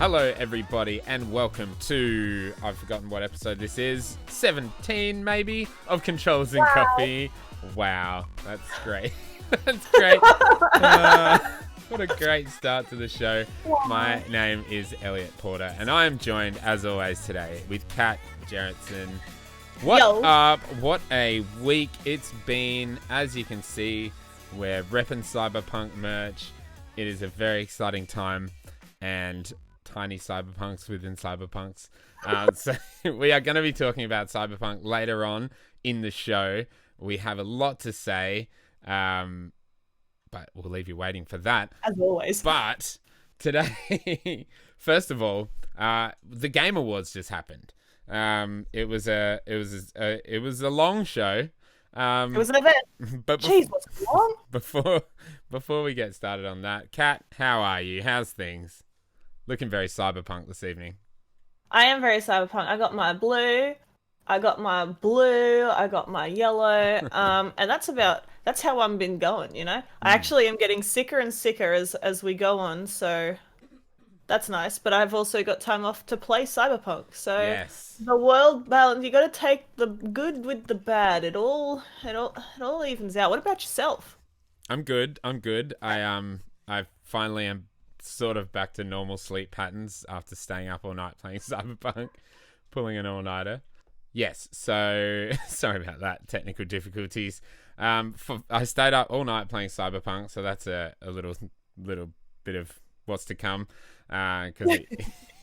Hello, everybody, and welcome to, I've forgotten what episode this is, 17, maybe, of Controllers and Coffee. Wow, that's great. That's great. What a great start to the show. Wow. My name is Elliot Porter, and I am joined, as always, today with Kat Gerritsen. What up? What a week it's been. As you can see, we're repping Cyberpunk merch. It is a very exciting time, and tiny cyberpunks within cyberpunks. So we are going to be talking about Cyberpunk later on in the show. We have a lot to say, but we'll leave you waiting for that. As always. But today, first of all, the Game Awards just happened. It was a long show. It was an event. But Jeez, what's long? Before we get started on that, Kat, how are you? How's things? Looking very cyberpunk this evening. I am very cyberpunk. I got my blue, I got my yellow, and that's how I've been going, you know? I actually am getting sicker and sicker as we go on, so that's nice. But I've also got time off to play Cyberpunk, so yes. The world balance, you gotta take the good with the bad. It all evens out. What about yourself? I'm good. I finally am sort of back to normal sleep patterns after staying up all night playing Cyberpunk, pulling an all-nighter. Yes, so sorry about that, technical difficulties. I stayed up all night playing Cyberpunk, so that's a little bit of what's to come, because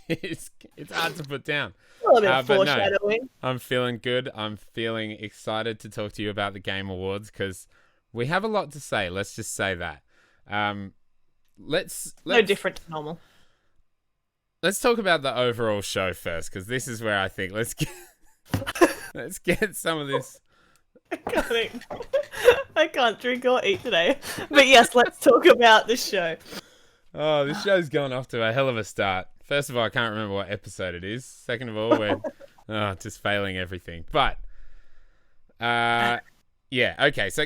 it's hard to put down. A little bit of foreshadowing. No, I'm feeling good. I'm feeling excited to talk to you about the Game Awards, because we have a lot to say. Let's just say that. Let's no different to normal. Let's talk about the overall show first, because this is where I think let's get some of this. I can't drink or eat today, but yes, let's talk about the show. Oh, this show's gone off to a hell of a start. First of all, I can't remember what episode it is. Second of all, we're just failing everything. But yeah, okay. So,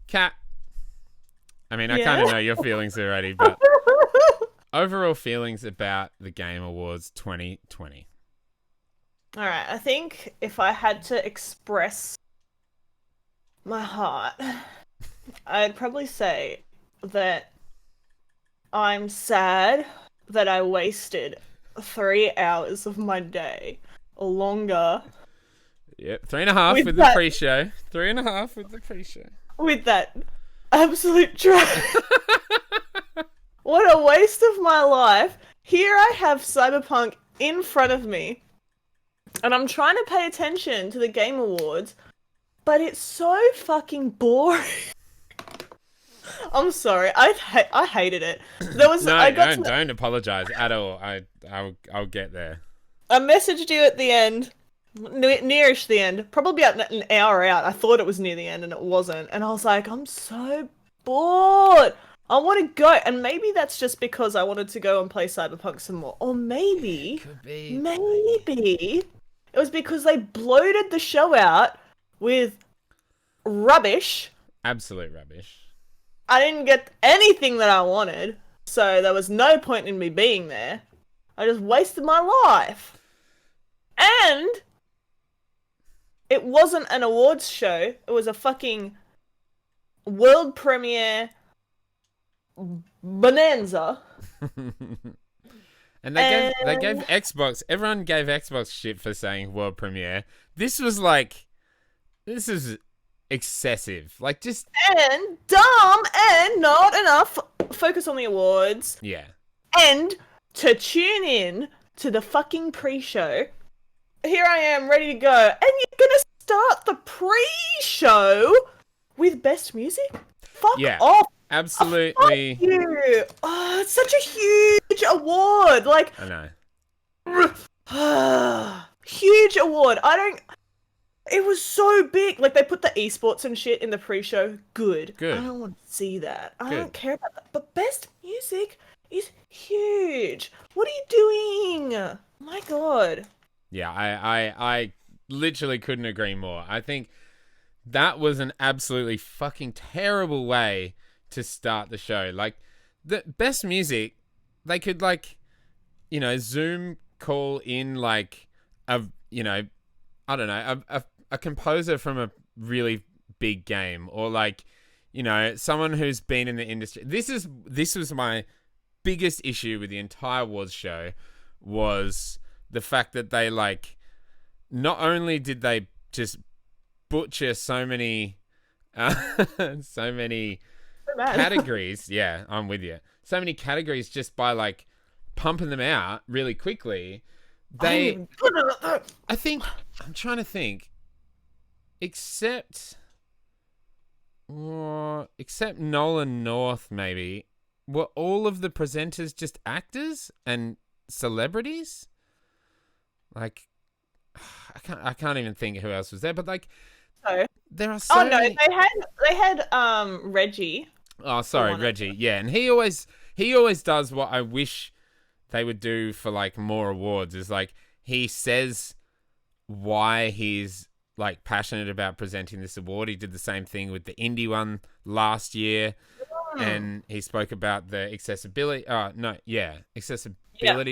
Kat. I mean, I kind of know your feelings already, but overall feelings about the Game Awards 2020. All right, I think if I had to express my heart, I'd probably say that I'm sad that I wasted 3 hours of my day or longer. Yep, 3.5 with the pre-show. 3.5 with the pre-show. With that absolute trash. What a waste of my life. Here I have Cyberpunk in front of me, and I'm trying to pay attention to the Game Awards, but it's so fucking boring. I'm sorry. I hated it. There was don't apologize at all. I'll get there. I messaged you at the end. Nearish the end, probably about an hour out. I thought it was near the end and it wasn't, and I was like, I'm so bored, I want to go. And maybe that's just because I wanted to go and play Cyberpunk some more, or maybe it was because they bloated the show out with rubbish. Absolute rubbish. I didn't get anything that I wanted, so there was no point in me being there. I just wasted my life. And it wasn't an awards show. It was a fucking world premiere bonanza. And they gave Xbox. Everyone gave Xbox shit for saying world premiere. This is excessive. Like, just and dumb and not enough focus on the awards. Yeah. And to tune in to the fucking pre-show. Here I am, ready to go, and you're gonna start the pre-show with best music? Fuck off! Absolutely. Fuck you! Oh, it's such a huge award. Like, I know. Huge award. It was so big. Like, they put the esports and shit in the pre-show. Good. I don't want to see that. I don't care about that. But best music is huge. What are you doing? My God. Yeah, I literally couldn't agree more. I think that was an absolutely fucking terrible way to start the show. Like, the best music, they could, like, Zoom call in like a, I don't know, a composer from a really big game, or like, someone who's been in the industry. This was my biggest issue with the entire Wars show, was the fact that they like, not only did they just butcher so many so many categories. Yeah, I'm with you. So many categories just by like pumping them out really quickly. I think, I'm trying to think, except Nolan North, maybe, were all of the presenters just actors and celebrities? Like, I can't even think who else was there, but like, there are so many... they had Reggie. Oh, sorry, Reggie. Yeah, and he always does what I wish they would do for like more awards, is like, he says why he's like passionate about presenting this award. He did the same thing with the indie one last year, and he spoke about the accessibility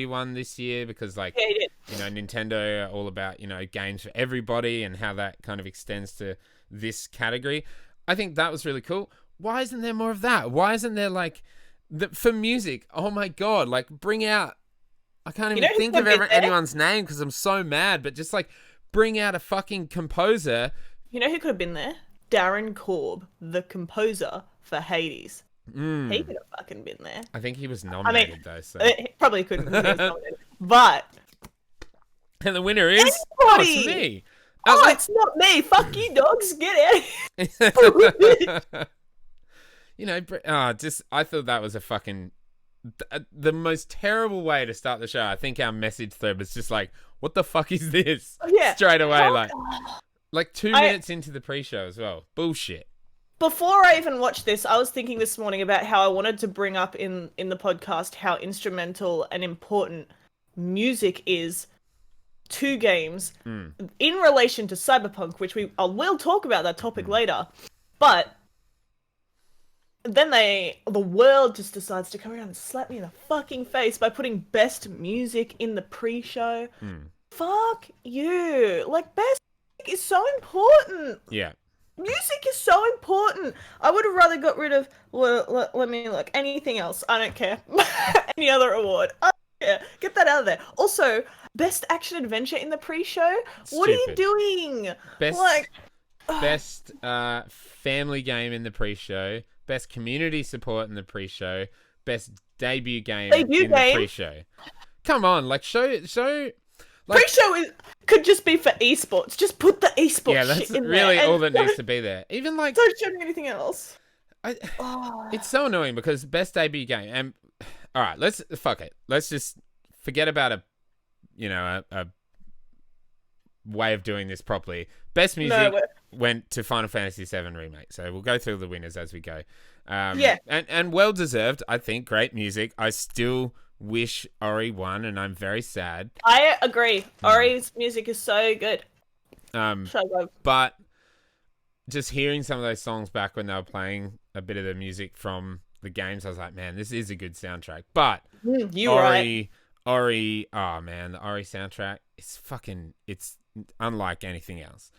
one this year, because like, he did. Nintendo are all about, games for everybody, and how that kind of extends to this category. I think that was really cool. Why isn't there more of that? Why isn't there like, for music? Oh my God, like, bring out, I can't even think of anyone's name because I'm so mad, but just like, bring out a fucking composer. You know who could have been there? Darren Korb, the composer for Hades. He could have fucking been there. I think he was nominated though. So. He probably couldn't have been nominated. But... And the winner is... Anybody! It's me. It's not me. Fuck you, dogs. Get out. I thought that was a fucking... the most terrible way to start the show. I think our message thread was just like, what the fuck is this? Yeah. Straight away, like 2 minutes into the pre-show as well. Bullshit. Before I even watched this, I was thinking this morning about how I wanted to bring up in the podcast how instrumental and important music is to games in relation to Cyberpunk, which I will talk about that topic later. But then the world just decides to come around and slap me in the fucking face by putting best music in the pre-show. Fuck you. Like, best music is so important. Yeah. Music is so important. I would have rather got rid of, let me look, anything else. I don't care. Any other award. I don't care. Get that out of there. Also, best action adventure in the pre-show? What are you doing? Best family game in the pre-show. Best community support in the pre-show. Best debut game in the pre-show. Come on, like, show... Like, pre-show could just be for esports. Just put the esports shit in there. Yeah, that's really all that needs to be there. Even like... Don't show me anything else. It's so annoying because best debut game. And all right, fuck it. Let's just forget about a way of doing this properly. Best music went to Final Fantasy VII Remake. So we'll go through the winners as we go. And well deserved. I think great music. I still wish Ori won, and I'm very sad. I agree. Ori's music is so good. But just hearing some of those songs back when they were playing a bit of the music from the games, I was like, man, this is a good soundtrack. But Ori, oh man, the Ori soundtrack is it's unlike anything else.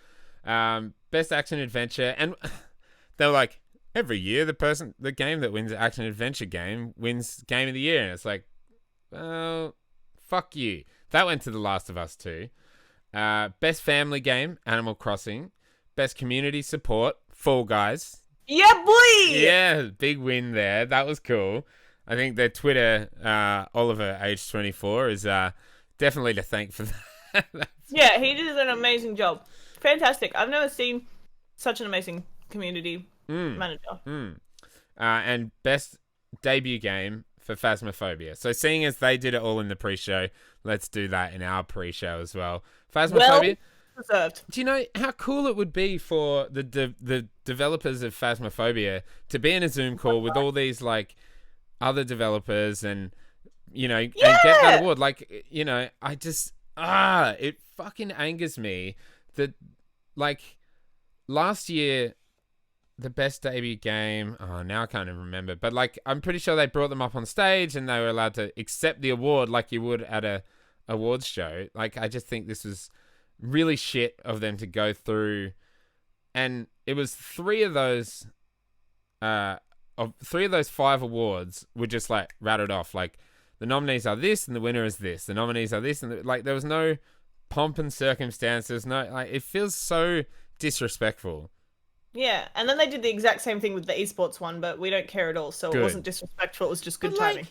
Best action adventure, and they were like, every year the game that wins action adventure game wins game of the year, and it's like, well, fuck you. That went to The Last of Us 2. Best family game, Animal Crossing. Best community support, Fall Guys. Yeah, boy! Yeah, big win there. That was cool. I think their Twitter, Oliver, age 24, is definitely to thank for that. Yeah, he did an amazing job. Fantastic. I've never seen such an amazing community manager. And best debut game for Phasmophobia. So seeing as they did it all in the pre-show, let's do that in our pre-show as well. Phasmophobia. Well deserved. Do you know how cool it would be for the developers of Phasmophobia to be in a Zoom call with all these like other developers and and get that award? Like, I just it fucking angers me that like last year the best debut game. Oh, now I can't even remember. But like, I'm pretty sure they brought them up on stage and they were allowed to accept the award like you would at a awards show. Like, I just think this was really shit of them to go through. And it was three of those 5 awards were just like rattled off. Like, the nominees are this and the winner is this. The nominees are this and like there was no pomp and circumstances. No, like it feels so disrespectful. Yeah, and then they did the exact same thing with the esports one, but we don't care at all, so Good. it wasn't disrespectful, it was just good But, timing.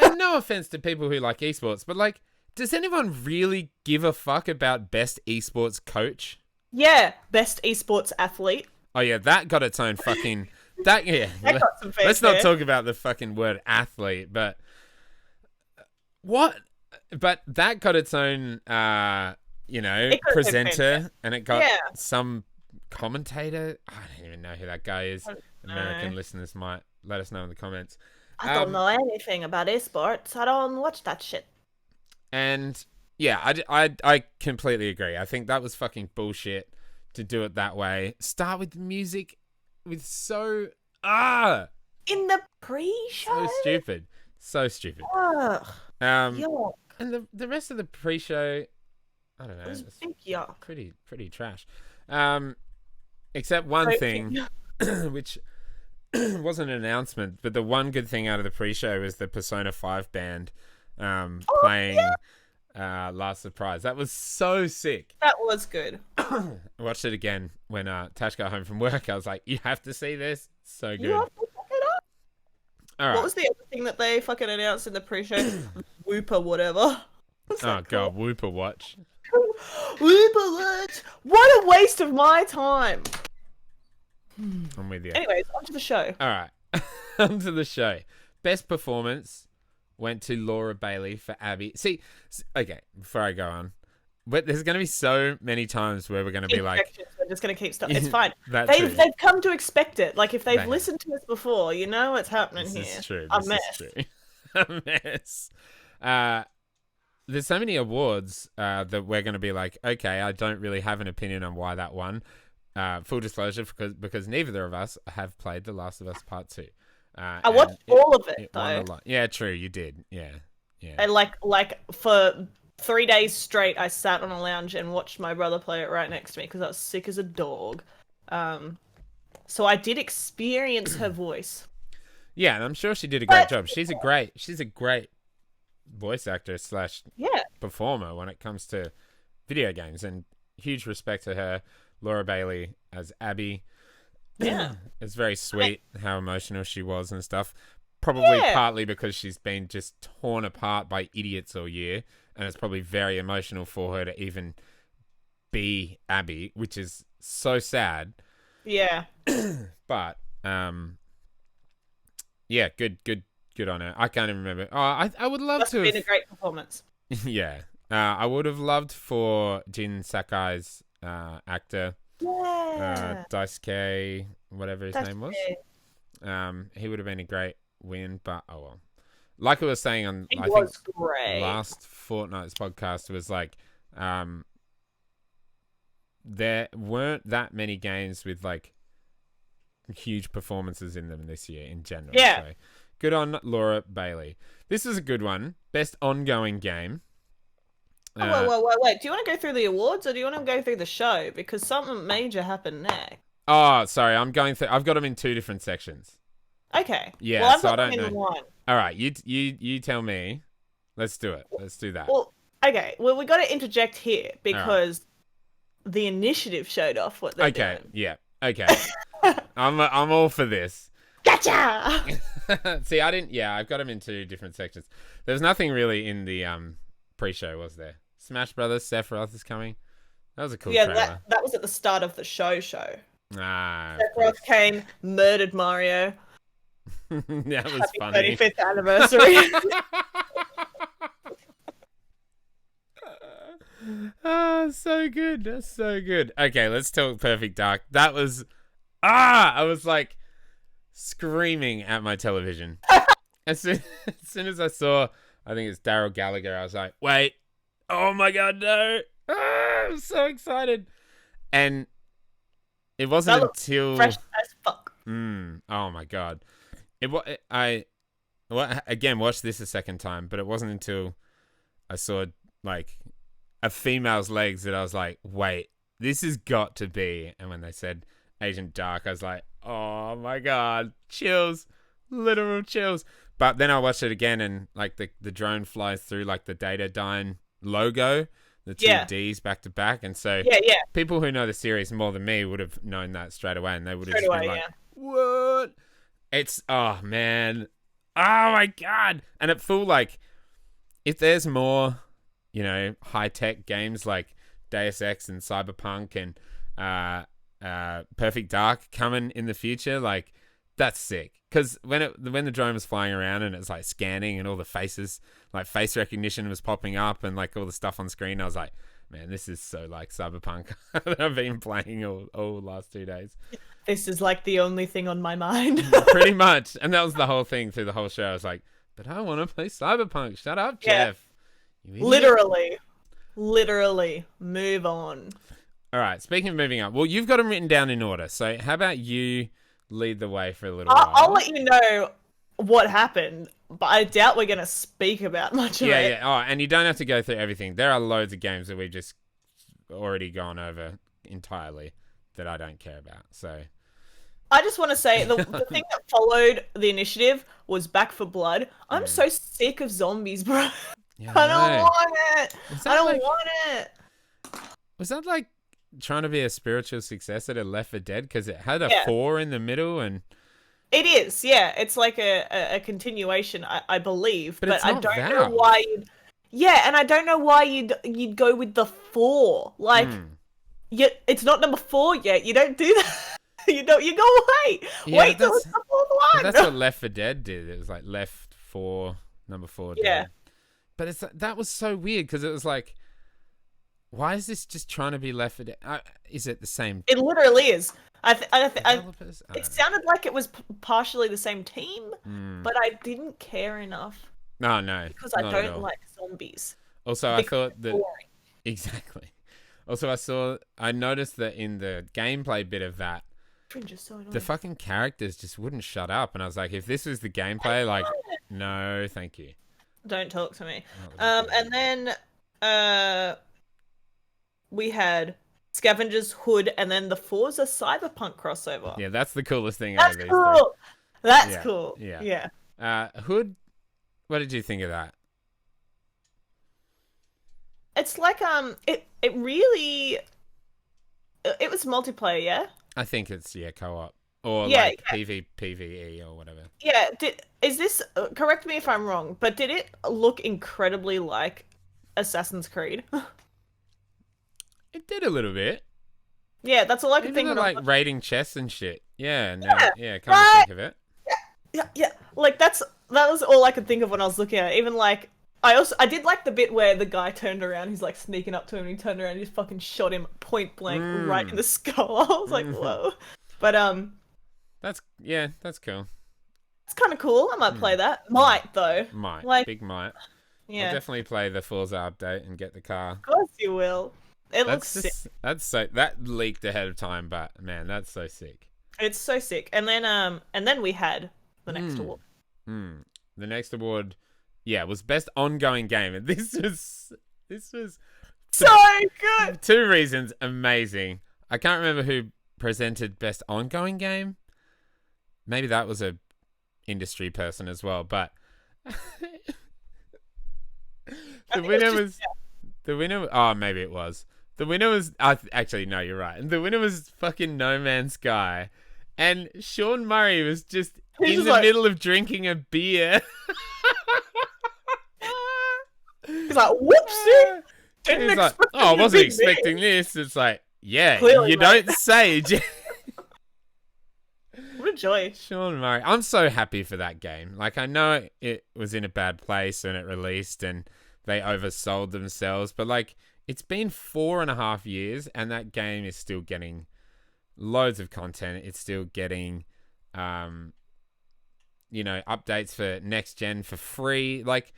And no offense to people who like esports, but like, does anyone really give a fuck about best esports coach? Yeah, best esports athlete. Oh yeah, that got its own fucking that yeah. That got some Let's not fanfare. talk about the fucking word athlete, but what? But that got its own It got presenter, and it got Yeah. some commentator. I don't even know who that guy is. I don't American know. listeners might let us know in the comments. I don't know anything about esports. I don't watch that shit. And yeah, I completely agree. I think that was fucking bullshit to do it that way. Start with music with In the pre-show? so stupid. Ugh, yuck. And the rest of the pre-show, I don't know, It was it's big yuck. pretty trash. Except one Great thing, which wasn't an announcement, but the one good thing out of the pre-show was the Persona 5 band playing Last Surprise. That was so sick. That was good. I watched it again when Tash got home from work. I was like, you have to see this. So good. You have to look it up. All right. What was the other thing that they fucking announced in the pre-show? Whooper whatever. What's Oh that god, Whooper Watch. called? Whooper what? What a waste of my time. I'm with you. Anyways, on to the show. All right. On to the show. Best performance went to Laura Bailey for Abby. See, okay, before I go on, but there's going to be so many times where we're going to be like, We're just gonna keep stuff. It's fine. That's true. They've come to expect it. Like if they've They listened to us before, you know what's happening This here. is true. A This mess. is true. A mess. There's so many awards that we're going to be like, okay, I don't really have an opinion on why that won. Full disclosure, because neither of us have played The Last of Us Part 2. I watched all of it won a though. lot. Yeah, true, you did. Yeah. And like for 3 days straight, I sat on a lounge and watched my brother play it right next to me because I was sick as a dog. So I did experience her voice. Yeah, and I'm sure she did a great But- job. She's a great voice actor / Yeah, performer when it comes to video games, and huge respect to her. Laura Bailey as Abby. yeah. It's very sweet how emotional she was and stuff. Probably Yeah. partly because she's been just torn apart by idiots all year, and it's probably very emotional for her to even be Abby, which is so sad. Yeah. But yeah, good on her. I can't even remember. Oh, I would love Must to have been a have, great performance. yeah. I would have loved for Jin Sakai's actor, Yeah. Daisuke, whatever his That's name was. it. He would have been a great win, but oh well. Like I was saying on, It I think was great. last fortnight's podcast was like, there weren't that many games with like huge performances in them this year in general. Yeah. So, good on Laura Bailey. This is a good one. Best ongoing game. Wait. Do you want to go through the awards or do you want to go through the show? Because something major happened next. Oh, sorry. I'm going through. I've got them in 2 different sections. Okay. Yeah, Well, I've so got I them don't in know. one. All right, you tell me. Let's do it. Let's do that. Well, okay. Well, we got to interject here because the initiative showed off what they're Okay. doing. Yeah. Okay. I'm all for this. Gotcha! See, I didn't. Yeah, I've got them in 2 different sections. There's nothing really in the pre-show, was there? Smash Brothers Sephiroth is coming. That was a cool Yeah, trailer. that was at the start of the show. Ah, of Sephiroth came, murdered Mario. course. That was Happy funny. 35th anniversary. Ah, so good. That's so good. Okay, let's talk Perfect Dark. That was I was like screaming at my television. as soon as I saw, I think it's Daryl Gallagher, I was like, wait, oh my god, no. I'm so excited. And it wasn't That looked until Fresh as Oh my god. I again watched this a second time, but it wasn't until I saw like a female's legs that I was like, wait, this has got to be. And when they said Agent Dark, I was like, oh my god, chills, literal chills. But then I watched it again, and like the drone flies through like the Datadyne logo, the two Ds back to back, and so people who know the series more than me would have known that straight away, and they would have just been like, what? It's, oh man, oh my god. And it feel like if there's more, high tech games like Deus Ex and Cyberpunk and Perfect Dark coming in the future, like that's sick. Because when the drone was flying around and it's like scanning and all the faces, like face recognition was popping up and like all the stuff on screen, I was like, man, this is so like Cyberpunk that I've been playing all last 2 days. This is like the only thing on my mind. Pretty much. And that was the whole thing through the whole show. I was like, but I want to play Cyberpunk. Shut up, Jeff. Literally. Move on. All right. Speaking of moving on, well, you've got them written down in order. So how about you lead the way for a little while? I'll let you know what happened, but I doubt we're going to speak about much of it. Yeah. Oh, and you don't have to go through everything. There are loads of games that we've just already gone over entirely that I don't care about. So I just want to say the thing that followed the initiative was Back for Blood. I'm so sick of zombies, bro. Yeah, I don't want it. I don't want it. Was that like trying to be a spiritual successor to Left 4 Dead? Because it had a 4 in the middle, and it is, yeah. It's like a continuation, I believe. But I don't know why you'd. Yeah, and I don't know why you'd go with the 4. Like, it's not number 4 yet. You don't do that. You go wait. Yeah, wait till it's the 4th one. That's what Left 4 Dead did. It was like Left 4, number 4 dead. Yeah. But that was so weird because it was like, why is this just trying to be Left 4 Dead? Is it the same? It literally is. It sounded like it was partially the same team, but I didn't care enough. No. Because I don't like zombies. Also, I thought that... Boring. Exactly. Also, I noticed that in the gameplay bit of that, the fucking characters just wouldn't shut up. And I was like, if this was the gameplay, like, no, thank you. Don't talk to me. And then we had Scavengers, Hood, and then the Forza Cyberpunk crossover. Yeah, that's the coolest thing out of these three. That's cool. Yeah. Hood, what did you think of that? It's like it was multiplayer, yeah? I think it's co-op or like PvE or whatever. Yeah, is this correct me if I'm wrong, but did it look incredibly like Assassin's Creed? It did a little bit. Yeah, that's all I could think of. Like raiding chests and shit. Yeah, come to think of it. Yeah. Like that was all I could think of when I was looking at it. Even like I did like the bit where the guy turned around, he's like sneaking up to him, and he turned around and just fucking shot him point blank right in the skull. I was like, whoa. But that's cool. It's kind of cool. I might play that. Might though. Big might. Yeah. I'll definitely play the Forza update and get the car. Of course you will. It looks sick. That leaked ahead of time, but man, that's so sick. It's so sick. And then we had the next award. The next award, was best ongoing game, and this was so good. 2 reasons, amazing. I can't remember who presented best ongoing game. Maybe that was a industry person as well, but the winner. Oh, maybe it was. The winner was... actually, no, you're right. The winner was fucking No Man's Sky. And Sean Murray was just in the middle of drinking a beer. He's like, whoopsie! He's like, I wasn't expecting this. It's like, clearly, you don't say. What a joy. Sean Murray. I'm so happy for that game. Like, I know it was in a bad place when it released and they oversold themselves, but like, it's been 4.5 years and that game is still getting loads of content. It's still getting, updates for next gen for free. Like,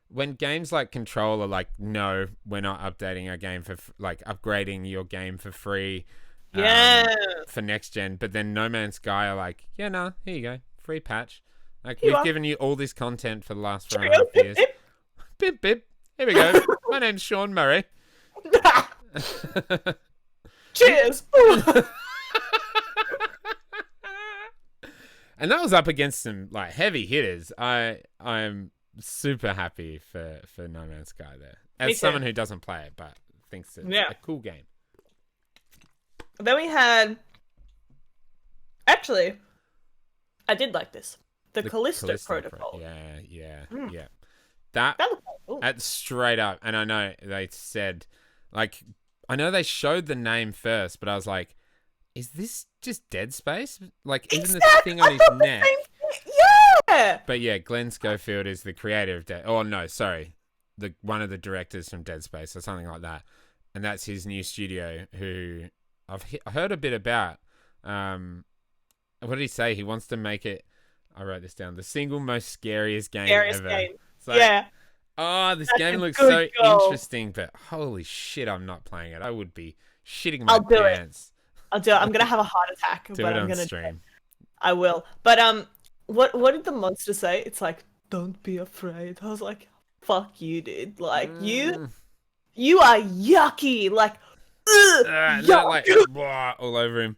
when games like Control are like, no, we're not updating our game for, upgrading your game for free. Yeah. For next gen. But then No Man's Sky are like, yeah, nah, here you go, free patch. Like You we've are. given you all this content for the last 4.5 Cheerio, years. pip, Bip bip. Here we go. My name's Sean Murray. pip. Cheers. And that was up against some like heavy hitters. I'm super happy for No Man's Sky there. Me As too. someone who doesn't play it but thinks it's Yeah. a cool game. Then we had. Actually, I did like this. The Callisto Protocol. Yeah. That was cool. That's straight up. And I know they said, like, I know they showed the name first, but I was like, is this just Dead Space? Like, even the thing on his neck. Yeah. But yeah, Glenn Schofield is the creator of Dead. Oh no, sorry, one of the directors from Dead Space or something like that, and that's his new studio. Who I've heard a bit about. What did he say? He wants to make it. I wrote this down. The single most scariest game ever. Game. So, Yeah. oh, this That's game a looks good so goal. interesting, but holy shit, I'm not playing it. I would be shitting my I'll do it. pants. I'll do it. I'm gonna have a heart attack, Do but it I'm on gonna. stream. I will. But what did the monster say? It's like, don't be afraid. I was like, fuck you, dude. Like you are yucky. Like, Not yuck. like blah, all over him.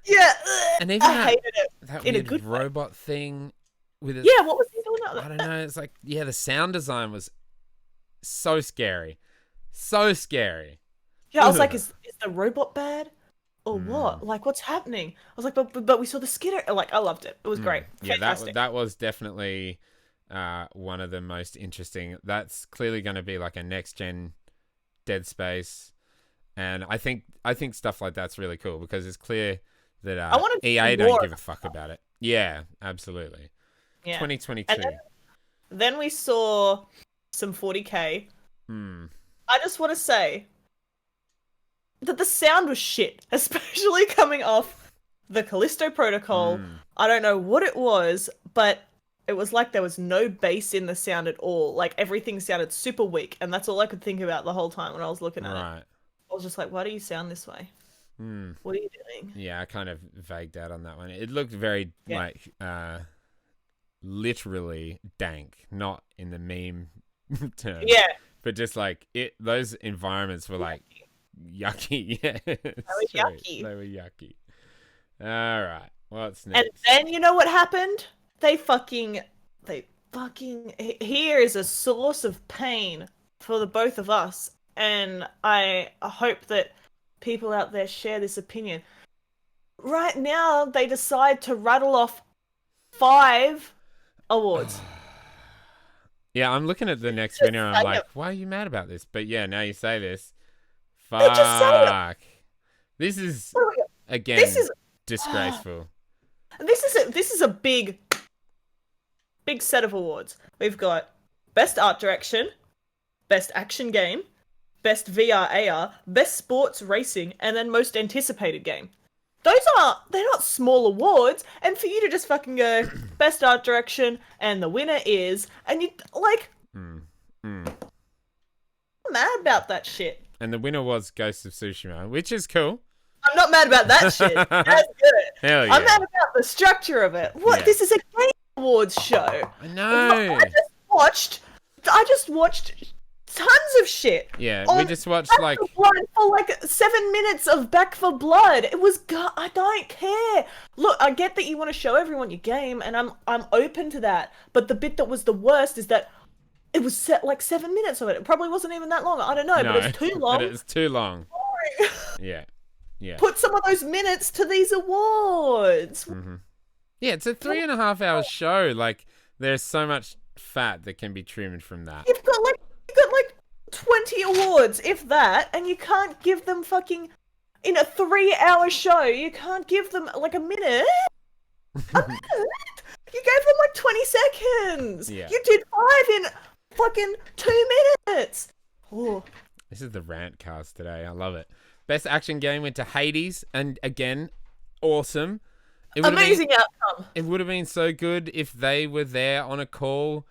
Yeah. And even I hated it. that in a weird good way. robot thing with it. Yeah. What was he doing? I don't know. It's like, yeah, the sound design was so scary. So scary. Yeah, I was like, is the robot bad? Or what? Like, what's happening? I was like, but we saw the skitter. Like, I loved it. It was great. Yeah, Fantastic. that was definitely one of the most interesting. That's clearly going to be like a next gen Dead Space, and I think stuff like that's really cool because it's clear that I wanted to EA see don't more give a fuck about it. Yeah, absolutely. Yeah. 2022. And then we saw some 40K. I just want to say that the sound was shit, especially coming off the Callisto Protocol. I don't know what it was, but it was like there was no bass in the sound at all. Like everything sounded super weak, and that's all I could think about the whole time when I was looking at it. Right. I was just like, why do you sound this way? What are you doing? Yeah, I kind of vagued out on that one. It looked very like literally dank, not in the meme term. Yeah. But just like those environments were like yucky. Yeah. They were yucky. They were yucky. All right. What's And next? then you know what happened? They fucking here is a source of pain for the both of us, and I hope that people out there share this opinion. Right now, they decide to rattle off 5 awards. Yeah, I'm looking at the next video and I'm like, why are you mad about this? But yeah, now you say this. Fuck. just say This is, Oh my God. again, This is disgraceful. this is a big set of awards. We've got Best Art Direction, Best Action Game, Best VR AR, Best Sports Racing, and then Most Anticipated Game. They're not small awards, and for you to just fucking go Best Art Direction and the winner is, and you like, I'm mad about that shit. And the winner was Ghost of Tsushima, which is cool. I'm not mad about that shit. That's good. Hell yeah. I'm mad about the structure of it. What? Yeah. This is a game awards show. I know. I just watched tons of shit. Yeah, on we just watched Back like... for Blood for like 7 minutes of Back for Blood. It was I don't care. Look, I get that you want to show everyone your game, and I'm open to that. But the bit that was the worst is that it was set like 7 minutes of it. It probably wasn't even that long. I don't know, No, but it's too long. but it's too long. Sorry. Yeah. Yeah. Put some of those minutes to these awards. Yeah, it's a 3.5 hour show. Like, there's so much fat that can be trimmed from that. You've got like 20 awards, if that, and you can't give them fucking in a 3-hour show. You can't give them like a minute. A minute. You gave them like 20 seconds. Yeah. You did 5 in fucking 2 minutes. Oh. This is the rant cast today. I love it. Best action game went to Hades, and again, awesome. Amazing outcome. It would have been so good if they were there on a call.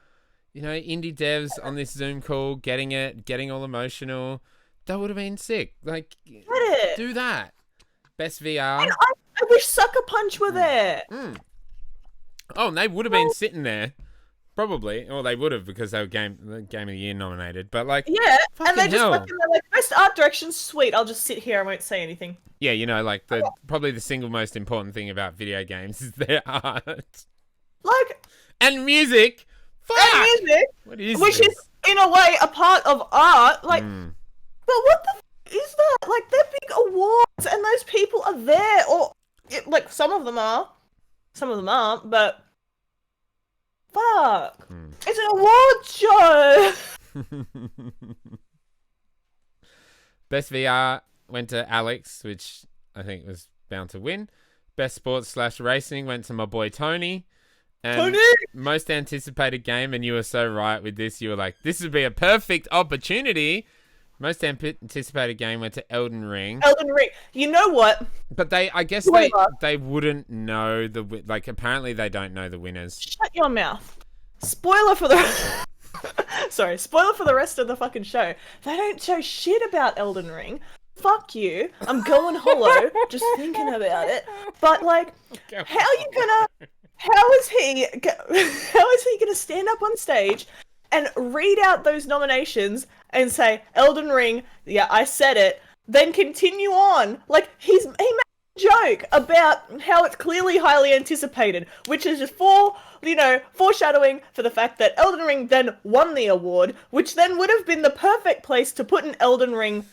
You know, indie devs on this Zoom call, getting it, getting all emotional. That would have been sick. Like, do that. Best And VR. I wish Sucker Punch were there. Oh, and they would have been sitting there. Probably. Or they would have because they were Game of the Year nominated. But like, Yeah, and they fucking just hell. fucking they're like, best art direction, sweet. I'll just sit here. I won't say anything. Yeah, you know, like probably the single most important thing about video games is their art. Like, And music. Fuck! and music, What is which this? is in a way a part of art. Like, but what the is that? Like, they're big awards, and those people are there, or like some of them are, some of them aren't. But fuck, it's an award show. Best VR went to Alex, which I think was bound to win. Best sports/racing went to my boy Tony. And Tony! most anticipated game, and you were so right with this. You were like, this would be a perfect opportunity. Most anticipated game went to Elden Ring. Elden Ring. You know what? But I guess they wouldn't know like, apparently they don't know the winners. Shut your mouth. Spoiler for the Sorry, spoiler for the rest of the fucking show. They don't show shit about Elden Ring. Fuck you. I'm going hollow just thinking about it. But like, how is he gonna stand up on stage and read out those nominations and say Elden Ring, yeah, I said it, then continue on? Like, he made a joke about how it's clearly highly anticipated, which is just foreshadowing for the fact that Elden Ring then won the award, which then would have been the perfect place to put an Elden Ring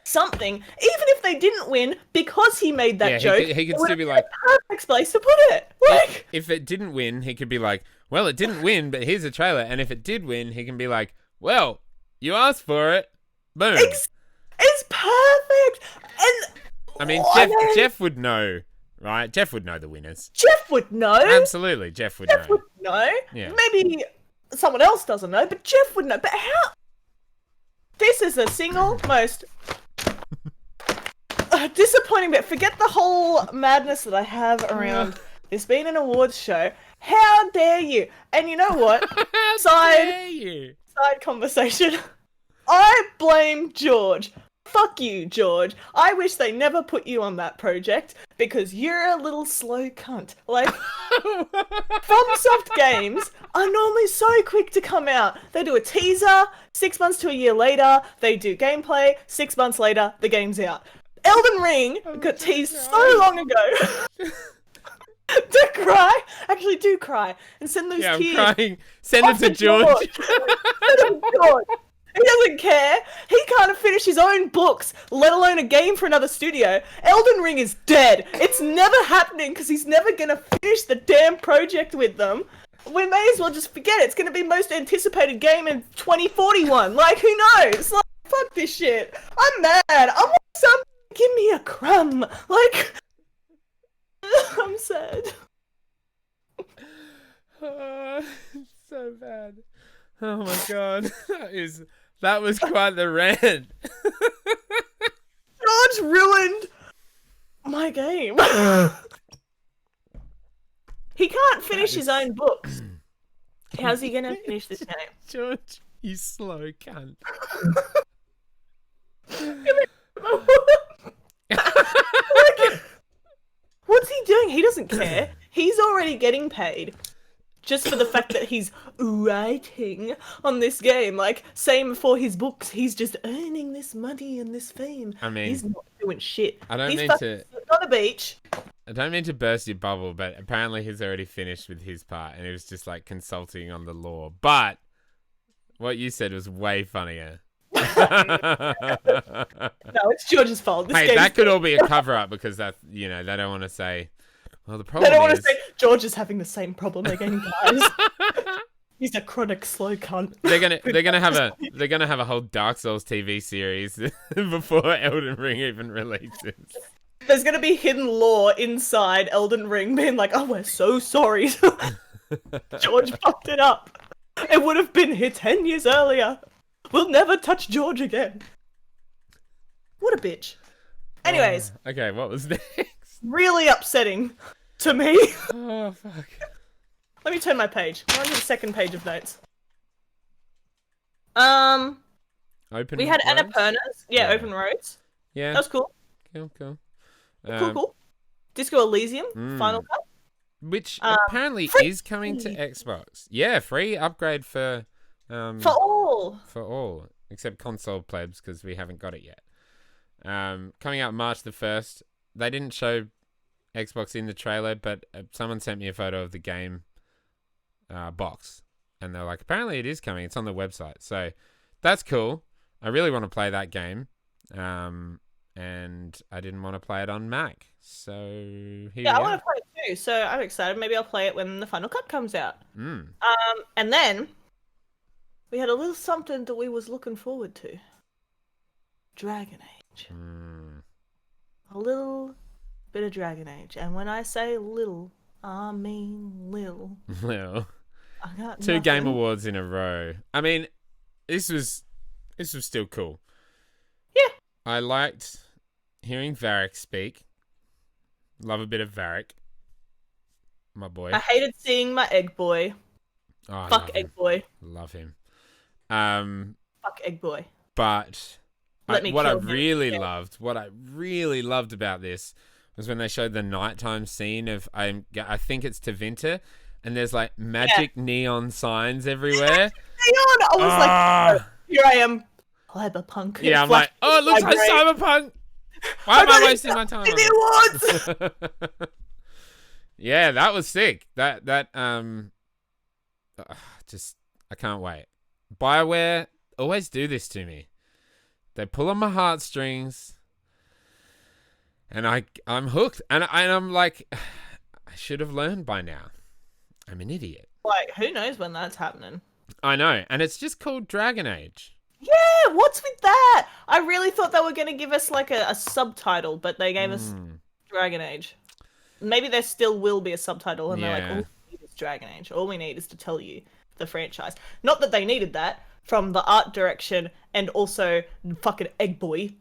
something, even if they didn't win, because he made that joke. He could still be like, perfect place to put it. Like, if it didn't win, he could be like, well, it didn't win, but here's a trailer. And if it did win, he can be like, well, you asked for it. Boom. it's perfect. And I mean, Jeff would know, right? Jeff would know the winners. Jeff would know. Absolutely, Jeff would know. Yeah. Maybe someone else doesn't know, but Jeff would know. But how? This is the single most disappointing bit. Forget the whole madness that I have around this being an awards show. How dare you? And you know what? Side conversation. I blame George. Fuck you, George. I wish they never put you on that project because you're a little slow cunt. Like, FromSoft games are normally so quick to come out. They do a teaser, 6 months to a year later, they do gameplay, 6 months later, the game's out. Elden Ring got teased so long ago. Don't cry. Actually, do cry. And send those tears. I'm crying. Send it to George. Send it to George. He doesn't care. He can't finish his own books, let alone a game for another studio. Elden Ring is dead. It's never happening because he's never going to finish the damn project with them. We may as well just forget it. It's going to be most anticipated game in 2041. Like, who knows? Like, fuck this shit. I'm mad. I want something. Give me a crumb. Like, I'm sad. So bad. Oh my god. That was quite the rant. George ruined my game. He can't finish his own books. How's he gonna finish this game? George, you slow cunt. What's he doing? He doesn't care. He's already getting paid. Just for the fact that he's writing on this game. Like, same for his books. He's just earning this money and this fame. I mean, he's not doing shit. I don't he's mean to on a beach. I don't mean to burst your bubble, but apparently he's already finished with his part and he was just like consulting on the law. But what you said was way funnier. No, it's George's fault. Hey, that could all be a cover up because that, you know, they don't want to say, well, the problem They don't want is... to say George is having the same problem again, guys. He's a chronic slow cunt. They're gonna have a whole Dark Souls TV series before Elden Ring even releases. There's gonna be hidden lore inside Elden Ring being like, oh, we're so sorry. George fucked it up. It would have been here 10 years earlier. We'll never touch George again. What a bitch. Anyways. Okay, what was next? Really upsetting to me. Oh, fuck. Let me turn my page. I'm on the second page of notes. Open we had roads? Annapurna's. Yeah, Open Roads. Yeah. That was cool. Cool. Cool, Um, cool. Disco Elysium, Final mm, Cut. which Um, apparently free is coming to Xbox. Yeah, free upgrade for all. for all except console plebs because we haven't got it yet. Coming out March the 1st. They didn't show Xbox in the trailer, but someone sent me a photo of the game box, and they're like, apparently it is coming. It's on the website, so that's cool. I really want to play that game, and I didn't want to play it on Mac, so here Yeah, we I want are. to play it too, so I'm excited. Maybe I'll play it when the Final Cut comes out. Mm. And then we had a little something that we was looking forward to. Dragon Age. Mm. A little bit of Dragon Age. And when I say little, I mean little. Well, I got two nothing. Game Awards in a row. I mean, this was still cool. Yeah. I liked hearing Varric speak. Love a bit of Varric, my boy. I hated seeing my egg boy. Oh, I Fuck love egg him. boy. Love him. Fuck egg boy. But Let me what I kill him. really loved about this was when they showed the nighttime scene of I think it's Tevinter, and there's like magic neon signs everywhere. Neon! I was like, Ah, oh, here I am. Cyberpunk. yeah, I'm like, oh, it looks like Cyberpunk. Why am I wasting my time on the awards? it? Yeah, that was sick. Just I can't wait. BioWare always do this to me. They pull on my heartstrings, and I'm hooked. And I'm like, I should have learned by now. I'm an idiot. Like, who knows when that's happening? I know, and it's just called Dragon Age. Yeah, what's with that? I really thought they were going to give us like a subtitle, but they gave us Dragon Age. Maybe there still will be a subtitle, and they're like, all we need is Dragon Age. All we need is to tell you the franchise. Not that they needed that from the art direction and also fucking Egg Boy.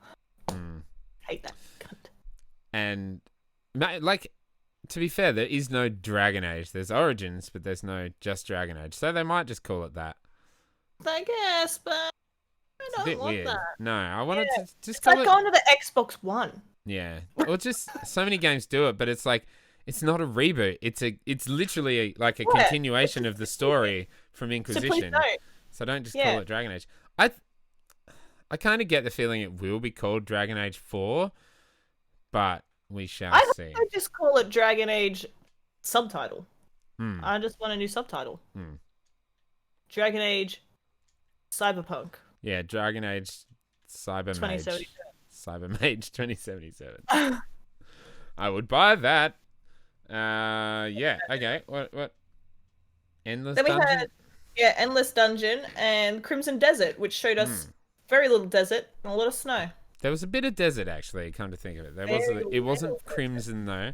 Hate that cunt. And like, to be fair, there is no Dragon Age. There's Origins, but there's no just Dragon Age. So they might just call it that. I guess, but I It's a don't bit want weird. that. No, I wanted to just It's call like it. going to the Xbox One. Yeah, or just so many games do it, but it's like it's not a reboot. It's literally like a continuation of the story from Inquisition. So don't just call it Dragon Age. I kind of get the feeling it will be called Dragon Age 4, but we shall see. I just call it Dragon Age subtitle. I just want a new subtitle. Dragon Age Cyberpunk. Yeah, Dragon Age Cybermage. Cybermage 2077. I would buy that. Yeah, okay. What? Endless Then we Dungeon? had Endless Dungeon and Crimson Desert, which showed us very little desert and a lot of snow. There was a bit of desert, actually, come to think of it. It wasn't Crimson, though.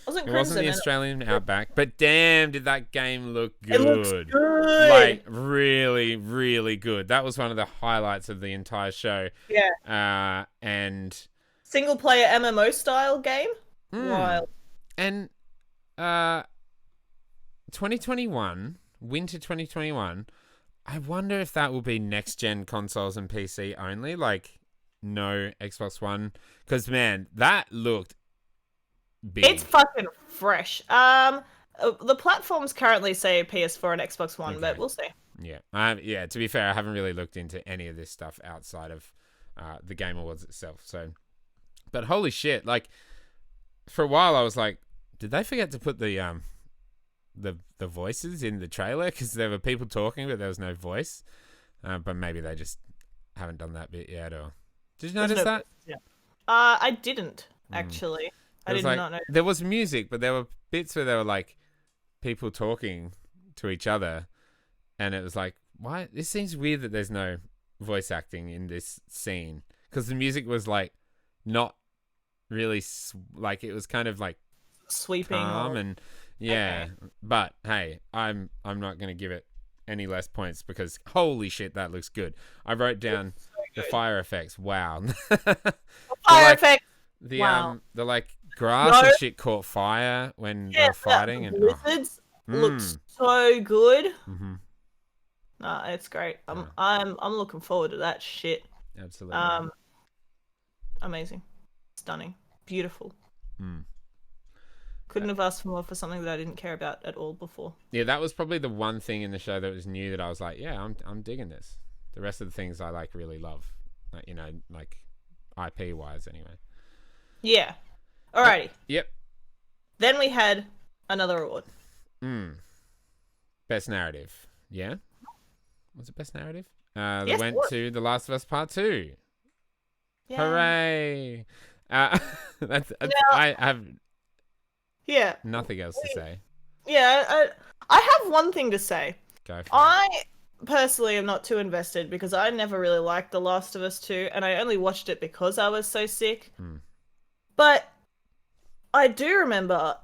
It wasn't the Australian Outback, but damn, did that game look good. It looks good. Like, really, really good. That was one of the highlights of the entire show. Yeah. And... single-player MMO style game? Wild. And 2021, winter 2021, I wonder if that will be next-gen consoles and PC only, like, no Xbox One. Because, man, that looked... big. It's fucking fresh. The platforms currently say PS4 and Xbox One, but we'll see. Yeah. Yeah, to be fair, I haven't really looked into any of this stuff outside of the Game Awards itself. So, but holy shit, like, for a while I was like, did they forget to put the voices in the trailer? Because there were people talking, but there was no voice. But maybe they just haven't done that bit yet. Or did you notice that? Yeah. I didn't actually. I did not know. There was music, but there were bits where there were like people talking to each other, and it was like, why? This seems weird that there's no voice acting in this scene, because the music was like not really like, it was kind of like sweeping calm and But hey, I'm not gonna give it any less points because holy shit, that looks good. I wrote down the fire effects. Wow. Fire effects. The like grass and shit caught fire when they were fighting, and blizzards looks so good. Nah, it's great. I'm looking forward to that shit. Absolutely. Amazing, stunning, beautiful. Mm. Couldn't have asked for more for something that I didn't care about at all before. Yeah, that was probably the one thing in the show that was new that I was like, yeah, I'm digging this. The rest of the things I like really love, like, you know, like IP wise anyway. Yeah. Alrighty. Yep. Then we had another award. Best narrative. Yeah. Was it best narrative? That Yes, went to The Last of Us Part 2. Yeah. Hooray! That's Now, I have yeah. nothing else to say. Yeah, I have one thing to say. Go for it. I personally am not too invested because I never really liked The Last of Us 2, and I only watched it because I was so sick. But I do remember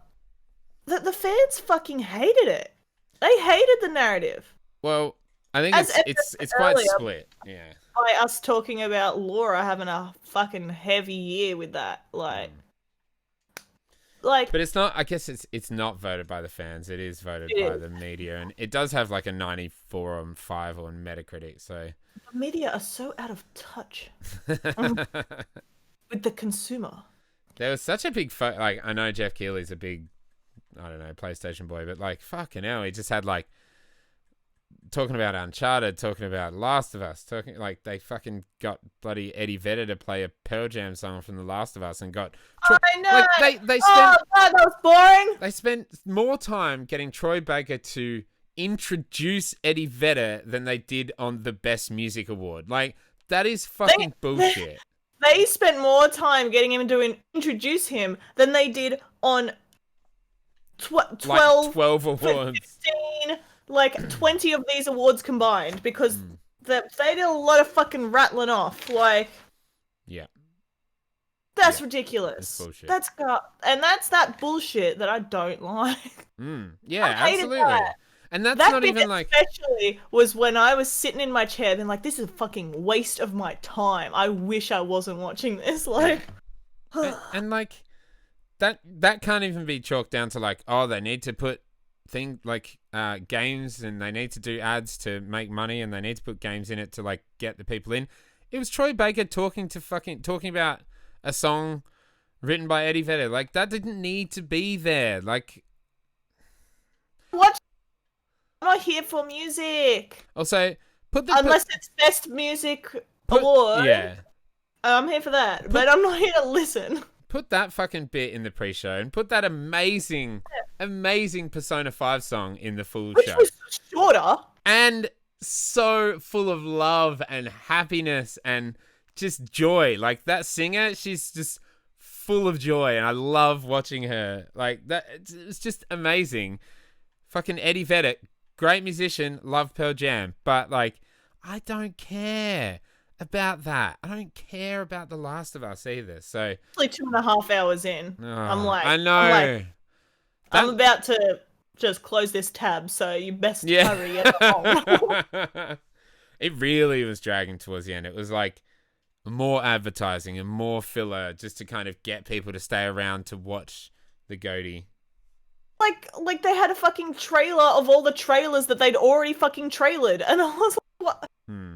that the fans fucking hated it. They hated the narrative. Well, I think it's quite split. Yeah. By us talking about Laura having a fucking heavy year with that, like. But it's not. I guess it's not voted by the fans. It is voted by the media, and it does have like a 94 on 5 on Metacritic. So the media are so out of touch with the consumer. There was such a big like, I know Jeff Keighley's a big, I don't know, PlayStation boy, but like fucking hell, he just had like talking about Uncharted, talking about Last of Us, talking like they fucking got bloody Eddie Vedder to play a Pearl Jam song from The Last of Us and got. I know. Like they spent. Oh God, that was boring. They spent more time getting Troy Baker to introduce Eddie Vedder than they did on the Best Music Award. Like that is fucking bullshit. They spent more time getting him to introduce him than they did on 12 awards. 15, like 20 of these awards combined, because they did a lot of fucking rattling off. Like, yeah, that's ridiculous. Bullshit. That's that bullshit that I don't like. Yeah, absolutely. That. And that's that not even like. Especially was when I was sitting in my chair, being like, "This is a fucking waste of my time. I wish I wasn't watching this." Like, and like that can't even be chalked down to like, oh, they need to put things like games, and they need to do ads to make money, and they need to put games in it to like get the people in. It was Troy Baker talking about a song written by Eddie Vedder. Like that didn't need to be there. Like, what? I'm not here for music. Also, unless it's best music award. Yeah, I'm here for that, but I'm not here to listen. Put that fucking bit in the pre-show and put that amazing Persona 5 song in the full show. Which was shorter. And so full of love and happiness and just joy. Like that singer, she's just full of joy, and I love watching her. Like that, it's just amazing. Fucking Eddie Vedder, great musician, love Pearl Jam, but like I don't care about that. I don't care about The Last of Us either. So like 2.5 hours in, I'm like, I know. I'm about to just close this tab, so you best hurry it along. It really was dragging towards the end. It was like more advertising and more filler just to kind of get people to stay around to watch the Goatee. Like they had a fucking trailer of all the trailers that they'd already fucking trailered, and I was like, what?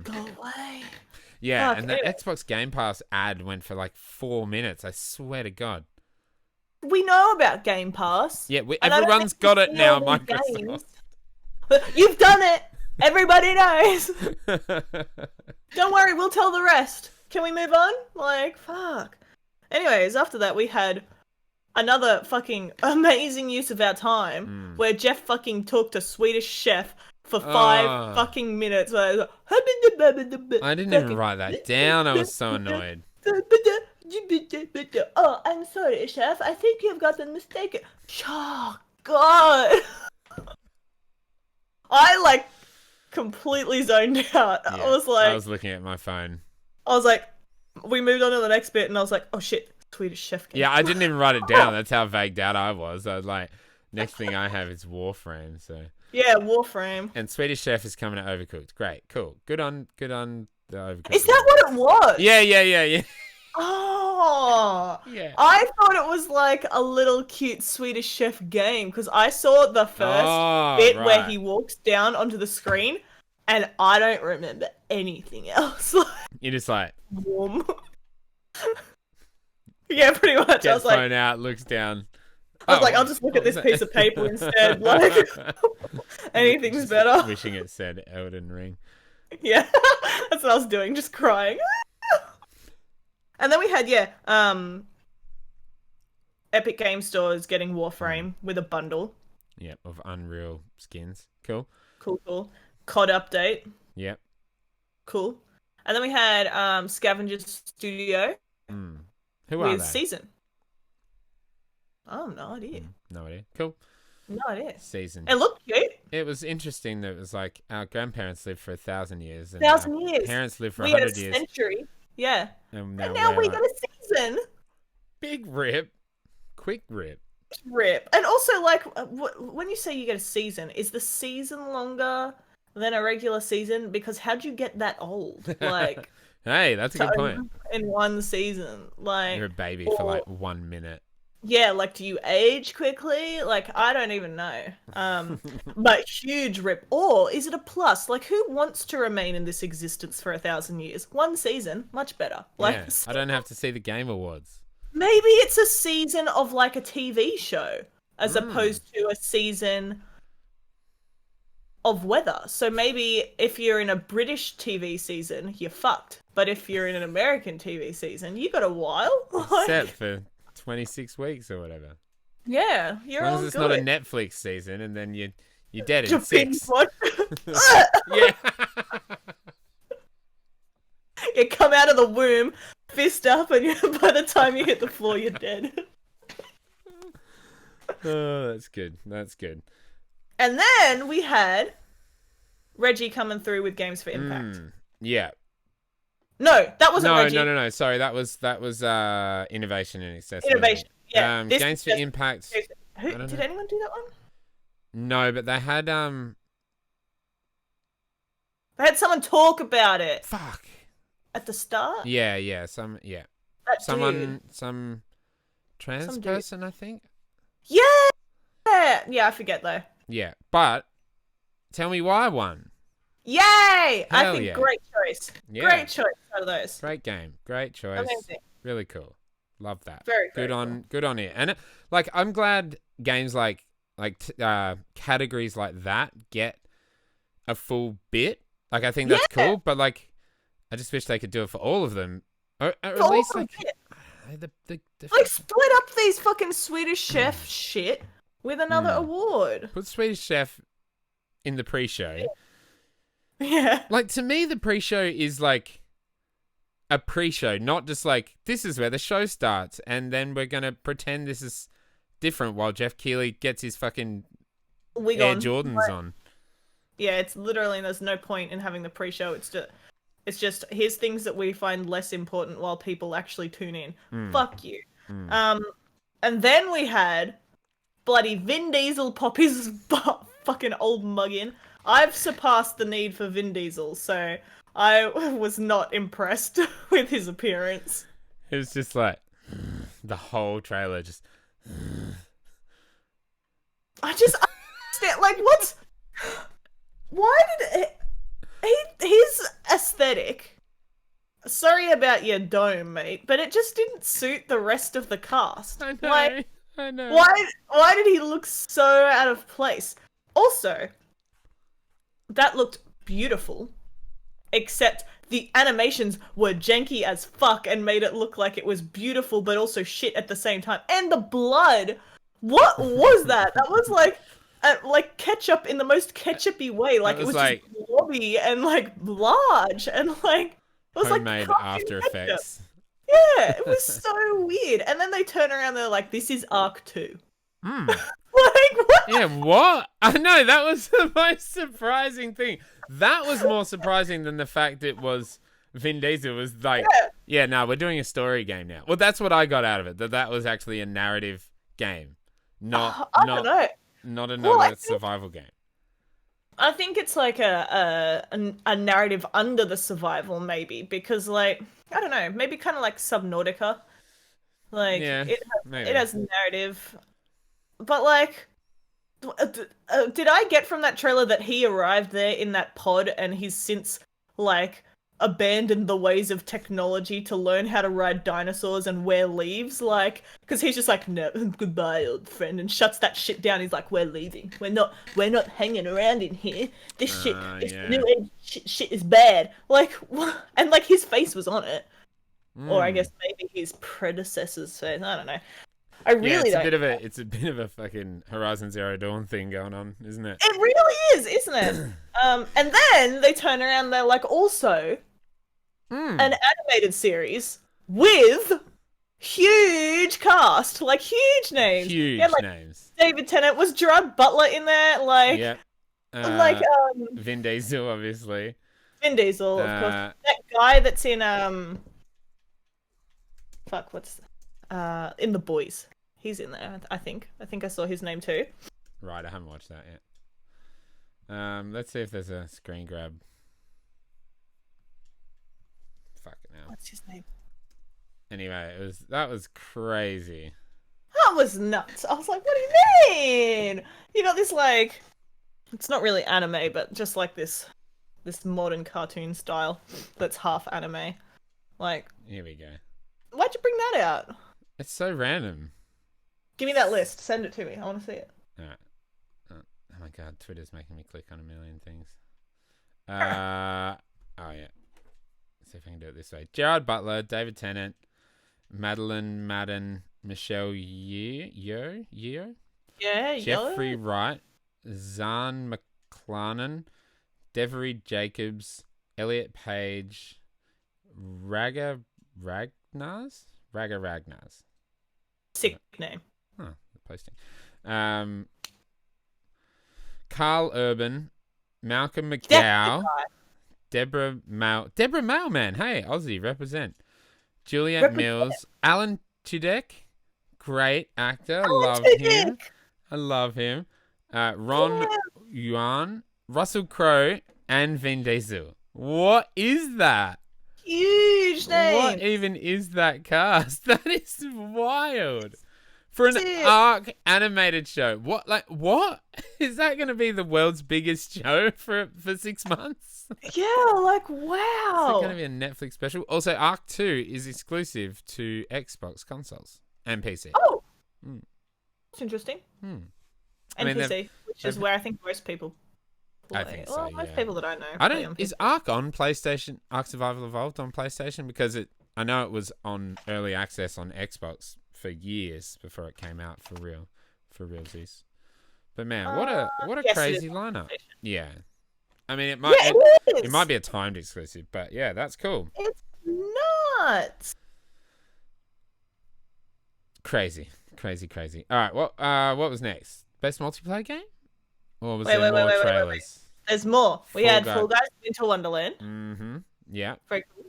Go away. Yeah, and the Xbox Game Pass ad went for like 4 minutes. I swear to God. We know about Game Pass. Yeah, everyone's got it now, Microsoft. You've done it. Everybody knows. Don't worry, we'll tell the rest. Can we move on? Like, fuck. Anyways, after that, we had another fucking amazing use of our time where Jeff fucking talked to Swedish Chef for 5 fucking minutes. I didn't even write that down. I was so annoyed. Oh, I'm sorry, Chef. I think you've gotten mistaken. Oh, God. I, like, completely zoned out. Yeah, I was like... I was looking at my phone. I was like... We moved on to the next bit, and I was like, oh, shit. Swedish Chef game. Yeah, I didn't even write it down. That's how vagued out I was. I was like, next thing I have is Warframe, so... Yeah, Warframe. And Swedish Chef is coming to Overcooked. Great, cool. Good on the Overcooked. Is that what it was? Yeah. Oh, yeah. I thought it was like a little cute Swedish Chef game, because I saw the first bit where he walks down onto the screen, and I don't remember anything else. You're just like... Warm. Yeah, pretty much. I Gets was like, phone out, looks down. I'll just look at this piece of paper instead. Like, anything's Just better. wishing it said Elden Ring. Yeah, that's what I was doing, just crying. And then we had, Epic Game Stores getting Warframe with a bundle. Yep, of Unreal skins. Cool. Cool, cool. COD update. Yep. Cool. And then we had Scavenger Studio Who are with they? Season. Oh, no idea. No idea. Cool. No idea. Season. It looked cute. It was interesting that it was like our grandparents lived for 1,000 years. And 1,000 years. Parents lived for We had 100 a years. century. Yeah. And And now we got a season. Big rip. Quick rip. Rip. And also, like, when you say you get a season, is the season longer than a regular season? Because how'd you get that old? Like, hey, that's a good point. In one season, like, You're a baby for like 1 minute. Yeah, like, do you age quickly? Like, I don't even know. But huge rip. Or is it a plus? Like, who wants to remain in this existence for 1,000 years? One season, much better. Like, Yeah, I don't have to see the Game Awards. maybe it's a season of like a TV show as opposed to a season of weather. So maybe if you're in a British TV season, you're fucked. But if you're in an American TV season, you got a while. Like, Set for 26 weeks or whatever. yeah, you're As long all as it's good. not a Netflix season and then you're dead in You're 6. yeah. Yeah. You come out of the womb, fist up, and by the time you hit the floor, you're dead. Oh, that's good. That's good. And then we had Reggie coming through with Games for Impact. Yeah. No, that wasn't Reggie. No. Sorry, that was innovation and accessibility. Innovation. Yeah. Games for Impact. Did anyone do that one? No, but they had They had someone talk about it fuck. at the start. Some That someone dude. some trans Some dude. person, I think. Yeah. Yeah, I forget though. Yeah, but tell me why one. Yay! I Hell think yeah. great choice. Yeah. Great choice out of those. Great game, great choice. Amazing. Really cool. Love that. Very good cool. on good on it. And like I'm glad games like categories like that get a full bit. Like I think that's cool, but like I just wish they could do it for all of them, or at least like the like split up these fucking Swedish Chef shit with another award. put Swedish Chef in the pre-show. Yeah. Like to me, the pre-show is like a pre-show, not just like this is where the show starts, and then we're gonna pretend this is different while Jeff Keighley gets his fucking Wig Air on. Jordans on. Yeah, it's literally there's no point in having the pre-show. It's just here's things that we find less important while people actually tune in. Fuck you. And then we had bloody Vin Diesel pop his fucking old mug in. I've surpassed the need for Vin Diesel, so I was not impressed with his appearance. It was just like the whole trailer just. I just understand, like, what's... Why did his aesthetic... Sorry about your dome, mate, but it just didn't suit the rest of the cast. I know. Like, I know. why did he look so out of place? Also, that looked beautiful, except the animations were janky as fuck and made it look like it was beautiful but also shit at the same time. And the blood, what was that? That was like ketchup in the most ketchupy way. Like it was like just blobby and like large and like it was homemade like After ketchup. Effects. Yeah, it was so weird. And then they turn around and they're like, this is Arc 2. Like, what? Yeah, what? I know, that was the most surprising thing. That was more surprising than the fact it was Vin Diesel was like, no, we're doing a story game now. Well, that's what I got out of it, that was actually a narrative game. Not don't know. Not another survival game. I think it's like a narrative under the survival, maybe, because like I don't know, maybe kind of like Subnautica, like it has narrative, but like, did I get from that trailer that he arrived there in that pod and he's since like abandoned the ways of technology to learn how to ride dinosaurs and wear leaves, like, because he's just like, no, goodbye, old friend, and shuts that shit down. He's like, we're leaving. We're not hanging around in here. This new age shit is bad. Like, and like his face was on it, or I guess maybe his predecessor's face. I don't know. I really don't. It's a bit of a fucking Horizon Zero Dawn thing going on, isn't it? It really is, isn't it? And then they turn around. They're like, also an animated series with huge cast, like huge names. Names. David Tennant, was Gerard Butler in there? Like, yeah. Like Vin Diesel, obviously. Vin Diesel, of course. That guy that's in in The Boys. He's in there, I think. I think I saw his name too. Right, I haven't watched that yet. Let's see if there's a screen grab. Fuck it now. What's his name? Anyway, that was crazy. That was nuts. I was like, what do you mean? You got this, like, it's not really anime, but just like this modern cartoon style that's half anime. Like, here we go. Why'd you bring that out? It's so random. Give me that list. Send it to me. I want to see it. Alright. Oh my god, Twitter's making me click on a million things. Oh yeah. Let's see if I can do it this way. Gerard Butler, David Tennant, Madeline Madden, Michelle Yeoh? Yeah, Jeffrey Wright, Zahn McClarnon, Devery Jacobs, Elliot Page, Raga Ragnars. Sick name. Oh, posting. Carl Urban, Malcolm McDowell, Deborah Mailman. Hey, Aussie, represent. Juliet Mills, Alan Tudyk, great actor. I love him. Ron Yuan, Russell Crowe, and Vin Diesel. What is that? Huge name. What even is that cast? That is wild. For an ARC animated show. What is that going to be, the world's biggest show for 6 months? Yeah, like, wow. Is it going to be a Netflix special? Also, ARC 2 is exclusive to Xbox consoles and PC. Oh, that's interesting. And mean, PC, which is where I think most people play. I think so, most people that I know. Is ARC on PlayStation? ARC Survival Evolved on PlayStation? Because I know it was on early access on Xbox for years before it came out for realsies. But man, what a crazy lineup. Yeah. I mean, it might be a timed exclusive, but yeah, that's cool. It's nuts. Crazy. All right, what was next? Best multiplayer game? Or was there more trailers? Wait. There's more. We had Fall Guys Winter Wonderland. Mm-hmm. Yeah. Very cool.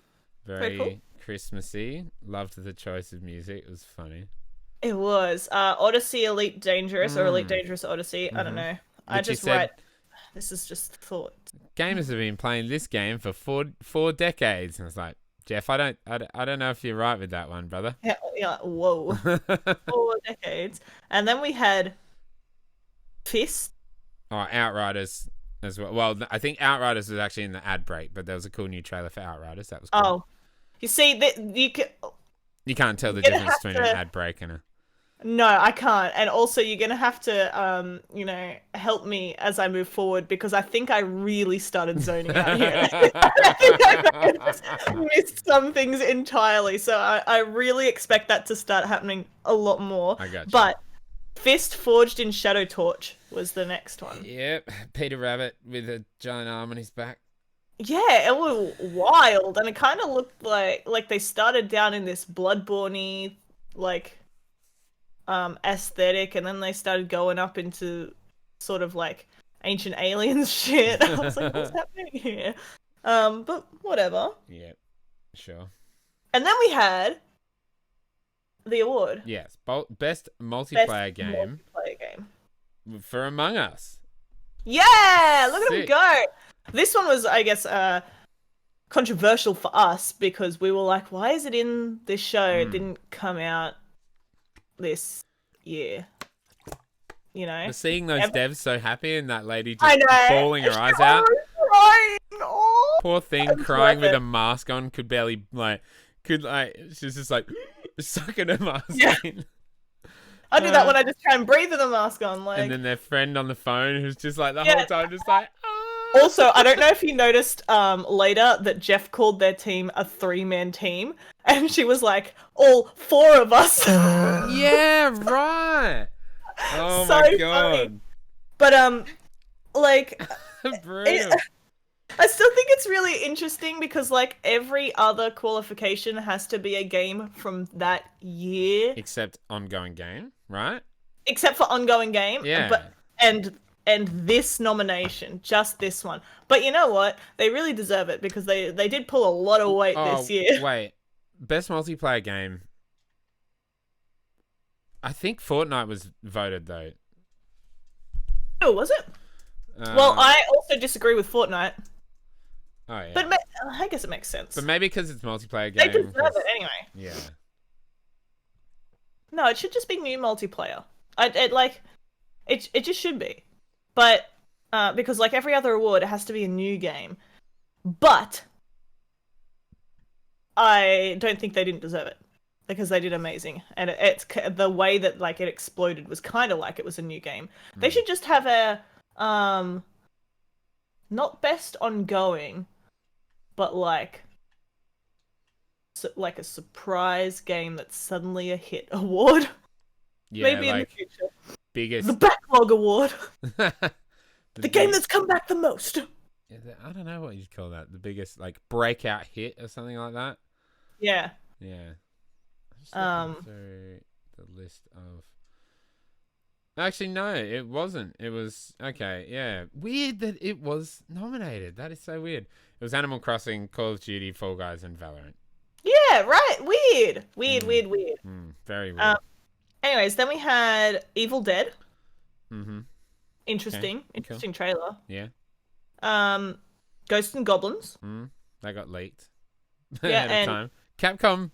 Very cool. Christmassy. Loved the choice of music. It was funny. It was. Odyssey Elite Dangerous or Elite Dangerous Odyssey. I don't know. I just write. This is just thought. Gamers have been playing this game for four decades, and it's like, Jeff, I don't know if you're right with that one, brother. Yeah. Whoa. 4 decades, and then we had Fist. Oh, Outriders as well. Well, I think Outriders was actually in the ad break, but there was a cool new trailer for Outriders. That was cool. Oh, you see that you can't tell the difference between an ad break and a. No, I can't. And also, you're going to have to, help me as I move forward, because I think I really started zoning out here. I think I missed some things entirely. So I really expect that to start happening a lot more. I got you. But Fist Forged in Shadow Torch was the next one. Yep. Peter Rabbit with a giant arm on his back. Yeah, it was wild. And it kind of looked like they started down in this Bloodborne-y, aesthetic, and then they started going up into sort of like ancient aliens shit. I was like, what's happening here? But whatever. Yeah, sure. And then we had the award. Yes, best multiplayer game. Multiplayer game for Among Us. Yeah, look at him go. This one was, I guess, controversial for us because we were like, why is it in this show? It didn't come out this year. You know? Seeing those devs so happy and that lady just bawling her eyes out. Crying. Oh. Poor thing, crying with a mask on, she's just like sucking her mask in. I do that when I just try and breathe with a mask on. Like, and then their friend on the phone who's just like the whole time just like. Also, I don't know if you noticed later that Jeff called their team a 3-man team, and she was like, all 4 of us. Yeah, right. Oh So my god. funny. But like, brutal. I still think it's really interesting because like every other qualification has to be a game from that year, except ongoing game, right? Except for ongoing game. Yeah. But and this nomination, just this one. But you know what? They really deserve it because they did pull a lot of weight this year. Wait, best multiplayer game. I think Fortnite was voted though. Oh, was it? Well, I also disagree with Fortnite. Oh yeah. But I guess it makes sense. But maybe because it's multiplayer They game. deserve it anyway. Yeah. No, it should just be new multiplayer. It just should be. But because like every other award, it has to be a new game. But I don't think they didn't deserve it because they did amazing, and it's the way that like it exploded was kind of like it was a new game. They should just have a not best ongoing, but like a surprise game that's suddenly a hit award. Yeah, Maybe like in the future. biggest The backlog award. the game that's come back the most. Yeah, I don't know what you'd call that. The biggest like breakout hit or something like that. Yeah. Yeah. I'm just looking through the list of. Actually, no, it wasn't. It was okay. Yeah, weird that it was nominated. That is so weird. It was Animal Crossing, Call of Duty, Fall Guys, and Valorant. Yeah, right. Weird. Weird. Very weird. Anyways, then we had Evil Dead. Mm-hmm. Interesting. Okay, Interesting trailer. Yeah. Ghosts and Goblins. That got leaked. Yeah, ahead of time. Capcom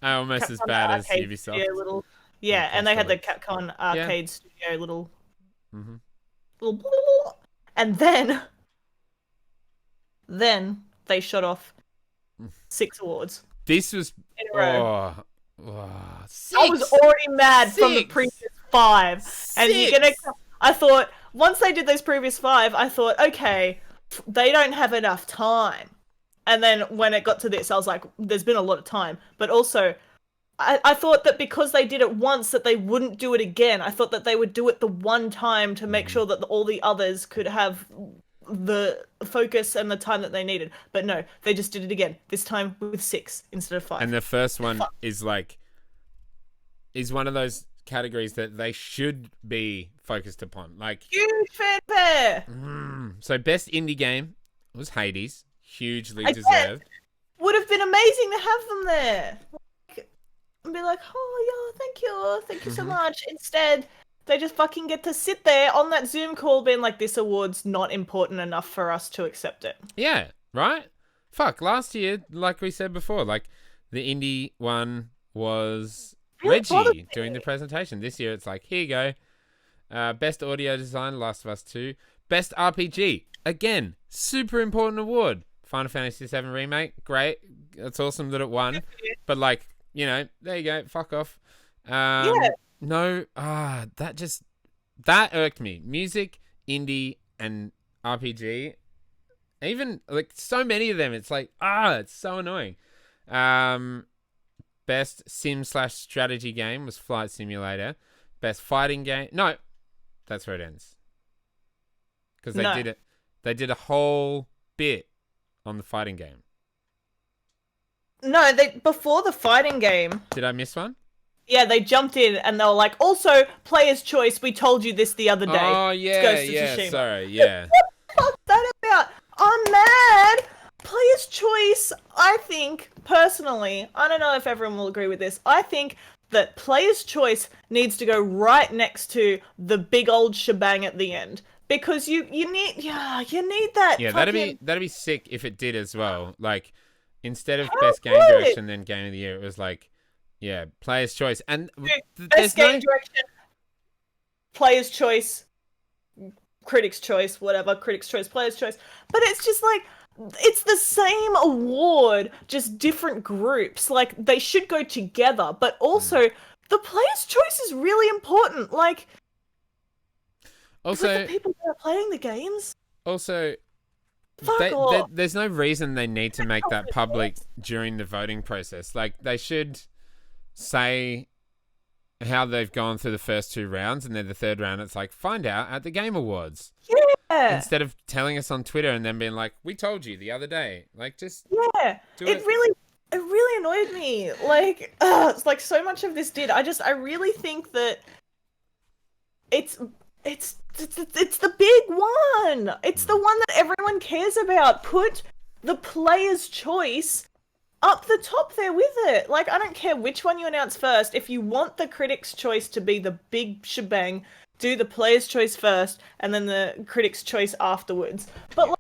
are almost Capcom as bad as Arcade Ubisoft. Studio, and they had the Capcom Arcade Studio little. And then they shot off 6 awards. This was in a row. 6. I was already mad from the previous 5. 6. And I thought once they did those previous 5, I thought, okay, they don't have enough time. And then when it got to this, I was like, there's been a lot of time. But also, I thought that because they did it once, that they wouldn't do it again. I thought that they would do it the one time to make sure that all the others could have the focus and the time that they needed. But no, they just did it again. This time with 6 instead of 5. And the first one is one of those categories that they should be focused upon. Like huge fanfare. So best indie game was Hades. Hugely deserved. Would have been amazing to have them there. And be like, oh yeah, thank you so much. Instead, they just fucking get to sit there on that Zoom call being like, this award's not important enough for us to accept it. Yeah, right? Fuck, last year, like we said before, like the indie one was Reggie doing the presentation. This year it's like, here you go. Best audio design, Last of Us 2. Best RPG, again, super important award. Final Fantasy VII Remake, great. It's awesome that it won. But like, you know, there you go, fuck off. No, that irked me. Music, indie, and RPG. Even, like, so many of them, it's like, it's so annoying. Best sim/strategy game was Flight Simulator. Best fighting game, no, that's where it ends. Because they did a whole bit on the fighting game. No, before the fighting game. Did I miss one? Yeah, they jumped in and they were like, also, player's choice, we told you this the other day. Oh, yeah, sorry, yeah. What the fuck's that about? I'm mad! Player's choice, I think, personally, I don't know if everyone will agree with this, I think that player's choice needs to go right next to the big old shebang at the end. Because you need that. Yeah, fucking... that'd be sick if it did as well. Like, instead of best game direction, then game of the year, it was like, yeah, player's choice. And best game direction, player's choice, critic's choice, whatever, critic's choice, player's choice. But it's just like, it's the same award, just different groups. Like they should go together, but also the player's choice is really important. Like with the Also, people that are playing the games. also, Fuck off. there's no reason they need to make that public during the voting process. Like, they should say how they've gone through the first 2 rounds, and then the third round, it's like, find out at the Game Awards. Yeah. Instead of telling us on Twitter and then being like, we told you the other day. Like, just Yeah. do it. It really annoyed me. Like, it's like so much of this did. I really think that it's the big one. It's the one that everyone cares about. Put the player's choice up the top there with it. Like, I don't care which one you announce first. If you want the critics' choice to be the big shebang, do the player's choice first, and then the critics' choice afterwards. But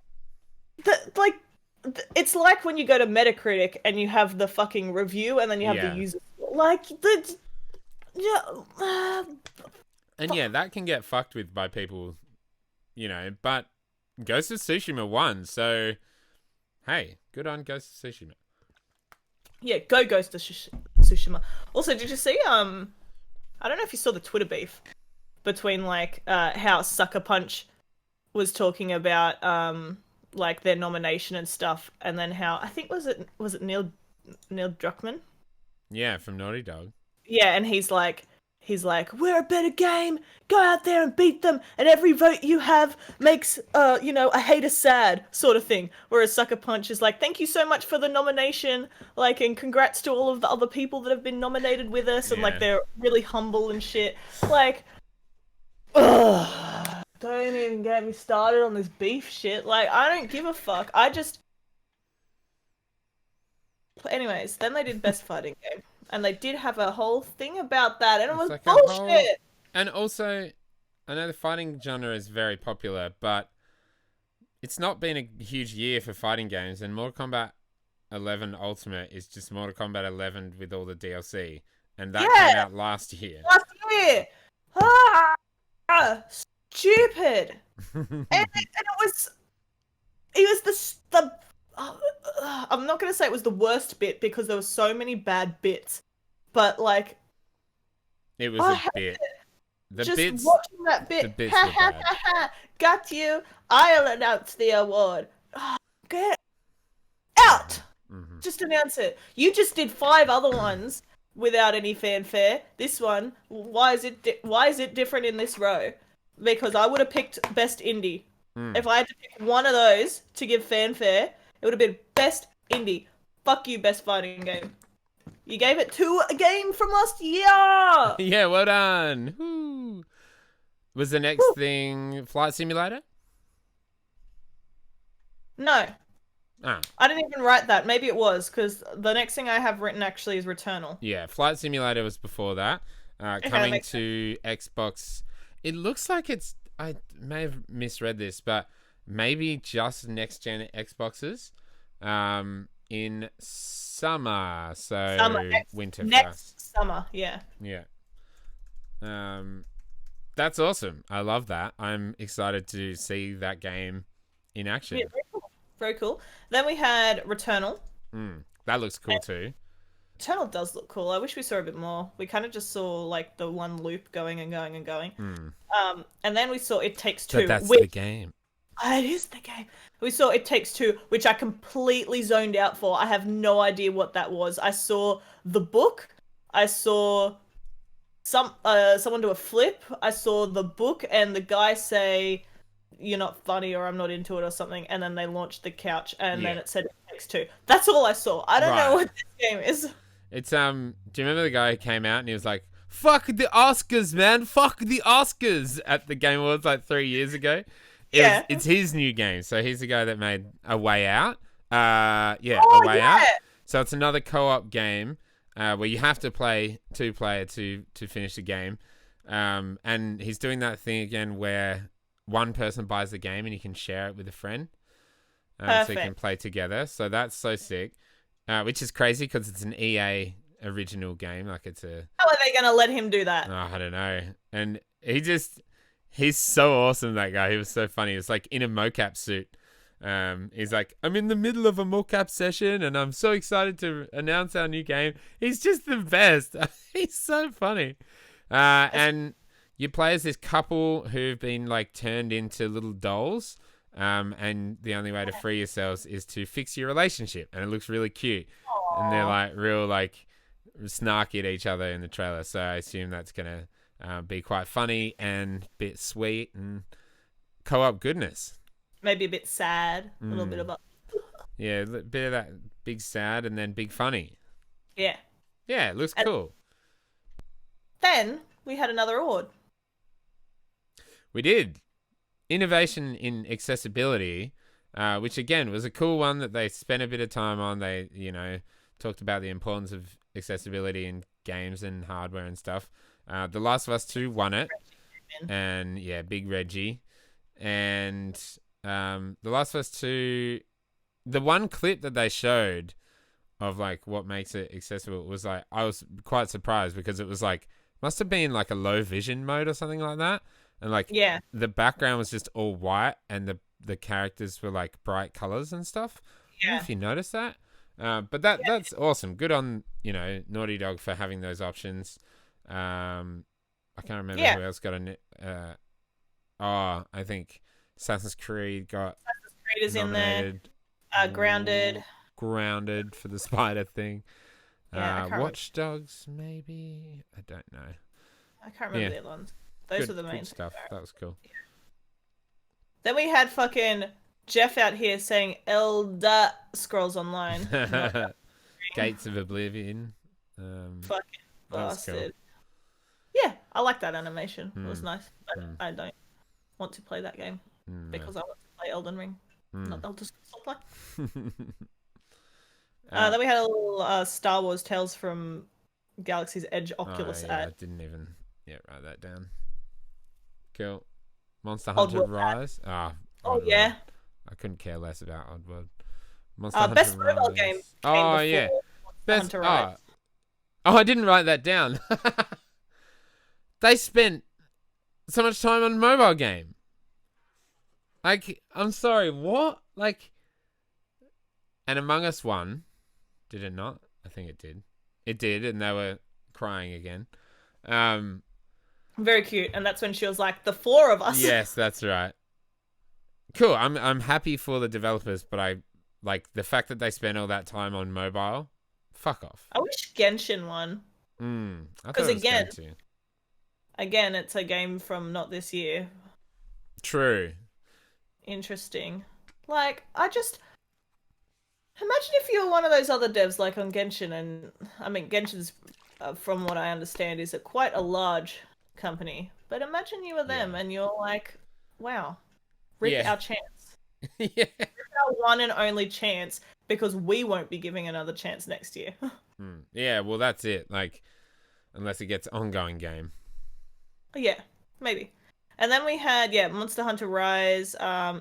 it's like when you go to Metacritic and you have the fucking review, and then you have the user. Like And yeah, that can get fucked with by people, but Ghost of Tsushima won, so hey, good on Ghost of Tsushima. Yeah, go Ghost of Tsushima. Also, did you see, I don't know if you saw the Twitter beef between, like, how Sucker Punch was talking about, like, their nomination and stuff, and then how, I think, was it Neil Druckmann? Yeah, from Naughty Dog. Yeah, and he's like, we're a better game. Go out there and beat them, and every vote you have makes, a hater sad, sort of thing. Whereas Sucker Punch is like, thank you so much for the nomination, like, and congrats to all of the other people that have been nominated with us, and like they're really humble and shit. Like, ugh, don't even get me started on this beef shit. Like, I don't give a fuck. Anyways, then they did Best Fighting Game. And they did have a whole thing about that, and it was like bullshit. And also, I know the fighting genre is very popular, but it's not been a huge year for fighting games, and Mortal Kombat 11 Ultimate is just Mortal Kombat 11 with all the DLC, and that came out last year. Stupid. and it was the I'm not going to say it was the worst bit because there were so many bad bits, but like it was a bit. Watching that bit. The bits were bad. Got you. I'll announce the award. Get out. Mm-hmm. Just announce it. You just did 5 other ones without any fanfare. This one, why is it different in this row? Because I would have picked Best Indie. If I had to pick one of those to give fanfare, it would have been Best Indie. Fuck you, Best Fighting Game. You gave it to a game from last year! Yeah, well done! Woo. Was the next thing Flight Simulator? No. Ah. I didn't even write that. Maybe it was, because the next thing I have written actually is Returnal. Yeah, Flight Simulator was before that. Coming to Xbox. It looks like it's... I may have misread this, but maybe just next-gen Xboxes in summer. So winter. Next summer, yeah. Yeah. That's awesome. I love that. I'm excited to see that game in action. Yeah, very cool. Very cool. Then we had Returnal. That looks cool too. Returnal does look cool. I wish we saw a bit more. We kind of just saw like the one loop going and going and going. And then we saw It Takes Two. But that's the game. It is the game. We saw It Takes Two, which I completely zoned out for. I have no idea what that was. I saw the book. I saw someone do a flip. I saw the book and the guy say, "You're not funny," or "I'm not into it," or something. And then they launched the couch, and then it said It Takes Two. That's all I saw. I don't know what this game is. It's do you remember the guy who came out and he was like, "Fuck the Oscars, man! Fuck the Oscars!" at the Game Awards like 3 years ago. It's his new game. So he's the guy that made A Way Out. A Way Out. So it's another co-op game where you have to play 2-player to finish the game. And he's doing that thing again where one person buys the game and you can share it with a friend. So you can play together. So that's so sick. Which is crazy because it's an EA original game. Like it's a... How are they going to let him do that? Oh, I don't know. And he's so awesome, that guy. He was so funny. He was like in a mocap suit. He's like, I'm in the middle of a mocap session and I'm so excited to announce our new game. He's just the best. He's so funny. And you play as this couple who've been like turned into little dolls. And the only way to free yourselves is to fix your relationship. And it looks really cute. Aww. And they're like real like snarky at each other in the trailer. So I assume that's going to be quite funny and a bit sweet and co-op goodness. Maybe a bit sad. A little bit of Yeah, a bit of that big sad and then big funny. Yeah. Yeah, it looks cool. Then we had another award. We did. Innovation in accessibility, which again was a cool one that they spent a bit of time on. They, talked about the importance of accessibility in games and hardware and stuff. The Last of Us 2 won it. And yeah, big Reggie. And The Last of Us 2, the one clip that they showed of like what makes it accessible was like, I was quite surprised because it was like, must have been like a low vision mode or something like that. And like, the background was just all white and the characters were like bright colors and stuff. I don't know if you noticed that. But that's awesome. Good on, Naughty Dog for having those options. I can't remember who else got I think Assassin's Creed got is nominated. In there. Grounded. Grounded for the spider thing. Watch remember. Dogs, maybe? I don't know. I can't remember the other ones. Those were the main stuff. That was cool. Yeah. Then we had fucking Jeff out here saying Elder Scrolls Online. Gates of Oblivion. Fucking bastard. Cool. Yeah, I like that animation. It was nice. But I don't want to play that game because I want to play Elden Ring. Not Elder Scrolls Online. Then we had a little Star Wars Tales from Galaxy's Edge Oculus ad. I didn't even write that down. Cool. Monster Hunter Rise. Oh yeah. I couldn't care less about Oddworld. Monster Hunter Best Rise. Mobile game. Oh yeah. Best. Oh, I didn't write that down. They spent so much time on a mobile game. Like, I'm sorry, what? Like, and Among Us won, did it not? I think it did. It did, and they were crying again. Very cute, and that's when she was like, the four of us. Yes, that's right. Cool. I'm happy for the developers, but I like the fact that they spent all that time on mobile. Fuck off. I wish Genshin won. Because again, it's a game from not this year. True. Interesting. Like, imagine if you were one of those other devs like on Genshin, and I mean Genshin's, from what I understand, is quite a large company. But imagine you were them and you're like, wow, rip our chance. Rip our one and only chance because we won't be giving another chance next year. Yeah, well, that's it. Like, unless it gets ongoing game. Yeah, maybe. And then we had, Monster Hunter Rise,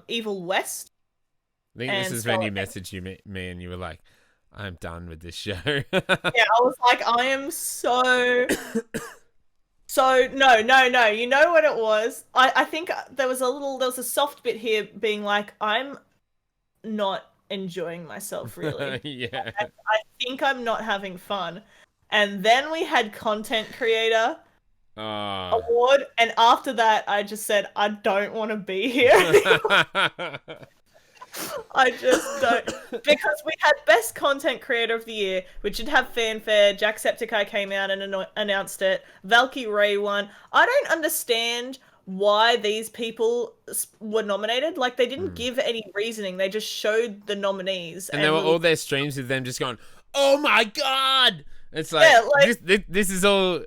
Evil West. I think this is when you messaged me and you were like, I'm done with this show. Yeah, I was like, I am so... no. You know what it was? I think there was a soft bit here being like, I'm not enjoying myself, really. Yeah. I think I'm not having fun. And then we had Content Creator Award, and after that, I just said, I don't want to be here anymore. I just don't. Because we had Best Content Creator of the Year, which did have fanfare. Jacksepticeye came out and announced it. Valkyrie won. I don't understand why these people were nominated. Like, they didn't give any reasoning. They just showed the nominees. And there were all their streams with them just going, oh my god! It's like, this is all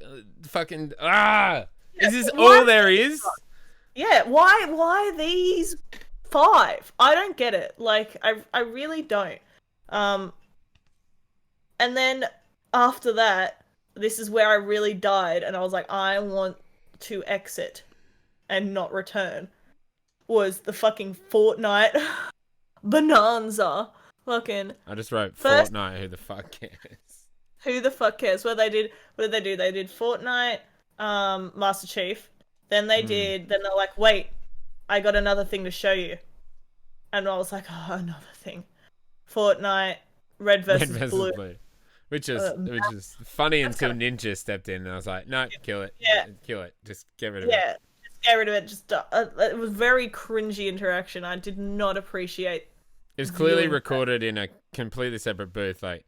fucking... Is this all there is? Yeah, why these... 5. I don't get it. Like, I really don't. And then after that, this is where I really died, and I was like, I want to exit and not return. Was the fucking Fortnite bonanza. Fucking. I just wrote Fortnite. Who the fuck cares? Who the fuck cares? What did they do? They did Fortnite, Master Chief. Then they did. Then they're like, wait. I got another thing to show you. and I was like, oh, another thing. Fortnite, Red Red versus versus Blue. blue. Which is Uh, funny that's until kind of Ninja stepped in, and I was like, no, kill it, yeah, kill it, just get rid of it. yeah. Just get rid of it. Just it was very cringy interaction. I did not appreciate It was clearly viewing. recorded in a completely separate booth. Like,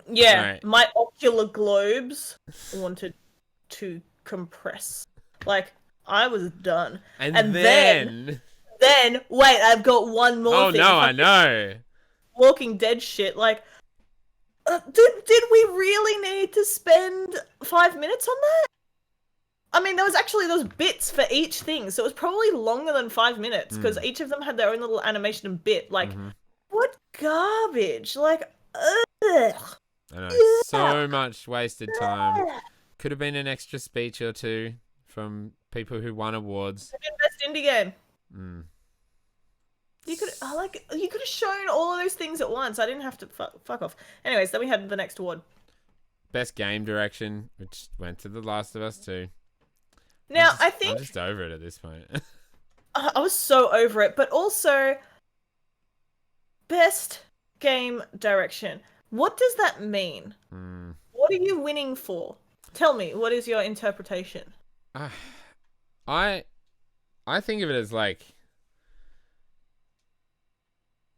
Yeah, right, my ocular globes wanted to compress. Like I was done. and And then, then wait, I've got one more oh thing. no, I know. Walking Dead shit. Like, did we really need to spend 5 minutes on that? I mean, there was actually those bits for each thing, so it was probably longer than 5 minutes because each of them had their own little animation and bit. Like, what garbage? Like, ugh. I know, so much wasted time. Could have been an extra speech or two from people who won awards. Best indie game. Mm. You could you could have shown all of those things at once. I didn't have to fuck off. Anyways, then we had the next award. Best game direction, which went to The Last of Us 2. Now I'm I think just over it at this point. I was so over it, but also best game direction. What does that mean? What are you winning for? Tell me, what is your interpretation? I think of it as like,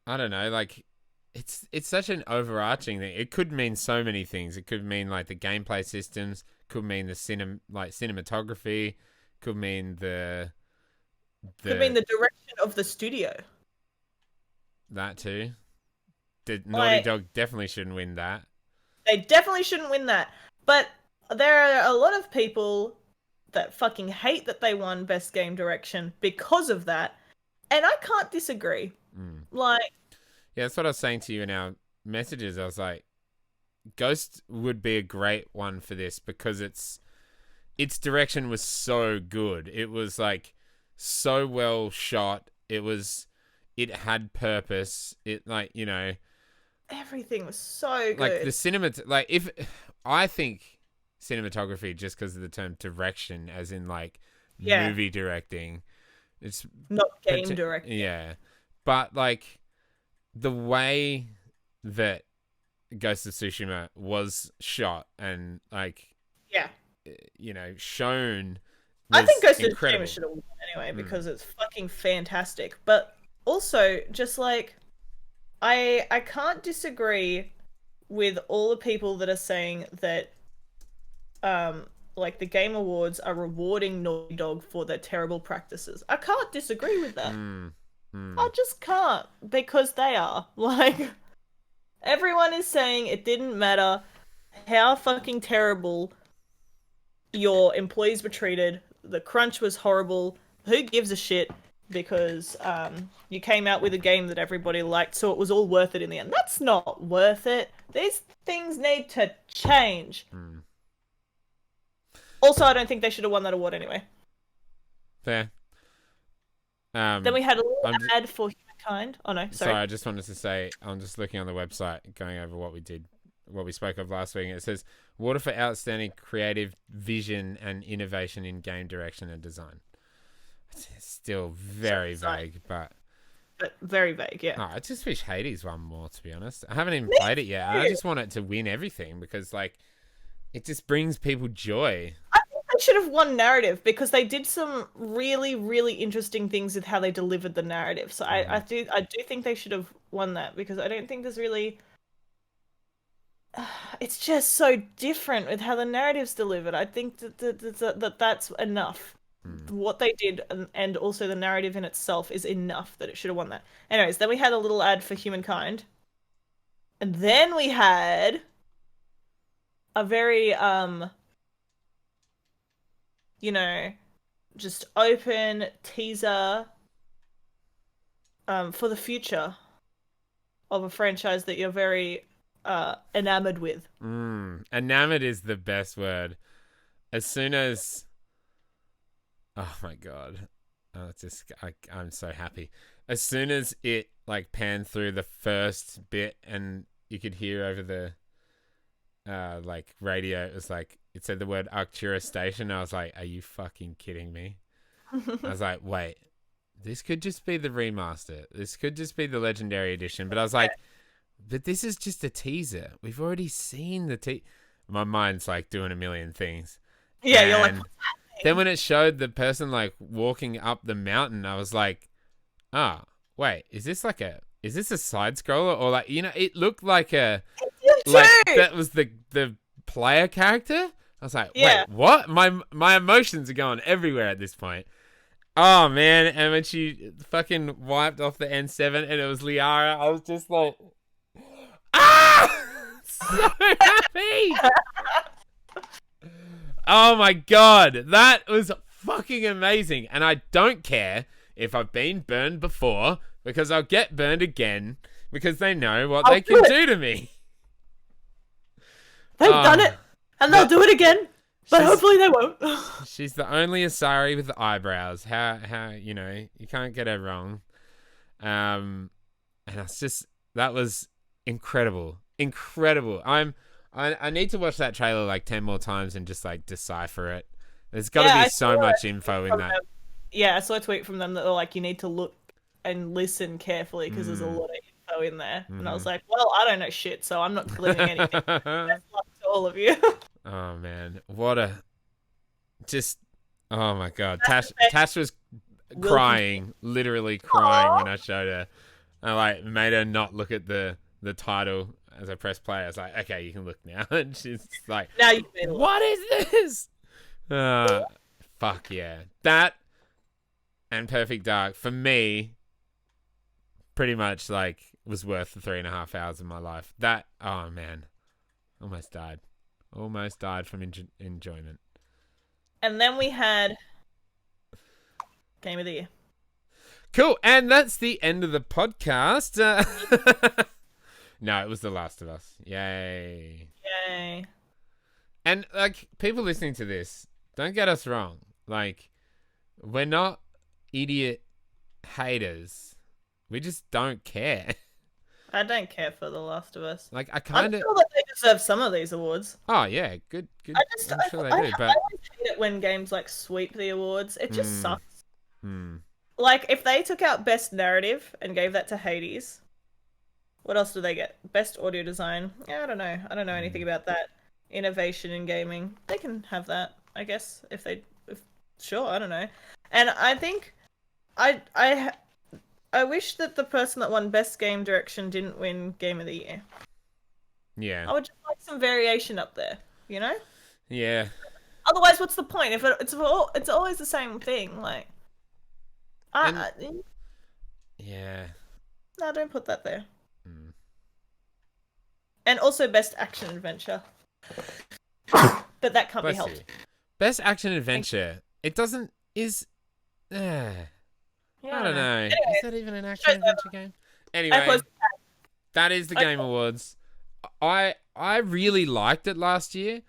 I don't know, like it's such an overarching thing. It could mean so many things. It could mean like the gameplay systems, could mean the cinematography, could mean the Could mean the direction of the studio. that too. The Naughty Like, Dog definitely shouldn't win that. they definitely shouldn't win that. But there are a lot of people that fucking hate that they won best game direction because of that, and I can't disagree. Like, yeah, that's what I was saying to you in our messages. I was like, Ghost would be a great one for this because its direction was so good. It was like so well shot. It had purpose. It, like, you know, everything was so good. like the cinema, like, if I think cinematography, just because of the term direction, as in like movie directing, it's not game directing. Yeah, but like the way that Ghost of Tsushima was shot and, like, you know, shown, I think Ghost of incredible. Tsushima should have won anyway because it's fucking fantastic. But also, just like, I can't disagree with all the people that are saying that like the Game Awards are rewarding Naughty Dog for their terrible practices. I can't disagree with that. I just can't, because they are. Like, everyone is saying it didn't matter how fucking terrible your employees were treated. The crunch was horrible. Who gives a shit? Because you came out with a game that everybody liked, so it was all worth it in the end. That's not worth it. These things need to change. Also, I don't think they should have won that award anyway. Fair. Then we had a little ad for Humankind. Oh no, sorry. I just wanted to say, I'm just looking on the website, going over what we spoke of last week. It says, awarded for outstanding creative vision and innovation in game direction and design. It's still very vague, but very vague, yeah. I just wish Hades won more, to be honest. I haven't even played it yet, and I just want it to win everything because, like, it just brings people joy. I think they should have won narrative because they did some really, really interesting things with how they delivered the narrative. So I do think they should have won that because I don't think there's really. It's just so different with how the narrative's delivered. I think that's enough. What they did and also the narrative in itself is enough that it should have won that. Anyways, then we had a little ad for Humankind. And then we had a very you know, just open teaser for the future of a franchise that you're very enamored with. Enamored is the best word. As soon as, oh my god, I'm so happy. As soon as it, like, panned through the first bit and you could hear over the like radio, it was like, it said the word Arcturus Station. I was like, are you fucking kidding me? I was like, wait, this could just be the remaster. This could just be the Legendary Edition. But I was like, but this is just a teaser. We've already seen the My mind's like doing a million things. Yeah, you're like, And what's happening? then when it showed the person like walking up the mountain, I was like, ah, wait, is this a side scroller? Or like, it looked like that was the player character. I was like, Yeah. wait, what? My emotions are going everywhere at this point. Oh man, and when she fucking wiped off the N7 and it was Liara, I was just like, ah! So happy! Oh my god, that was fucking amazing. And I don't care if I've been burned before, because I'll get burned again, because they know what they can do to me. They've done it, and they'll do it again, but hopefully they won't. She's the only Asari with the eyebrows. How you can't get her wrong. And it's just, that was incredible. Incredible. I need to watch that trailer like 10 more times and just like decipher it. There's got to be so much info in that. Yeah, I saw a tweet from them that they're like, you need to look and listen carefully because there's a lot of info in there. And I was like, well, I don't know shit, so I'm not believing anything. Best luck to all of you. Oh man, oh my god. Tash was crying, literally crying when I showed her. I like made her not look at the title as I pressed play. I was like, okay, you can look now. And she's like, now you can look. What is this? Fuck yeah. That and Perfect Dark for me pretty much like was worth the 3.5 hours of my life. That, oh man, almost died from enjoyment. And then we had Game of the Year. Cool, and that's the end of the podcast. No, it was The Last of Us. Yay. And like, people listening to this, don't get us wrong. Like, we're not idiot haters. We just don't care. I don't care for The Last of Us. Like, I kind of... I'm sure that they deserve some of these awards. Oh, yeah. Good. I'm sure they do, but... I always hate it when games, like, sweep the awards. It just sucks. Hmm. Like, if they took out Best Narrative and gave that to Hades, what else do they get? Best Audio Design? Yeah, I don't know. I don't know anything about that. Innovation in Gaming. They can have that, I guess, sure, I don't know. And I think... I wish that the person that won Best Game Direction didn't win Game of the Year. Yeah. I would just like some variation up there, you know? Yeah. Otherwise, what's the point? If it's always the same thing, like... Yeah. No, don't put that there. And also Best Action Adventure. But that can't be helped. You. Best Action Adventure. It doesn't... I don't know. Anyway, is that even an action adventure game? Anyway, that is the Game Awards. I really liked it last year,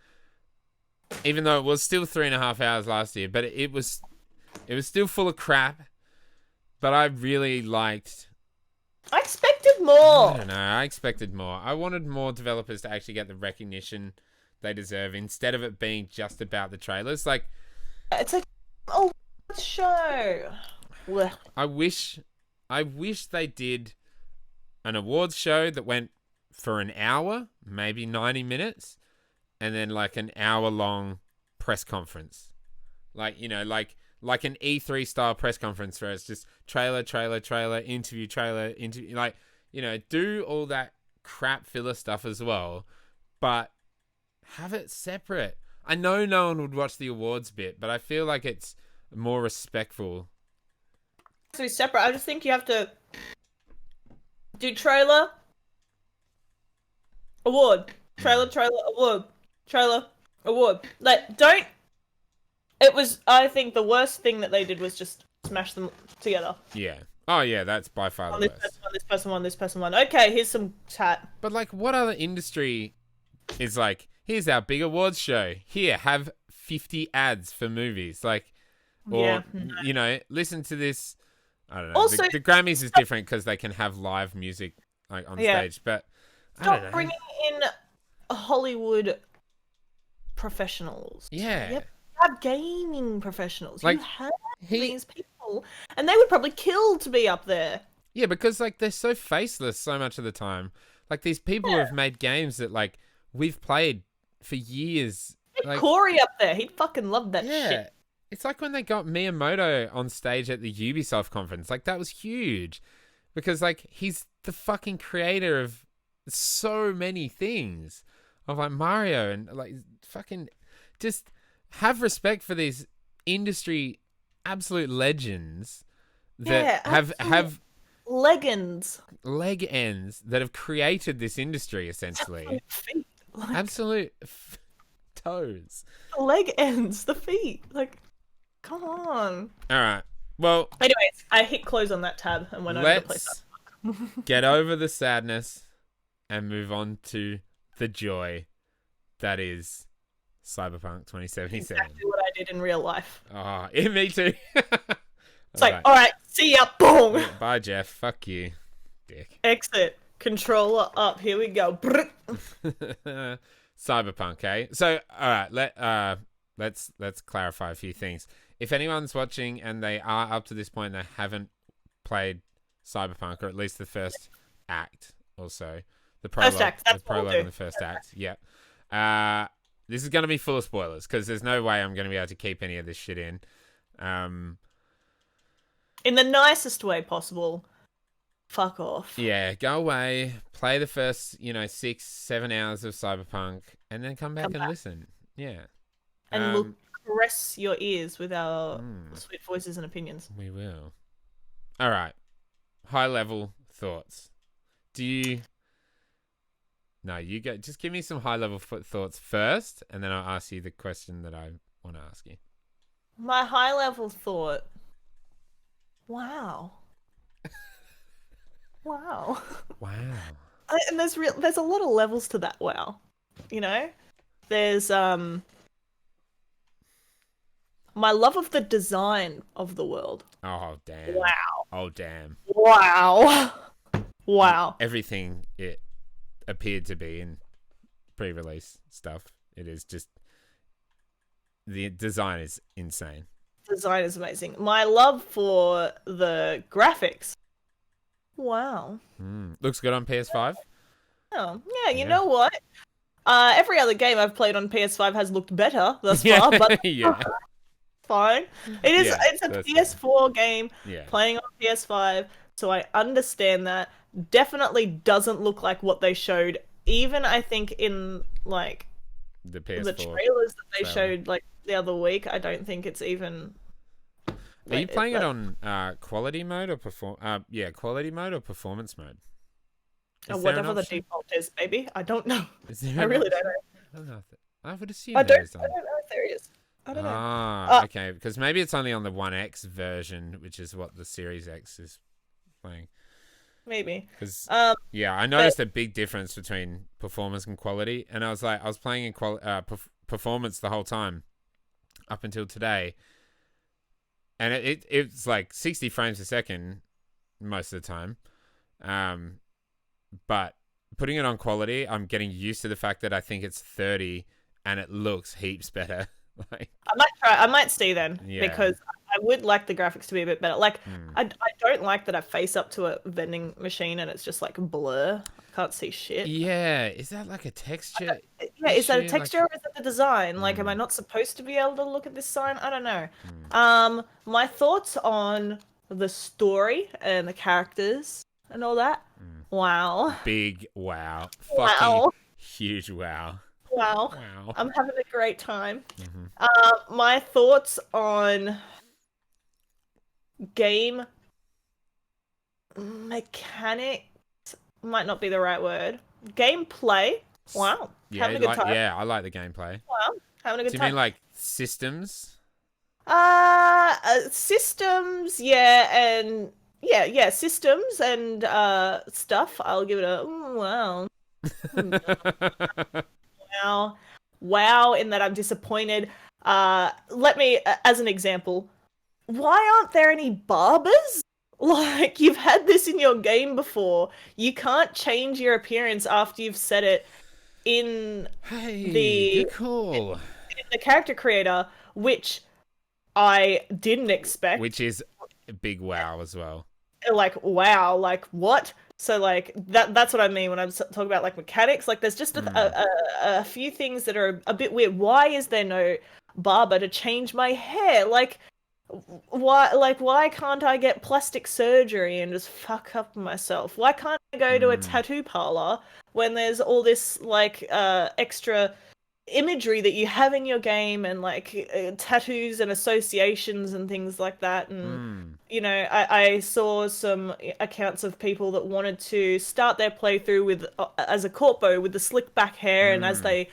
even though it was still 3.5 hours last year. But it was still full of crap. But I really liked. I expected more. I don't know. I expected more. I wanted more developers to actually get the recognition they deserve instead of it being just about the trailers. Like, it's like, show. I wish they did an awards show that went for an hour, maybe 90 minutes, and then like an hour-long press conference. Like, like an E3 style press conference where it's just trailer, interview, like, do all that crap filler stuff as well, but have it separate. I know no one would watch the awards bit, but I feel like it's more respectful. To be separate. I just think you have to do trailer, award, trailer, award. Like, don't. It was. I think the worst thing that they did was just smash them together. Yeah. Oh yeah, that's by far the worst. This person won. Okay, here's some chat. But like, what other industry is like? Here's our big awards show. Here, have 50 ads for movies. Like, or listen to this. I don't know. Also, the Grammys is different because they can have live music like on stage, but I don't know. Stop bringing in Hollywood professionals. Yeah. Yep. Have gaming professionals. Like, you have these people. cool. And they would probably kill to be up there. Yeah, because like they're so faceless so much of the time. Like these people have made games that like we've played for years. Get Like Corey up there. He'd fucking love that shit. It's like when they got Miyamoto on stage at the Ubisoft conference. Like that was huge. Because like he's the fucking creator of so many things. Of like Mario and like fucking just have respect for these industry absolute legends that have leggings. leg ends that have created this industry essentially. Feet. Like, absolute toes. The leg ends, the feet. Like, come on. All right. Well, anyways, I hit close on that tab and went over to play Cyberpunk. Get over the sadness and move on to the joy that is Cyberpunk 2077. Exactly what I did in real life. Oh, yeah, me too. It's like, all right, see ya, boom. Bye, Jeff. Fuck you, dick. Exit. Controller up. Here we go. Cyberpunk, eh? So, all right, let's clarify a few things. If anyone's watching and they are up to this point and they haven't played Cyberpunk, or at least the first act, also the prologue, first act, that's the prologue and the first act, yeah. This is going to be full of spoilers because there's no way I'm going to be able to keep any of this shit in. In the nicest way possible. Fuck off. Yeah, go away, play the first, 6-7 hours of Cyberpunk, and then come back and listen. Yeah. And we'll caress your ears with our sweet voices and opinions. We will. All right. High level thoughts. No, you go. Just give me some high level thoughts first, and then I'll ask you the question that I want to ask you. My high level thought. Wow. Wow. Wow. And there's a lot of levels to that wow. There's my love of the design of the world. Oh damn. Wow. Oh damn. Wow. Wow. Everything it appeared to be in pre-release stuff. It is just the design is insane. Design is amazing. My love for the graphics. Wow. Looks good on PS5. Oh, yeah, you know what? Every other game I've played on PS5 has looked better thus far, but yeah. Fine. It's a PS4 game playing on PS5, so I understand that. Definitely doesn't look like what they showed, even I think in like the PS4 the trailers that they showed like the other week. I don't think it's even. Are you playing it on quality mode or quality mode or performance mode? Whatever the default is, baby. I don't know. I really don't know. I don't know. I would assume there is. I don't know if there is. I don't know. Okay, because maybe it's only on the One X version, which is what the Series X is playing. Maybe. Because I noticed a big difference between performance and quality, and I was playing in performance the whole time up until today, and it's like 60 frames a second most of the time, but putting it on quality, I'm getting used to the fact that I think it's 30 and it looks heaps better. Like, I might see then, because I would like the graphics to be a bit better. Like, I don't like that I face up to a vending machine and it's just like blur. I can't see shit. Yeah, is that like a texture? Is that a texture or is it the design? Like, am I not supposed to be able to look at this sign? I don't know. My thoughts on the story and the characters and all that. Wow. Big wow. Wow. Fucking huge wow. Wow. I'm having a great time. My thoughts on game mechanics might not be the right word. Gameplay. Wow. Having a good time. Yeah, I like the gameplay. Wow. Having a good time. Do you mean like systems? Systems, and systems and stuff. I'll give it a wow. Wow, in that I'm disappointed. Let me, as an example, why aren't there any barbers? Like, you've had this in your game before. You can't change your appearance after you've set it in good call. In the character creator, which I didn't expect. Which is big wow as well. Like, wow, like what? So like that's what I mean when I'm talking about like mechanics. Like there's just a few things that are a bit weird. Why is there no barber to change my hair? Like why can't I get plastic surgery and just fuck up myself? Why can't I go to a tattoo parlor when there's all this like extra imagery that you have in your game and like tattoos and associations and things like that? And you know, I saw some accounts of people that wanted to start their playthrough with as a corpo with the slick back hair, and as they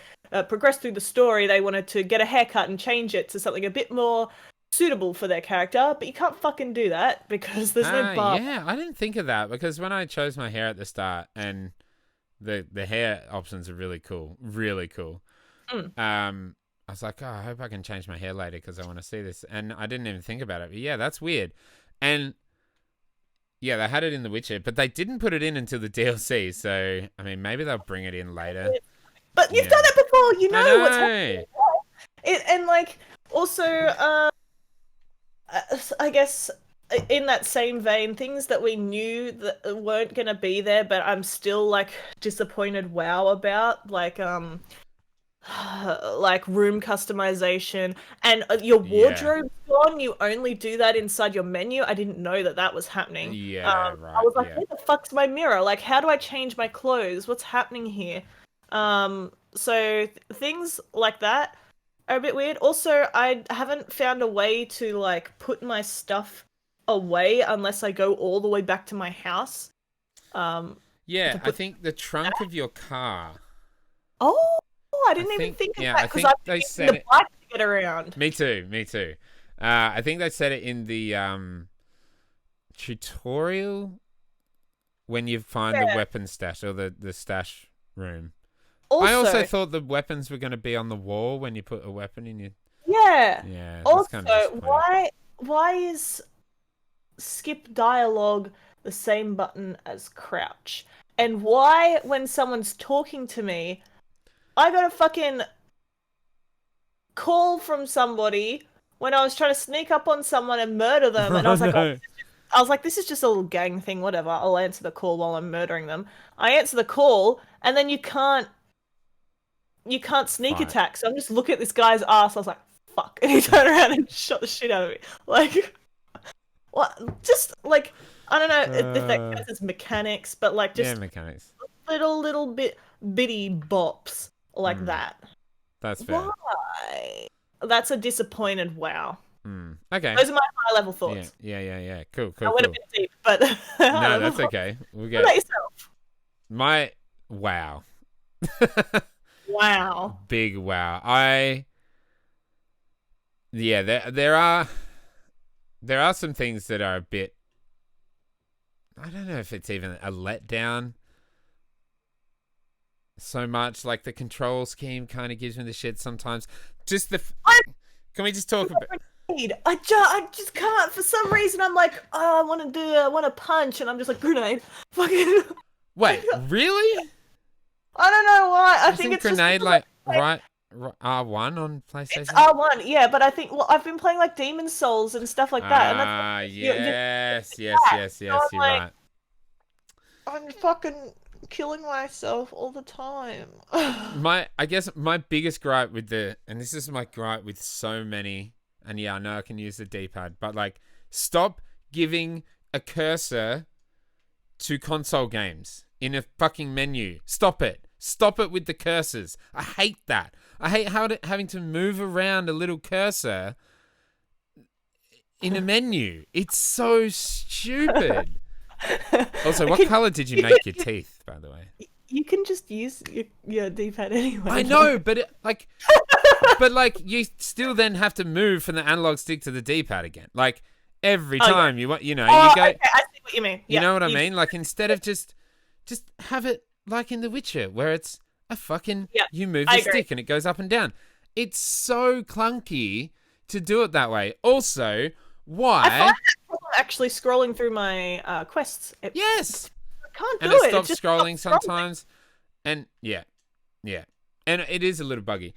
progressed through the story, they wanted to get a haircut and change it to something a bit more suitable for their character. But you can't fucking do that because there's no bar. Yeah, I didn't think of that, because when I chose my hair at the start, and the hair options are really cool, really cool. I was like, oh, I hope I can change my hair later because I want to see this, and I didn't even think about it. But yeah, that's weird. And yeah, they had it in The Witcher, but they didn't put it in until the DLC. So I mean, maybe they'll bring it in later. But you've done it before, you know what's happening. And like also, I guess in that same vein, things that we knew that weren't gonna be there, but I'm still like disappointed. Wow, about like room customization and your wardrobe's gone. You only do that inside your menu. I didn't know that was happening. Yeah, right. I was like, where the fuck's my mirror? Like, how do I change my clothes? What's happening here? So things like that are a bit weird. Also, I haven't found a way to like put my stuff away unless I go all the way back to my house. Yeah, I think the trunk of your car. Oh, I didn't even think of that because I'm using the bike to get around. Me too. I think they said it in the tutorial when you find the weapon stash or the stash room. I also thought the weapons were going to be on the wall when you put a weapon in your... Yeah. Also, kind of why is skip dialogue the same button as crouch? And why, when someone's talking to me, I got a fucking call from somebody when I was trying to sneak up on someone and murder them, and I was like, this is just a little gang thing, whatever. I'll answer the call while I'm murdering them. I answer the call, and then you can't sneak attack. So I'm just looking at this guy's ass. I was like, fuck, and he turned around and shot the shit out of me. Like, what? Just like, I don't know if that counts as mechanics, but like just mechanics, little bitty bops like that. That's fair. Why? That's a disappointed wow. Okay. Those are my high level thoughts. Yeah. Cool. I went a bit deep, but no, that's okay. We'll get. What about yourself? My wow. Wow. Big wow. There are some things that are a bit, I don't know if it's even a letdown so much. Like the control scheme kind of gives me the shit sometimes. Just can we just talk about... I just can't. For some reason, I'm like, oh, I want to punch, and I'm just like, grenade. Fucking. Wait, really? I don't know why. I think it's grenade just like right R1 on PlayStation. It's R1, yeah. But I think I've been playing like Demon Souls and stuff like that. And that's, yes. So You're right. I'm fucking killing myself all the time. I guess my biggest gripe with and this is my gripe with so many, and yeah, I know I can use the D-pad, but like, stop giving a cursor to console games in a fucking menu. Stop it with the cursors. I hate that. I hate having to move around a little cursor in a menu. It's so stupid. Also, what color did you make your teeth, by the way? You can just use your D-pad anyway. I know, but you still then have to move from the analog stick to the D-pad again. Like every time you go. Okay, I see what you mean. You know what I mean? Like instead of just have it like in The Witcher, where it's a fucking you move the stick and it goes up and down. It's so clunky to do it that way. Also, why? I find that actually scrolling through my quests. Yes. I can't do it. And it stops scrolling sometimes. And yeah. And it is a little buggy.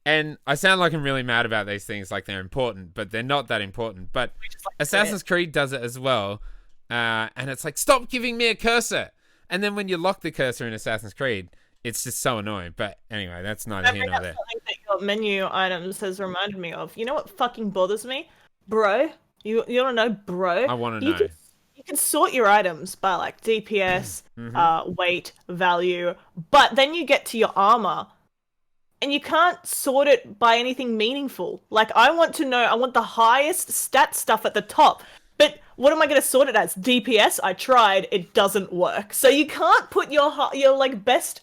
And I sound like I'm really mad about these things, like they're important, but they're not that important. But Assassin's Creed does it as well. And it's like, stop giving me a cursor. And then when you lock the cursor in Assassin's Creed, it's just so annoying. But anyway, that's neither here nor there. Something that your menu items has reminded me of. You know what fucking bothers me? Bro, you want to know, bro? I want to know. You can sort your items by like DPS, weight, value, but then you get to your armor and you can't sort it by anything meaningful. Like, I want the highest stat stuff at the top. But what am I going to sort it as? DPS? I tried. It doesn't work. So you can't put your like best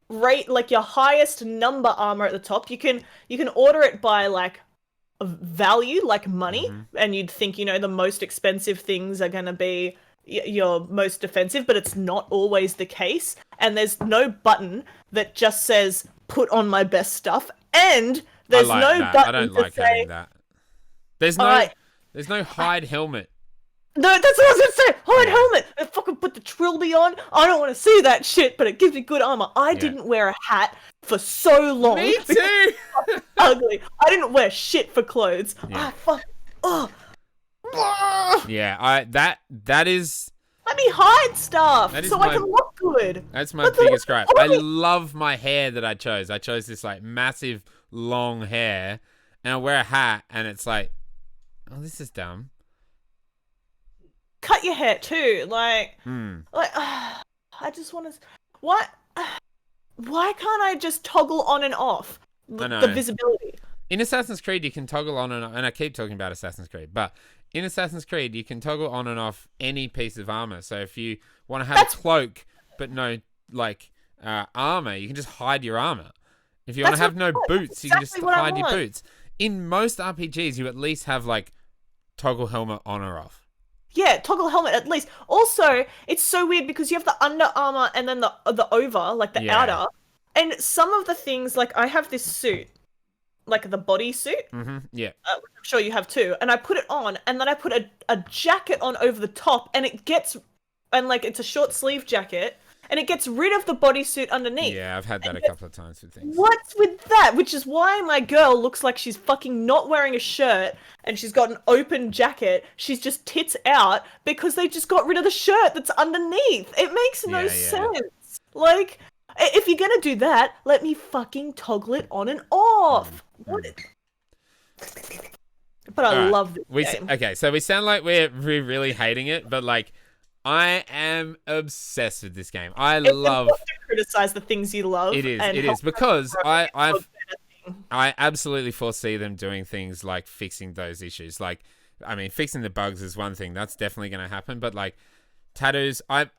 rate, like your highest number armor at the top. You can order it by like value, like money, and you'd think, the most expensive things are going to be your most defensive, but it's not always the case. And there's no button that just says put on my best stuff, and there's no button I don't like having that. There's no hide helmet. No, that's what I was gonna say. Hide helmet. And fucking put the trilby on. I don't want to see that shit, but it gives me good armor. I didn't wear a hat for so long. Me too. Ugly. I didn't wear shit for clothes. Yeah. Yeah, that is. Let me hide stuff so I can look good. That's my biggest gripe. I love my hair that I chose. I chose this like massive long hair, and I wear a hat, and it's like, oh, this is dumb. Cut your hair too, I just want to. What? Why can't I just toggle on and off the visibility? In Assassin's Creed, you can toggle on and off, and I keep talking about Assassin's Creed, but in Assassin's Creed, you can toggle on and off any piece of armor. So if you want to have a cloak but no armor, you can just hide your armor. If you want to have no boots, you can just hide your boots. In most RPGs, you at least have like toggle helmet on or off. Yeah, toggle helmet at least. Also, it's so weird because you have the under armor and then the over, like the outer. And some of the things, like I have this suit, like the body suit. Yeah. Which I'm sure you have too. And I put it on, and then I put a jacket on over the top, and it's a short sleeve jacket, and it gets rid of the bodysuit underneath. Yeah, I've had that a couple of times with things. What's with that? Which is why my girl looks like she's fucking not wearing a shirt, and she's got an open jacket. She's just tits out because they just got rid of the shirt that's underneath. It makes no sense. Like, if you're gonna do that, let me fucking toggle it on and off. What? But I love this game. Okay, so we sound like we're really hating it, but like, I am obsessed with this game. It's important to criticize the things you love. It is because I absolutely foresee them doing things like fixing those issues. Like, I mean, fixing the bugs is one thing that's definitely going to happen. But like tattoos, I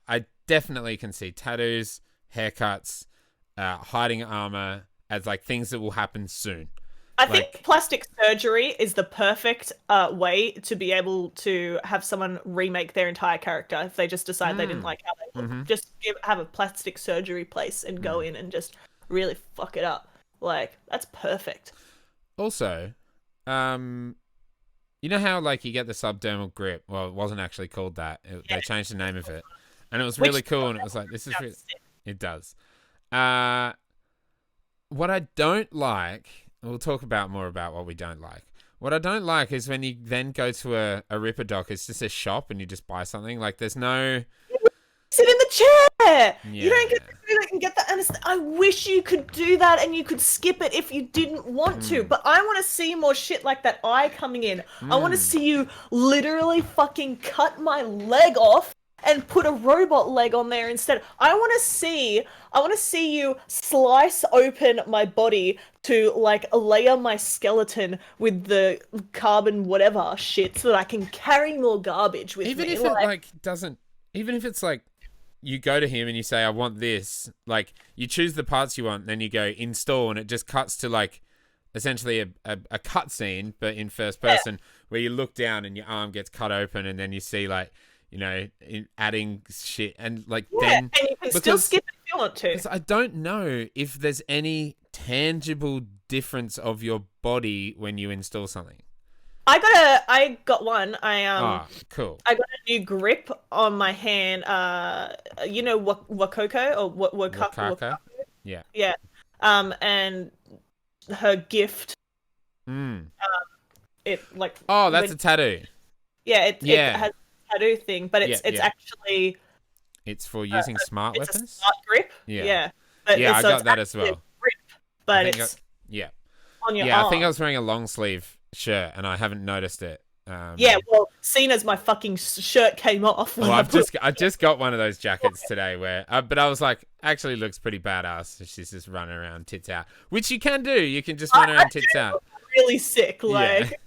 definitely can see tattoos, haircuts, hiding armor as like things that will happen soon. I think plastic surgery is the perfect way to be able to have someone remake their entire character if they just decide they didn't like how they look. Just have a plastic surgery place and go in and just really fuck it up. Like, that's perfect. Also, you know how like you get the subdermal grip? Well, it wasn't actually called that. They changed the name of it, and it was really cool. And it was like, this is really, it does. What I don't like. We'll talk more about what we don't like. What I don't like is when you then go to a Ripperdoc, it's just a shop and you just buy something. Like, there's no... Sit in the chair! Yeah. You don't get the food and get the anesthesia. I wish you could do that and you could skip it if you didn't want to. But I want to see more shit like that eye coming in. I want to see you literally fucking cut my leg off and put a robot leg on there instead. I want to see you slice open my body to like layer my skeleton with the carbon whatever shit so that I can carry more garbage with me. Even if it's like you go to him and you say, I want this, like you choose the parts you want, then you go install and it just cuts to like essentially a cutscene, but in first person where you look down and your arm gets cut open and then you see like, adding shit and like then and you can still skip it if you want to. I don't know if there's any tangible difference of your body when you install something. I got one. Cool. I got a new grip on my hand. Wakoko or Wakako? Yeah. Yeah. And her gift. Mm. It like Oh, that's when a tattoo. it Yeah. has a tattoo thing, but Yeah, it's yeah. actually It's for using smart it's a weapons? smart grip. Yeah. Yeah, but Yeah, I so it's got that as actually a well. grip, I but think it's yeah. on your Yeah, I think I arm. was wearing a long sleeve shirt and I haven't noticed it. Yeah, well, seeing as my fucking shirt came off Well, when I put it. I just got one of those jackets today where, but I was like, actually looks pretty badass. She's just running around tits out, which you can do. You can just run I around tits do out. look really sick, Yeah, like,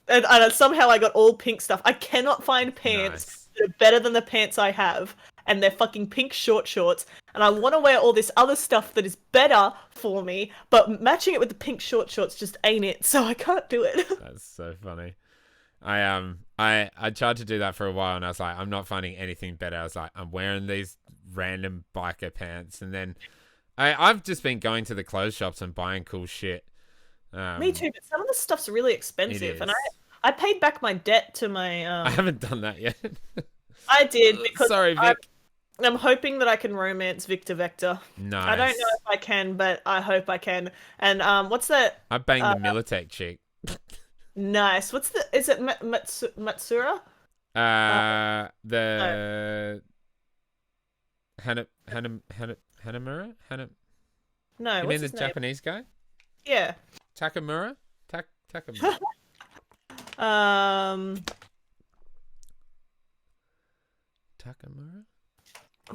and somehow I got all pink stuff. I cannot find pants nice. that are better than the pants I have, and they're fucking pink shorts, and I want to wear all this other stuff that is better for me, but matching it with the pink shorts just ain't it, so I can't do it. That's so funny. I tried to do that for a while and I was like, I'm not finding anything better. I was like, I'm wearing these random biker pants, and then I've just been going to the clothes shops and buying cool shit. Me too, but some of the stuff's really It expensive, and is. I paid back my debt to my I haven't done that yet. I did because Sorry, Vic. I'm hoping that I can romance Victor Vector. Nice. I don't know if I can, but I hope I can. And what's that? I banged the Militech chick. Nice. What's the? Is it Matsura? No. The Hanamura? No. You What's mean the his name? Japanese guy? Yeah. Takamura? Takamura. Um. Takamura?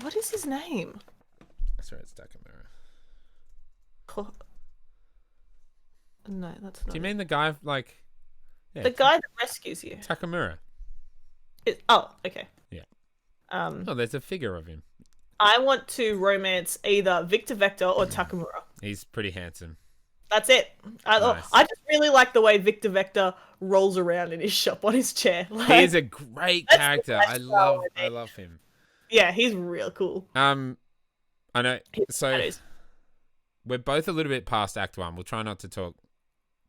What is his name? Sorry, it's Takamura. No, that's not. Do you mean the guy like? Yeah, the guy that rescues you? Takamura. Oh, okay. Yeah. Oh, there's a figure of him. I want to romance either Victor Vector or Takamura. He's pretty handsome. That's it. Nice. I just really like the way Victor Vector rolls around in his shop on his chair. Like, He is a great character. I love him. Yeah, he's real cool. I know. So Tattoos. we're both a little bit past Act 1. We'll try not to talk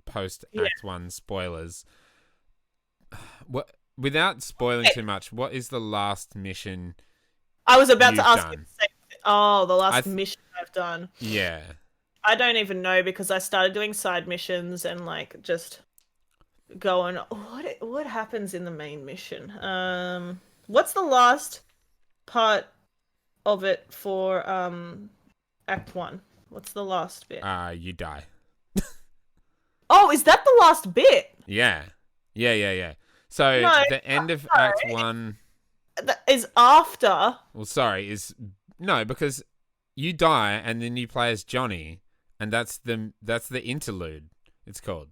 post Act 1 spoilers. What, without spoiling too much, what is the last mission? I was about to ask done? you the same thing. Oh, the last mission I've done. Yeah. I don't even know because I started doing side missions and like just going. What happens in the main mission? What's the last part of it for Act 1? What's the last bit? You die. Oh, is that the last bit? Yeah. So No, the end of Act 1 that is after. Well, sorry, no, because you die and then you play as Johnny, and that's the interlude. It's called.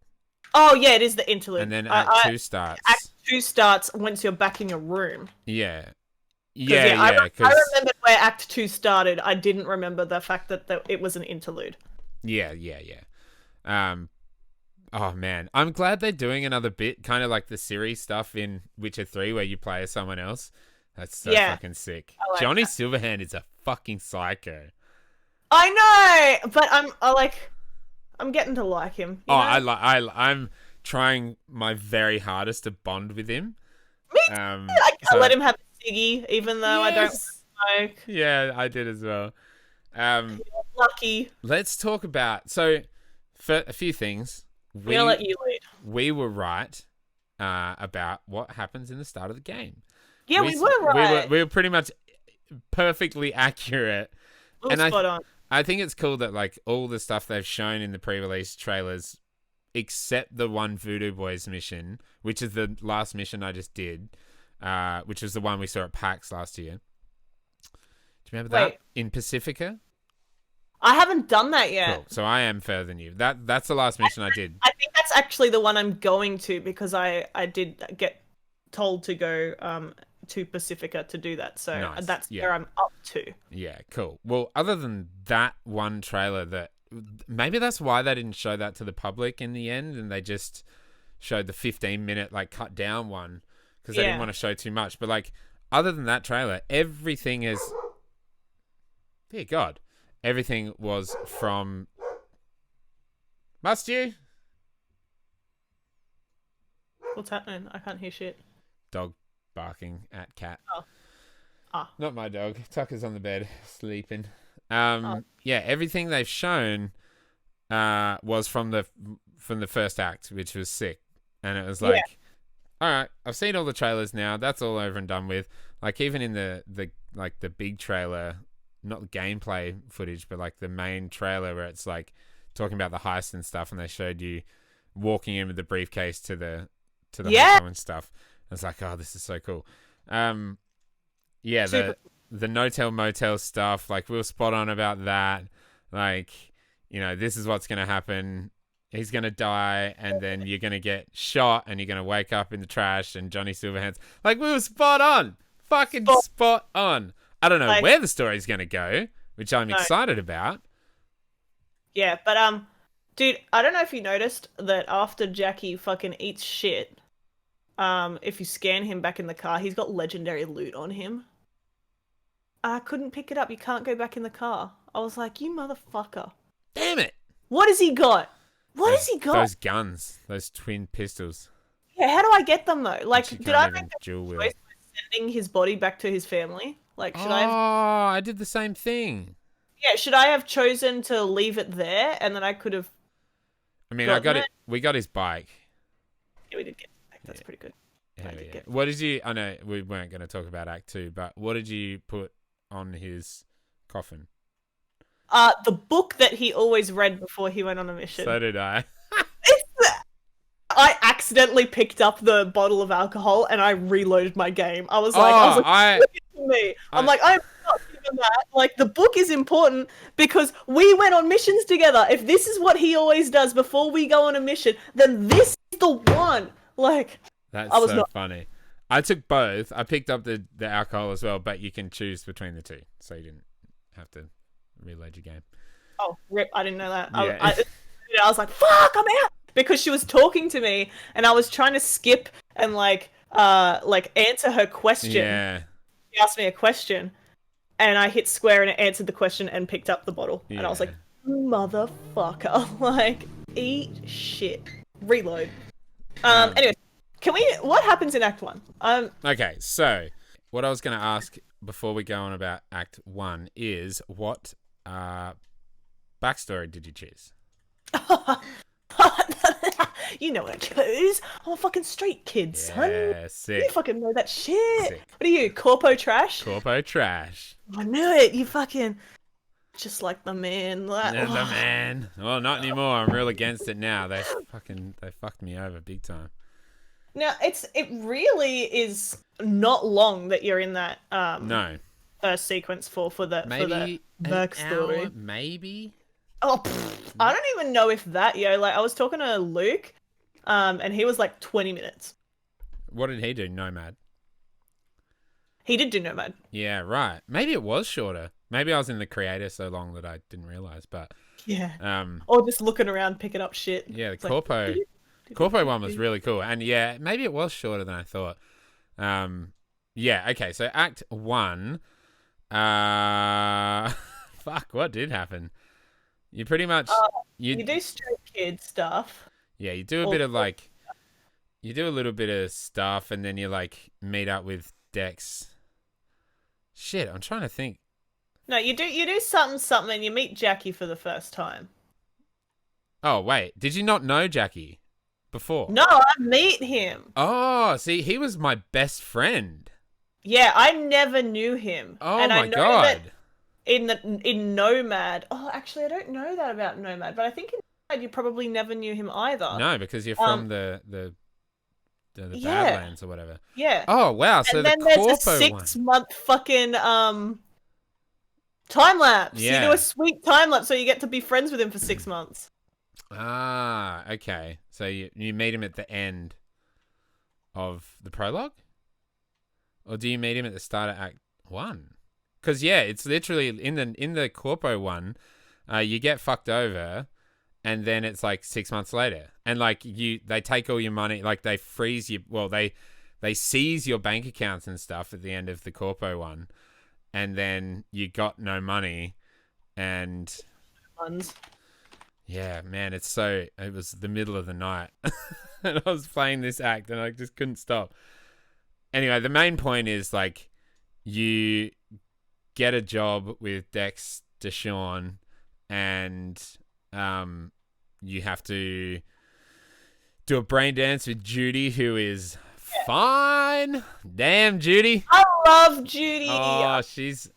Oh yeah, it is the interlude. And then Act 2 starts. Act 2 starts once you're back in your room. Yeah. I remembered where Act 2 started. I didn't remember the fact that it was an interlude. Yeah. Oh man, I'm glad they're doing another bit, kind of like the Siri stuff in Witcher 3, where you play as someone else. That's so fucking sick. Like Johnny that. Silverhand is a fucking psycho. I know, but I'm getting to like him. You know? I'm trying my very hardest to bond with him. Me too. I let him have a ciggy, even though I don't smoke. Yeah, I did as well. Lucky. Let's talk about for a few things. I'm gonna let you lead. We were right about what happens in the start of the game. Yeah, we were right. We were pretty much perfectly accurate. And spot on. I think it's cool that like all the stuff they've shown in the pre-release trailers, except the one Voodoo Boys mission, which is the last mission I just did, which was the one we saw at PAX last year. Do you remember that in Pacifica? I haven't done that yet. Cool. So I am further than you. That's the last mission I did. I think that's actually the one I'm going to because I did get told to go to Pacifica to do that. So nice. That's where I'm up to. Yeah, cool. Well, other than that one trailer, maybe that's why they didn't show that to the public in the end, and they just showed the 15-minute like cut down one because they didn't want to show too much. But like, other than that trailer, everything is. Dear God. Everything was from. Must you? What's happening? I can't hear shit. Dog barking at cat. Oh. Ah. Not my dog. Tucker's on the bed sleeping. Yeah, everything they've shown was from the first act, which was sick, and it was Yeah. like, all right, I've seen all the trailers now. That's all over and done with. Like even in the big trailer, not the gameplay footage, but like the main trailer where it's like talking about the heist and stuff, and they showed you walking in with the briefcase to the hotel and stuff. It's like, oh, this is so cool. Yeah, the no-tell motel stuff, like we were spot on about that. Like, you know, this is what's gonna happen. He's gonna die, and then you're gonna get shot, and you're gonna wake up in the trash, and Johnny Silverhand's like, we were spot on, fucking spot on. I don't know where the story's gonna go, which I'm excited about. Yeah, but dude, I don't know if you noticed that after Jackie fucking eats shit, if you scan him back in the car, he's got legendary loot on him. I couldn't pick it up. You can't go back in the car. I was like, you motherfucker. Damn it. What has he got? What has he got? Those guns, those twin pistols. Yeah, how do I get them though? Like, did I make the choice by sending his body back to his family? Like, should I have... I did the same thing. Yeah, should I have chosen to leave it there, and then I could have... I mean, we got his bike. Yeah, we did get his bike. That's pretty good. Yeah. What did you... I know we weren't going to talk about Act 2, but what did you put on his coffin? The book that he always read before he went on a mission. So did I. I accidentally picked up the bottle of alcohol and I reloaded my game. I was like, look at me. I'm like, I'm not giving that. Like, the book is important because we went on missions together. If this is what he always does before we go on a mission, then this is the one. Like, that's so funny. I took both. I picked up the alcohol as well, but you can choose between the two, so you didn't have to reload your game. Oh, rip! I didn't know that. Yeah. I was like, "Fuck, I'm out!" Because she was talking to me, and I was trying to skip and like answer her question. Yeah. She asked me a question, and I hit square, and it answered the question and picked up the bottle. Yeah. And I was like, "Motherfucker!" Like, eat shit. Reload. Anyway. What happens in Act 1? Okay, so what I was going to ask before we go on about Act 1 is what backstory did you choose? You know what I chose. I'm a fucking straight kid, son. Yeah, sick. You fucking know that shit. Sick. What are you, Corpo Trash? Corpo Trash. I knew it. You fucking... Just like the man. The man. Well, not anymore. I'm real against it now. They fucked me over big time. Now, it really is not long that you're in that first sequence for the Merc story. Hour, maybe. Oh, I don't even know if that, like I was talking to Luke, and he was like 20 minutes. What did he do? Nomad. He did do Nomad. Yeah, right. Maybe it was shorter. Maybe I was in the creator so long that I didn't realize, but yeah. Or just looking around picking up shit. Yeah, the Corpo. Corpo one was really cool, and yeah, maybe it was shorter than I thought. Yeah, okay, so Act 1, fuck, what did happen? You pretty much... you do straight kid stuff. Yeah, you do a bit of like... You do a little bit of stuff, and then you like meet up with Dex. Shit, I'm trying to think. No, you do something, and you meet Jackie for the first time. Oh, wait, did you not know Jackie before? No, I meet him. Oh, see, he was my best friend. Yeah, I never knew him. Oh and my I know god! That in Nomad. Oh, actually, I don't know that about Nomad, but I think in Nomad you probably never knew him either. No, because you're from the Badlands or whatever. Yeah. Oh wow! So and then there's a 6-month fucking time lapse. Yeah. You do a sweet time lapse, so you get to be friends with him for 6 months. Ah, okay. So you meet him at the end of the prologue? Or do you meet him at the start of Act 1? Because, yeah, it's literally in the Corpo one, you get fucked over, and then it's like 6 months later. And, like, they take all your money, like, they freeze you, well, they seize your bank accounts and stuff at the end of the Corpo one, and then you got no money, and... Yeah, man, it was the middle of the night and I was playing this act and I just couldn't stop. Anyway, the main point is like you get a job with Dex Deshawn and you have to do a brain dance with Judy, who is fine. Damn, Judy. I love Judy. Oh, She's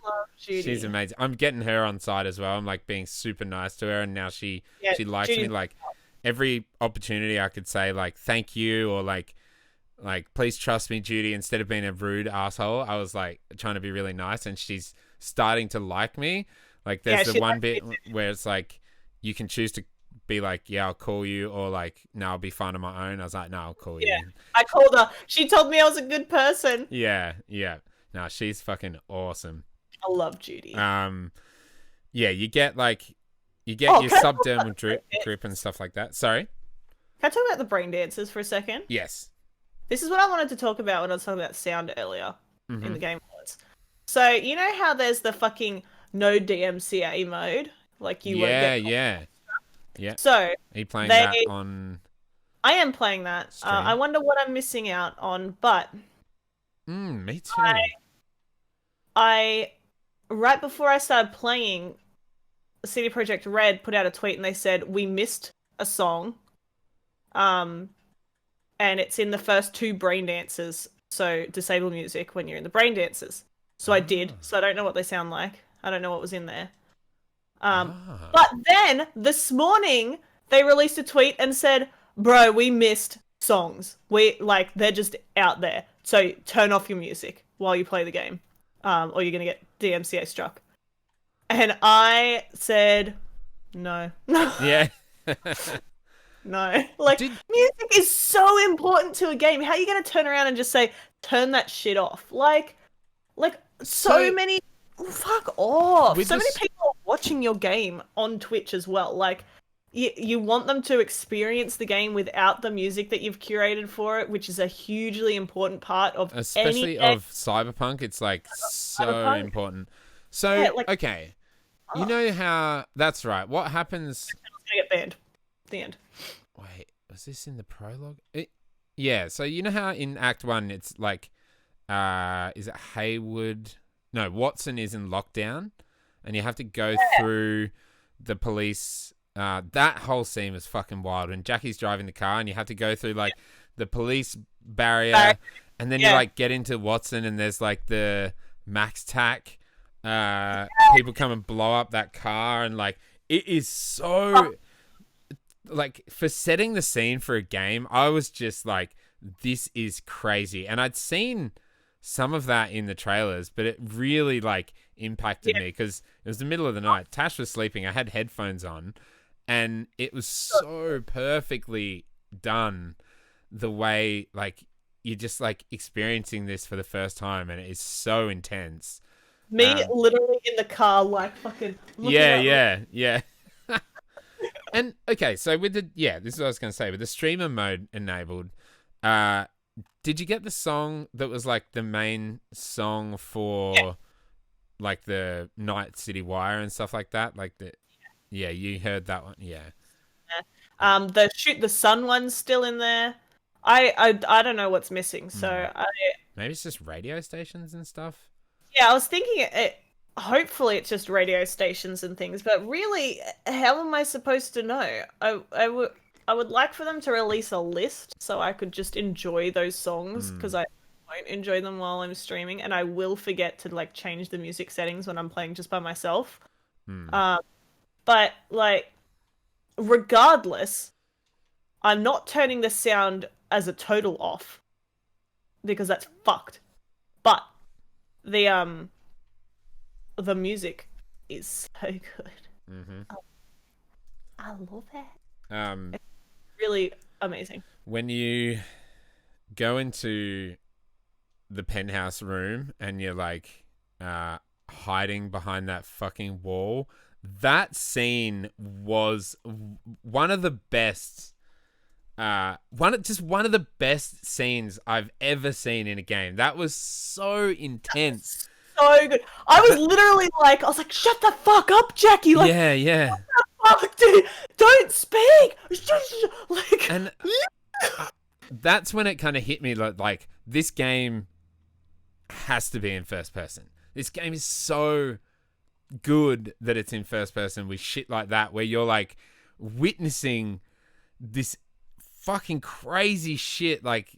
amazing. I'm getting her on side as well. I'm like being super nice to her, and now she likes Judy's me. Like every opportunity I could say like thank you or like please trust me, Judy, instead of being a rude asshole, I was like trying to be really nice, and she's starting to like me. Like there's the one bit where it's like you can choose to be like, yeah, I'll call you, or like, no, I'll be fine on my own. I was like, no, I'll call you. I called her. She told me I was a good person. Yeah. No, she's fucking awesome. I love Judy. Yeah, you get your subdermal drip and stuff like that. Sorry? Can I talk about the brain dancers for a second? Yes. This is what I wanted to talk about when I was talking about sound earlier in the game words. So, you know how there's the fucking no DMCA mode? Like you won't get... Yeah. So, are you playing that on... I am playing that. I wonder what I'm missing out on, but... me too. I right before I started playing, CD Projekt Red put out a tweet and they said, we missed a song. And it's in the first 2 brain dances. So disable music when you're in the brain dances. So I did. So I don't know what they sound like. I don't know what was in there. But then this morning they released a tweet and said, bro, we missed songs. They're just out there. So turn off your music while you play the game. Or you're going to get DMCA struck. And I said, no. Yeah. No. Like, music is so important to a game. How are you going to turn around and just say, turn that shit off? Like so many... Fuck off. So many people are watching your game on Twitch as well. Like, you want them to experience the game without the music that you've curated for it, which is a hugely important part of especially of Cyberpunk. It's like so important. So, okay. You know how... That's right. What happens... It's going to get banned. The end. Wait, was this in the prologue? Yeah, so you know how in Act 1 it's like... is it Haywood... No, Watson is in lockdown, and you have to go through the police. That whole scene was fucking wild. When Jackie's driving the car, and you have to go through like the police barrier, and then you like get into Watson, and there's like the Max Tack. People come and blow up that car, and like it is so like for setting the scene for a game. I was just like, this is crazy, and I'd seen some of that in the trailers, but it really like impacted me because it was the middle of the night. Tash was sleeping. I had headphones on, and it was so perfectly done the way like you're just like experiencing this for the first time, and it is so intense. Me literally in the car, like fucking. Yeah. And okay, so with the this is what I was gonna say with the streamer mode enabled. Did you get the song that was like the main song for like the Night City Wire and stuff like that? Like you heard that one, The Shoot the Sun one's still in there. I don't know what's missing, so maybe it's just radio stations and stuff. Yeah, I was thinking hopefully it's just radio stations and things, but really, how am I supposed to know? I would like for them to release a list so I could just enjoy those songs, because I won't enjoy them while I'm streaming, and I will forget to like change the music settings when I'm playing just by myself. But like, regardless, I'm not turning the sound as a total off because that's fucked. But the music is so good. I love it. It's really amazing. When you go into the penthouse room and you're like hiding behind that fucking wall, that scene was one of the best one of the best scenes I've ever seen in a game. That was so intense. So good. I was literally like, I was like, shut the fuck up, Jackie. Like, yeah. What the fuck, dude? Don't speak. Like, and that's when it kind of hit me like this game has to be in first person. This game is so good that it's in first person with shit like that, where you're like witnessing this fucking crazy shit, like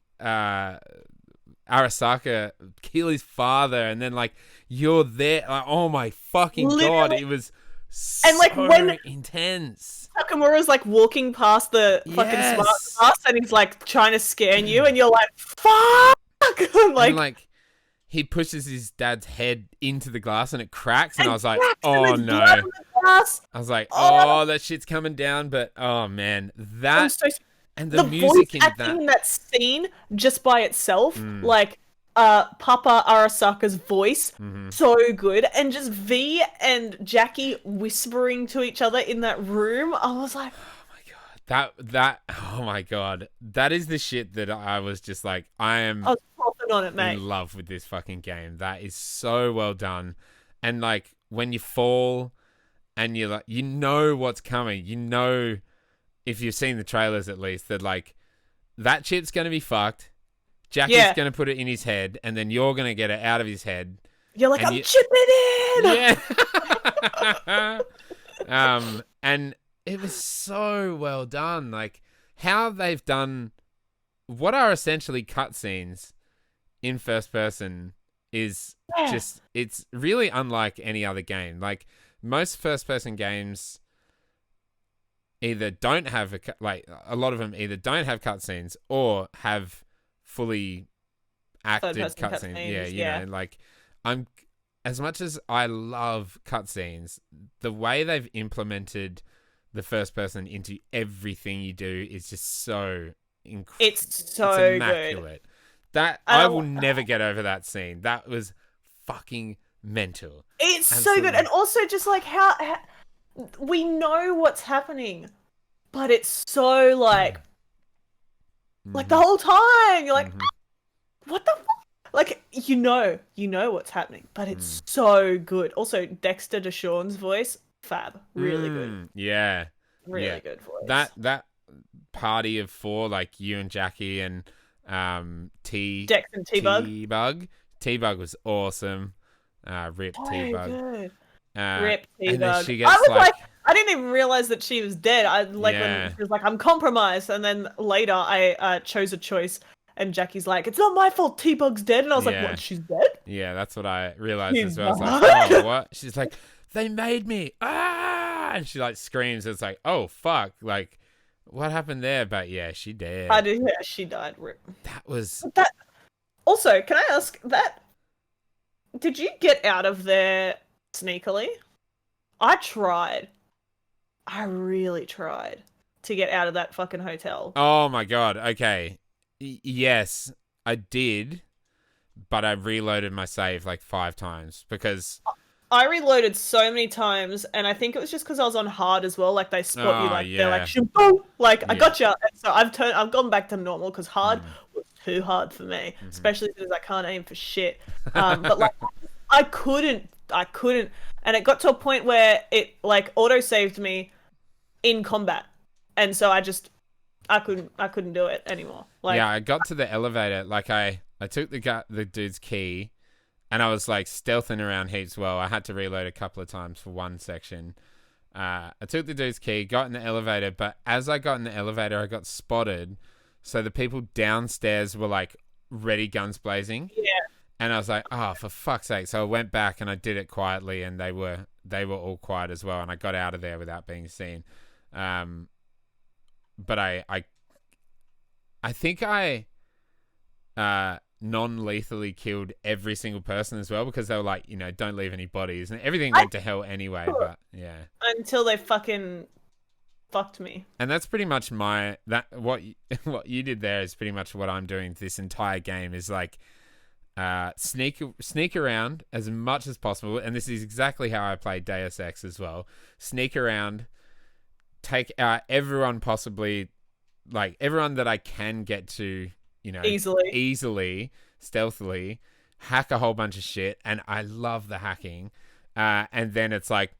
Arasaka kill his father, and then like you're there, like, oh my fucking god, it was so and like when intense. Takamura's like walking past the fucking smart glass, and he's like trying to scan you, and you're like, fuck. like he pushes his dad's head into the glass and it cracks, and I was like, oh no. I was like, oh, that shit's coming down. But oh man, that and the music in that scene just by itself, like Papa Arasaka's voice, so good, and just V and Jackie whispering to each other in that room. I was like, oh my god, that is the shit that I was just like, I was popping on it, mate. In love with this fucking game. That is so well done. And like when you fall and you're like, you know what's coming, you know, if you've seen the trailers at least, that like that shit's gonna be fucked. Jackie's gonna put it in his head, and then you're gonna get it out of his head. You're like, I'm chipping in. Yeah. And it was so well done. Like how they've done what are essentially cutscenes in first person is just, it's really unlike any other game. Like most first person games either don't have a lot of them either don't have cutscenes or have fully acted cutscenes. Yeah, you know, like as much as I love cutscenes, the way they've implemented the first person into everything you do is just so incredible. It's so immaculate. Good. That I will never get over that scene. That was fucking mental. It's so good, and also just like how we know what's happening, but it's so like the whole time you're like, what the fuck? Like you know what's happening, but it's so good. Also, Dexter Deshawn's voice, fab, really good. Yeah, really good voice. That party of four, like you and Jackie and Dex and T-Bug. T-Bug was awesome. Rip T-Bug. Good. Rip T-Bug. And then she gets I was like, I didn't even realize that she was dead. When she was like, I'm compromised, and then later I chose a choice, and Jackie's like, it's not my fault, T-Bug's dead, and I was like, what? She's dead? Yeah, that's what I realized as well. I was like, oh, what? She's like, they made me, and she like screams. It's like, oh fuck, like what happened there? But yeah, she did. She died. Rip. That was that. Also, can I ask that? Did you get out of there sneakily? I tried. I really tried to get out of that fucking hotel. Oh my god. Okay. Yes, I did, but I reloaded my save like 5 times because I reloaded so many times, and I think it was just because I was on hard as well. Like they spot you, like they're like, shaboom! Like I gotcha. And so I've gone back to normal because hard was too hard for me, especially because I can't aim for shit. But like I couldn't, and it got to a point where it like auto saved me in combat, and so I couldn't do it anymore. Like I got to the elevator, like I took the dude's key. And I was like stealthing around heaps. Well, I had to reload a couple of times for one section. I took the dude's key, got in the elevator, but as I got in the elevator, I got spotted. So the people downstairs were like ready, guns blazing. Yeah. And I was like, oh, for fuck's sake. So I went back and I did it quietly, and they were all quiet as well. And I got out of there without being seen. But I think I non-lethally killed every single person as well, because they were like, don't leave any bodies, and everything went to hell anyway. But yeah, until they fucking fucked me. And that's pretty much what you did there is pretty much what I'm doing this entire game, is like sneak around as much as possible. And this is exactly how I played Deus Ex as well. Sneak around, take out everyone, possibly like everyone that I can get to, easily, stealthily, hack a whole bunch of shit. And I love the hacking. And then it's like,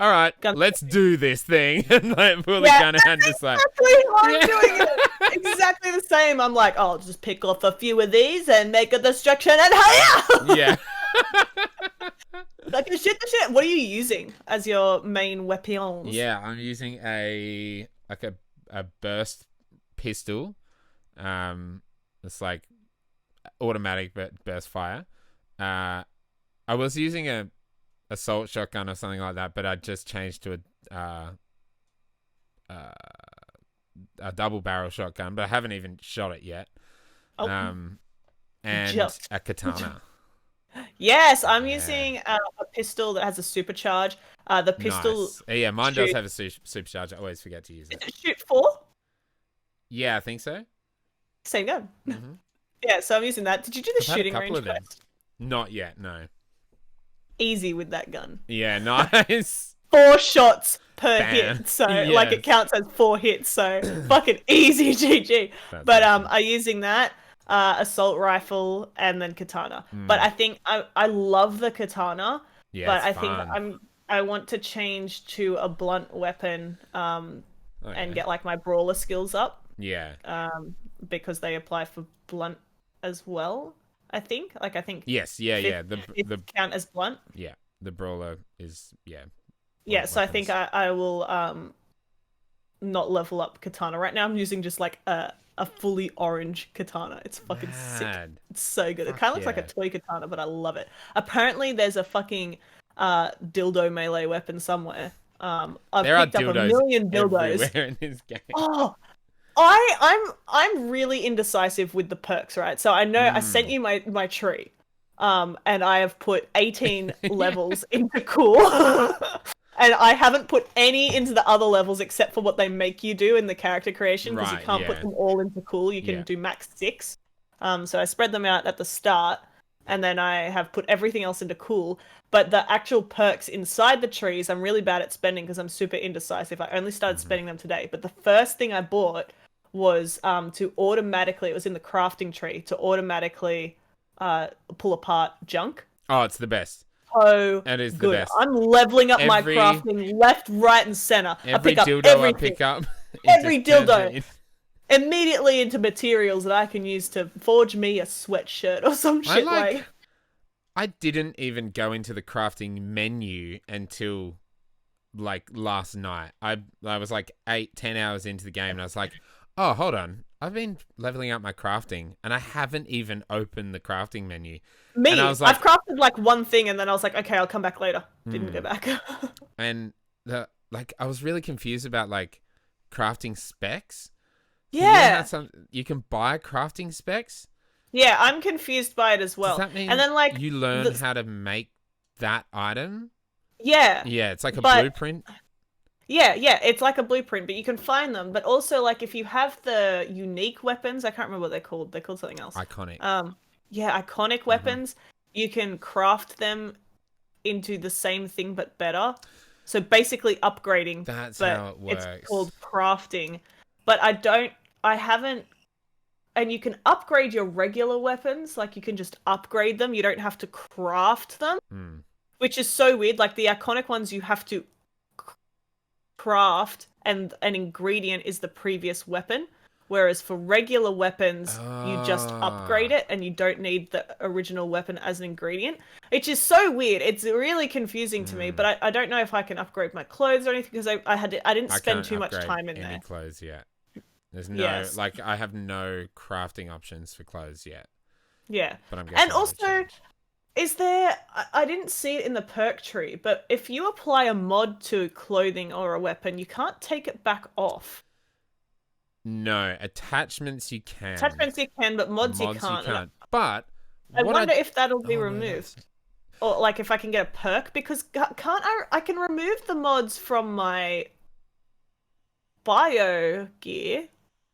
all right, let's do this thing. And like pull the gun and just like, exactly how I'm doing it. Exactly the same. I'm like, I'll just pick off a few of these and make a destruction and hurry up. Yeah. Like shit to shit. What are you using as your main weapons? Yeah, I'm using a burst pistol. It's like automatic but burst fire. I was using a assault shotgun or something like that, but I just changed to a double barrel shotgun, but I haven't even shot it yet. Oh, And just. a katana. Yes, I'm using a pistol that has a supercharge. The pistol. Nice. Yeah, mine does have a supercharge. I always forget to use it. Does it shoot 4? Yeah, I think so. Same gun. Mm-hmm. Yeah, so I'm using that. Did you do the I've had a shooting couple range of them. quest? Not yet, no. Easy with that gun. Yeah, nice. 4 shots per Bam. hit, so Yes. like it counts as 4 hits. So fucking easy, GG. That's But awesome. I'm using that assault rifle and then katana. But I think I love the katana. Yeah, But it's I think fun. I want to change to a blunt weapon and Okay. get like my brawler skills up Yeah. because they apply for blunt as well. I think Yes, yeah, yeah. it The count as blunt. yeah, the brawler is Yeah, blunt so I think weapons. I will not level up katana. Right now I'm using just like a fully orange katana. It's fucking sick. Mad. It's so good. It Fuck kind of looks like a yeah. toy katana, but I love it. Apparently there's a fucking dildo melee weapon somewhere. I've There are picked up a dildos million dildos. everywhere in this game. Oh, I'm really indecisive with the perks, right? So I know I sent you my tree. And I have put 18 levels into cool. And I haven't put any into the other levels except for what they make you do in the character creation, because you Right, can't put yeah. them all into cool. You can Yeah. do max 6. So I spread them out at the start, and then I have put everything else into cool. But the actual perks inside the trees, I'm really bad at spending because I'm super indecisive. I only started spending them today. But the first thing I bought was to automatically, it was in the crafting tree, to automatically pull apart junk. Oh, it's the best. So It is the good. best. I'm leveling up my Every- crafting left, right, and center. I Every pick up dildo everything. I pick up, it Every just turns dildo. it Immediately into materials that I can use to forge me a sweatshirt or some shit like. I didn't even go into the crafting menu until like last night. I was like 8-10 hours into the game, and I was like, oh, hold on. I've been leveling up my crafting, and I haven't even opened the crafting menu. Me, And I was like, I've crafted like one thing, and then I was like, okay, I'll come back later. Didn't go back. and I was really confused about like crafting specs. So Yeah. you can buy crafting specs. Yeah, I'm confused by it as well. Does that mean and then like you learn how to make that item? Yeah. Yeah, it's like a But- blueprint. Yeah, it's like a blueprint, but you can find them. But also, like, if you have the unique weapons, I can't remember what they're called. They're called something else. Iconic. Yeah, iconic weapons. You can craft them into the same thing but better. So basically upgrading. That's but how it works. It's called crafting. But I haven't. And you can upgrade your regular weapons. Like, you can just upgrade them. You don't have to craft them. Which is so weird. Like, the iconic ones, you have to craft, and an ingredient is the previous weapon. Whereas for regular weapons, you just upgrade it, and you don't need the original weapon as an ingredient. Which is so weird. It's really confusing to me. But I don't know if I can upgrade my clothes or anything, because I didn't spend too much time in any there. clothes yet. There's no Yes. like I have no crafting options for clothes yet. Yeah. But I'm guessing And that'll also, change. is there... I didn't see it in the perk tree, but if you apply a mod to clothing or a weapon, you can't take it back off. No, attachments you can. Attachments you can, but mods you can't. But I what wonder if that'll be Oh, no, removed. Or like if I can get a perk, because can't I can remove the mods from my bio gear,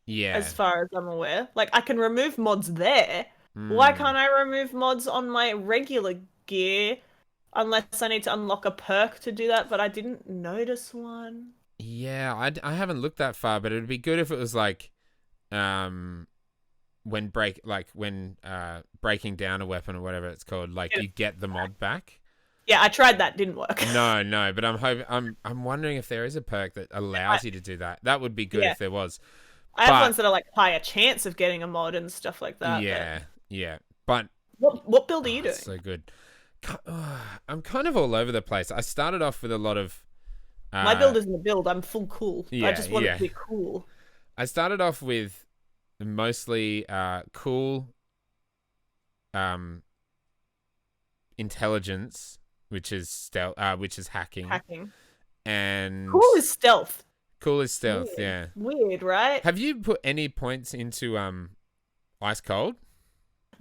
Yeah. as far as I'm aware. Like, I can remove mods there. Why can't I remove mods on my regular gear? Unless I need to unlock a perk to do that, but I didn't notice one. Yeah, I haven't looked that far, but it would be good if it was like, when breaking down a weapon or whatever it's called, like you get the mod back. Yeah, I tried that, didn't work. No, but I'm wondering if there is a perk that allows you to do that. That would be good if there was. I have ones that are like higher chance of getting a mod and stuff like that. Yeah, yeah. But what build are you doing? so good. I'm kind of all over the place. I started off with a lot of. My build isn't a build. I'm full cool. I Yeah, just want it yeah. to be cool. I started off with mostly cool intelligence, which is stealth, which is hacking, and Cool is stealth. cool is stealth. Weird. Yeah. Weird, right? Have you put any points into ice cold?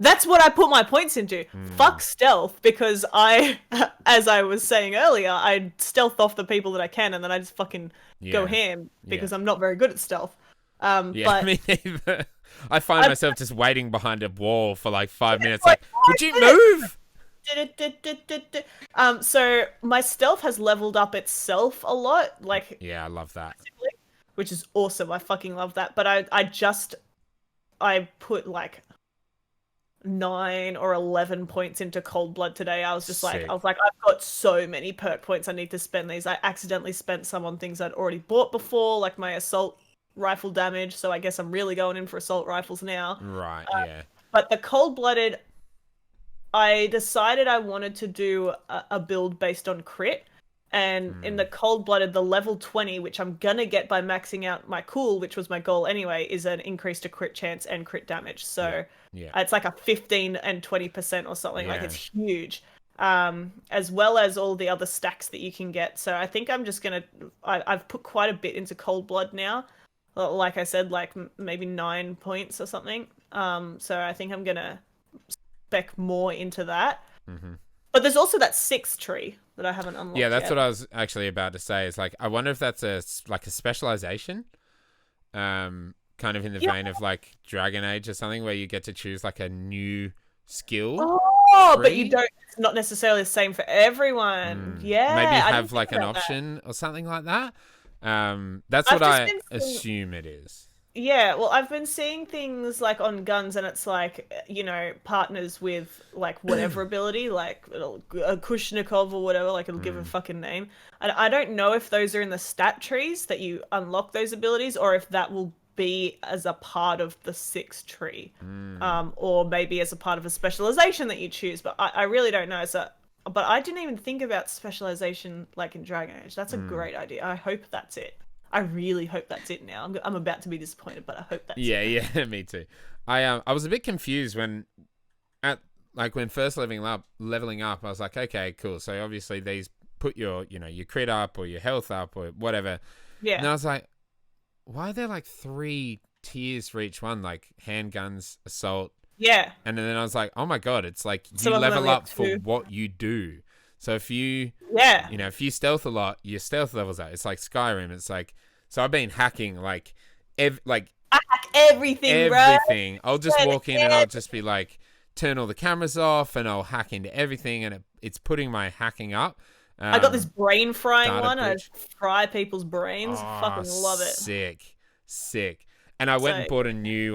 That's what I put my points into. Fuck stealth, because as I was saying earlier, I stealth off the people that I can, and then I just fucking go ham because I'm not very good at stealth. Yeah, but me neither. I find myself just waiting behind a wall for like 5 minutes. like, Like, would you move? So my stealth has leveled up itself a lot, like, Yeah, I love that. which is awesome. I fucking love that. But I put like 9 or 11 points into Cold Blood today. I was Sick. I've got so many perk points. I need to spend these. I accidentally spent some on things I'd already bought before, like my assault rifle damage. So I guess I'm really going in for assault rifles now. Right, yeah. But the Cold Blooded, I decided I wanted to do a build based on crit. And in the Cold Blooded, the level 20, which I'm gonna get by maxing out my cool, which was my goal anyway, is an increase to crit chance and crit damage. So it's like a 15 and 20% or something. Like, it's huge. As well as all the other stacks that you can get. So I think I'm just gonna. I've put quite a bit into Cold Blood now. Like I said, like maybe 9 points or something. So I think I'm gonna spec more into that. But there's also that 6th tree that I haven't unlocked. Yeah, that's yet. what I was actually about to say. Is like, I wonder if that's a specialization, kind of in the vein of like Dragon Age or something, where you get to choose like a new skill. Oh, but you don't. It's not necessarily the same for everyone. Yeah, maybe I have didn't like think an about that. option or something like that. That's what I assume it is. Yeah, well, I've been seeing things like on guns, and it's like, you know, partners with like whatever ability, like a Kushnikov or whatever, like it'll give a fucking name. And I don't know if those are in the stat trees that you unlock those abilities, or if that will be as a part of the 6th tree, or maybe as a part of a specialization that you choose. But I really don't know. So, but I didn't even think about specialization like in Dragon Age. That's a great idea. I hope that's it. I really hope that's it now. I'm about to be disappointed, but I hope that's it. Yeah, me too. I was a bit confused when first leveling up, I was like, okay, cool. So obviously these put your crit up or your health up or whatever. Yeah. And I was like, why are there like 3 tiers for each one? Like handguns, assault. Yeah. And then I was like, oh my God, it's like you Some of them level only have up for 2. what you do. So if you if you stealth a lot, your stealth levels up. It's like Skyrim. It's like, so I've been hacking I hack everything, bro. everything. I'll just walk in and I'll just be like, turn all the cameras off, and I'll hack into everything, and it's putting my hacking up. I got this brain frying one. I bridge. fry people's brains. Fucking love it. Sick. And I went and bought a new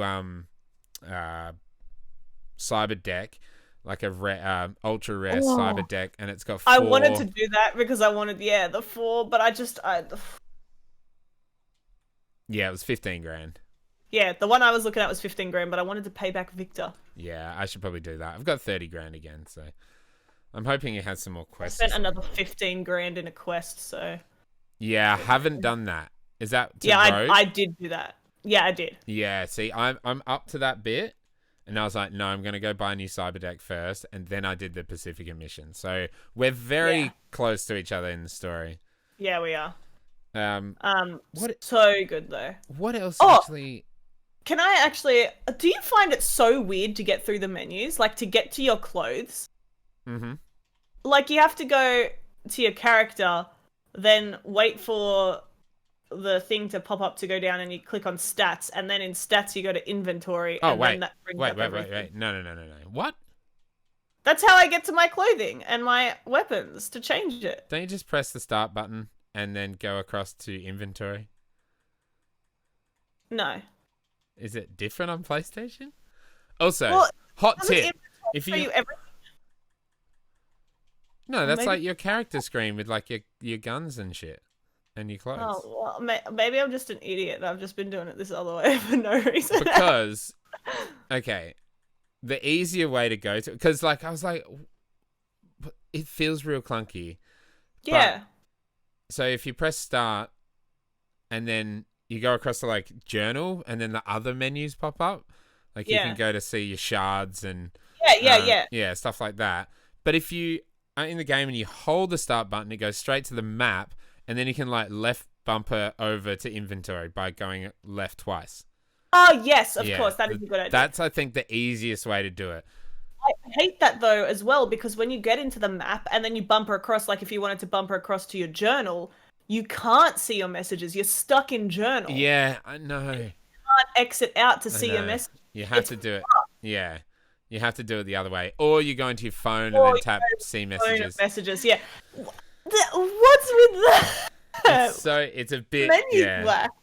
cyber deck, like a ultra rare cyber deck, and it's got 4. I wanted to do that because I wanted the 4, but yeah, it was 15 grand. Yeah, the one I was looking at was 15 grand, but I wanted to pay back Victor. Yeah, I should probably do that. I've got 30 grand again, so I'm hoping it has some more quests. I spent another 15 grand in a quest, so. Yeah, I haven't done that. Is that to rogue? I did do that. Yeah, I did. Yeah, see, I'm up to that bit, and I was like, no, I'm gonna go buy a new cyber deck first, and then I did the Pacifica mission. So we're very close to each other in the story. Yeah, we are. What? So good though. What else actually? Can I actually? Do you find it so weird to get through the menus, like to get to your clothes? Mm-hmm. Like you have to go to your character, then wait for the thing to pop up to go down, and you click on stats, and then in stats you go to inventory. Oh and wait, then that brings up everything. wait! No! What? That's how I get to my clothing and my weapons to change it. Don't you just press the start button and then go across to inventory? No. Is it different on PlayStation? Also, hot tip: if you no, that's like your character screen with like your guns and shit and your clothes. Oh, well, maybe I'm just an idiot. I've just been doing it this other way for no reason. Because, okay, the easier way to go to, because like I was like, it feels real clunky. Yeah. So if you press start and then you go across to like journal and then the other menus pop up, like you can go to see your shards and yeah, stuff like that. But if you are in the game and you hold the start button, it goes straight to the map, and then you can like left bumper over to inventory by going left twice. Oh yes, of course, that is a good idea. That's, I think, the easiest way to do it. I hate that though as well, because when you get into the map and then you bumper across, like if you wanted to bumper across to your journal, you can't see your messages. You're stuck in journal. Yeah, I know. You can't exit out to see your message. You have to do it. Yeah. You have to do it the other way. Or you go into your phone and then tap see messages. Messages, yeah. What's with that? It's a bit,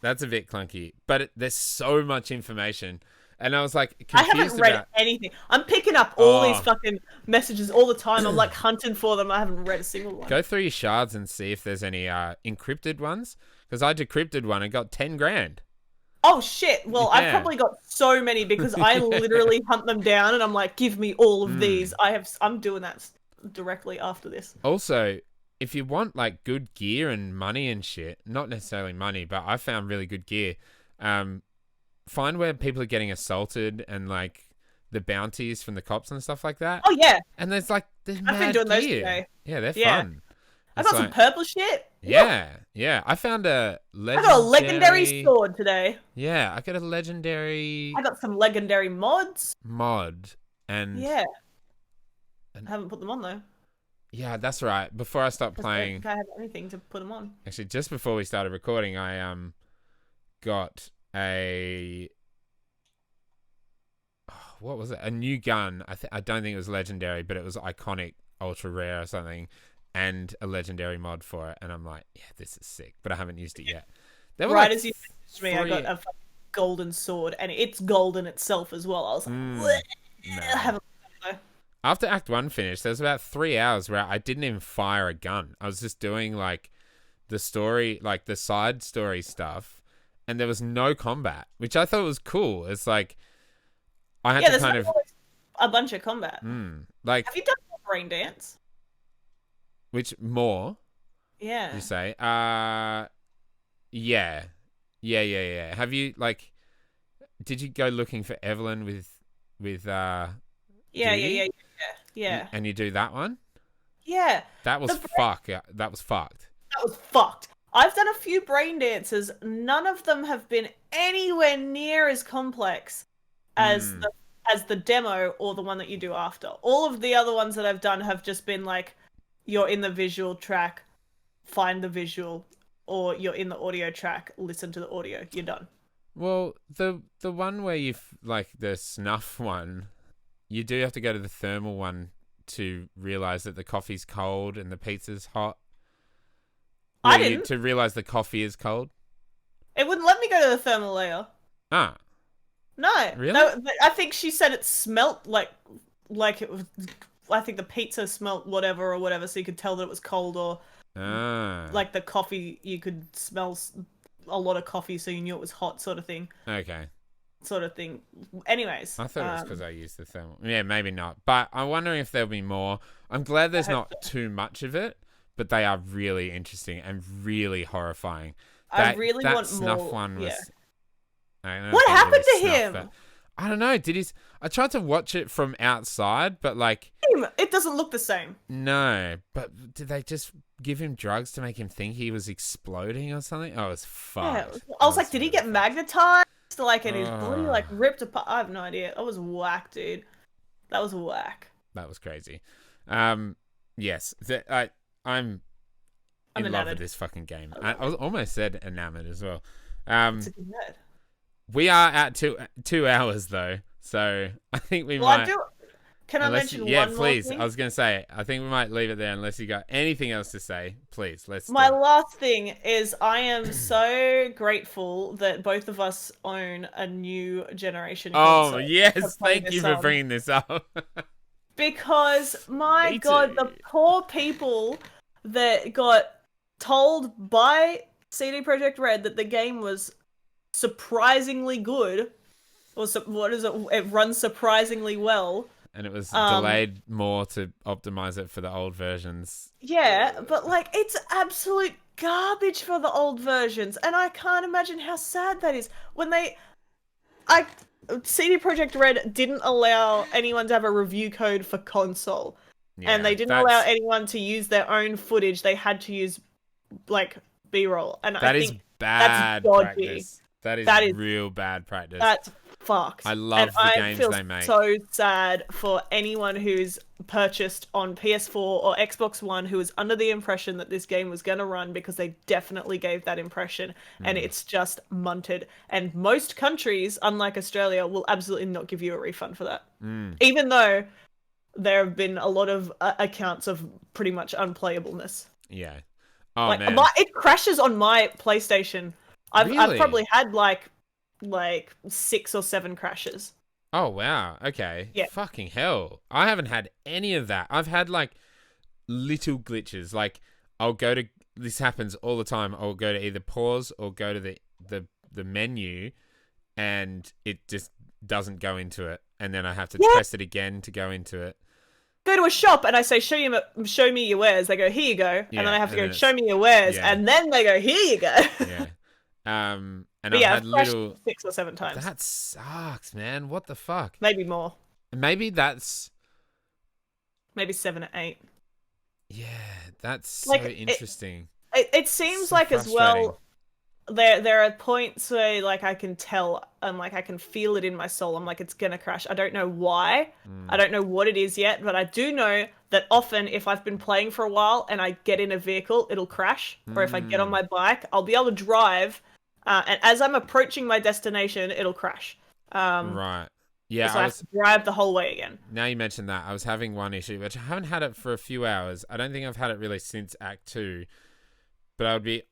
that's a bit clunky. But there's so much information. And I was like confused I haven't read anything. I'm picking up all these fucking messages all the time. I'm like hunting for them. I haven't read a single one. Go through your shards and see if there's any encrypted ones. Because I decrypted one and got 10 grand. Oh shit! Well, I've probably got so many because I literally hunt them down and I'm like, give me all of these. I'm doing that directly after this. Also, if you want like good gear and money and shit, not necessarily money, but I found really good gear. Find where people are getting assaulted and like the bounties from the cops and stuff like that. Oh yeah. And there's I've been doing those today. Yeah, they're fun. I got some purple shit. Yeah. I found I got a legendary sword today. Yeah, I got a legendary. I got some legendary mods. And I haven't put them on though. Yeah, that's right. Before I stopped playing, I don't think I have anything to put them on. Actually, just before we started recording, I got what was it? A new gun. I don't think it was legendary, but it was iconic, ultra rare or something. And a legendary mod for it, and I'm like, yeah, this is sick, but I haven't used it yet. Right as you messaged me, I got a golden sword, and it's golden itself as well. I was like, I haven't. After Act 1 finished, there was about 3 hours where I didn't even fire a gun. I was just doing like the story, like the side story stuff, and there was no combat, which I thought was cool. It's like I had to kind of a bunch of combat. Like, have you done brain dance? Which more? Yeah. You say? Yeah. Have you did you go looking for Evelyn with Yeah. And you do that one? Yeah. That was fucked. That was fucked. I've done a few brain dances. None of them have been anywhere near as complex as the demo or the one that you do after. All of the other ones that I've done have just been like, you're in the visual track, find the visual, or you're in the audio track, listen to the audio. You're done. Well, the one where the snuff one, you do have to go to the thermal one to realize that the coffee's cold and the pizza's hot. I didn't. To realize the coffee is cold. It wouldn't let me go to the thermal layer. Ah. No. Really? No, I think she said it smelt like it was. I think the pizza smelt whatever, so you could tell that it was cold, or like the coffee, you could smell a lot of coffee, so you knew it was hot, sort of thing. Okay. Sort of thing. Anyways. I thought it was because I used the thermal. Yeah, maybe not. But I'm wondering if there'll be more. I'm glad there's not too much of it, but they are really interesting and really horrifying. I really want more. That snuff one was... Yeah. What happened to him? I don't know. I tried to watch it from outside, but it doesn't look the same. No, but did they just give him drugs to make him think he was exploding or something? Oh, it's fucked. Yeah. I was like, did he get magnetized? And his body ripped apart? I have no idea. That was whack, dude. That was whack. That was crazy. Yes, I'm in love with this fucking game. I almost said enamored as well. It's a good word. We are at 2 hours though, so I think we might. Can I mention one more thing? Yeah, please. I was going to say, I think we might leave it there unless you got anything else to say. Please, let's. My last thing is, I am so grateful that both of us own a new generation console. Oh yes, thank you for bringing this up. Because my God, the poor people that got told by CD Projekt Red that the game was surprisingly good, or it runs surprisingly well, and it was delayed more to optimize it for the old versions. Yeah, but like it's absolute garbage for the old versions, and I can't imagine how sad that is when CD Projekt Red didn't allow anyone to have a review code for console, and they didn't allow anyone to use their own footage. They had to use like B-roll, and I think bad that's dodgy. practice. That is real bad practice. That's fucked. I love the games they make. I feel so sad for anyone who's purchased on PS4 or Xbox One who was under the impression that this game was going to run, because they definitely gave that impression, and it's just munted. And most countries, unlike Australia, will absolutely not give you a refund for that. Even though there have been a lot of accounts of pretty much unplayableness. Yeah. Oh, like, man. It crashes on my PlayStation. I've probably had like 6 or 7 crashes. Oh, wow. Okay. Yeah. Fucking hell. I haven't had any of that. I've had like little glitches. Like this happens all the time. I'll go to either pause or go to the menu, and it just doesn't go into it. And then I have to press it again to go into it. Go to a shop and I say, show me your wares. They go, here you go. And then I have to go, show me your wares. Yeah. And then they go, here you go. Yeah. And I've had little 6 or 7 times. That sucks, man. What the fuck? Maybe more. Maybe 7 or 8. Yeah, that's so interesting. It seems so like as well. There are points where like I can tell and like I can feel it in my soul. I'm like, it's gonna crash. I don't know why. I don't know what it is yet, but I do know that often if I've been playing for a while and I get in a vehicle, it'll crash. Or if I get on my bike, I'll be able to drive. And as I'm approaching my destination, it'll crash. Right. Yeah. So I have to drive the whole way again. Now you mentioned that, I was having one issue, which I haven't had it for a few hours. I don't think I've had it really since Act 2. But I would be...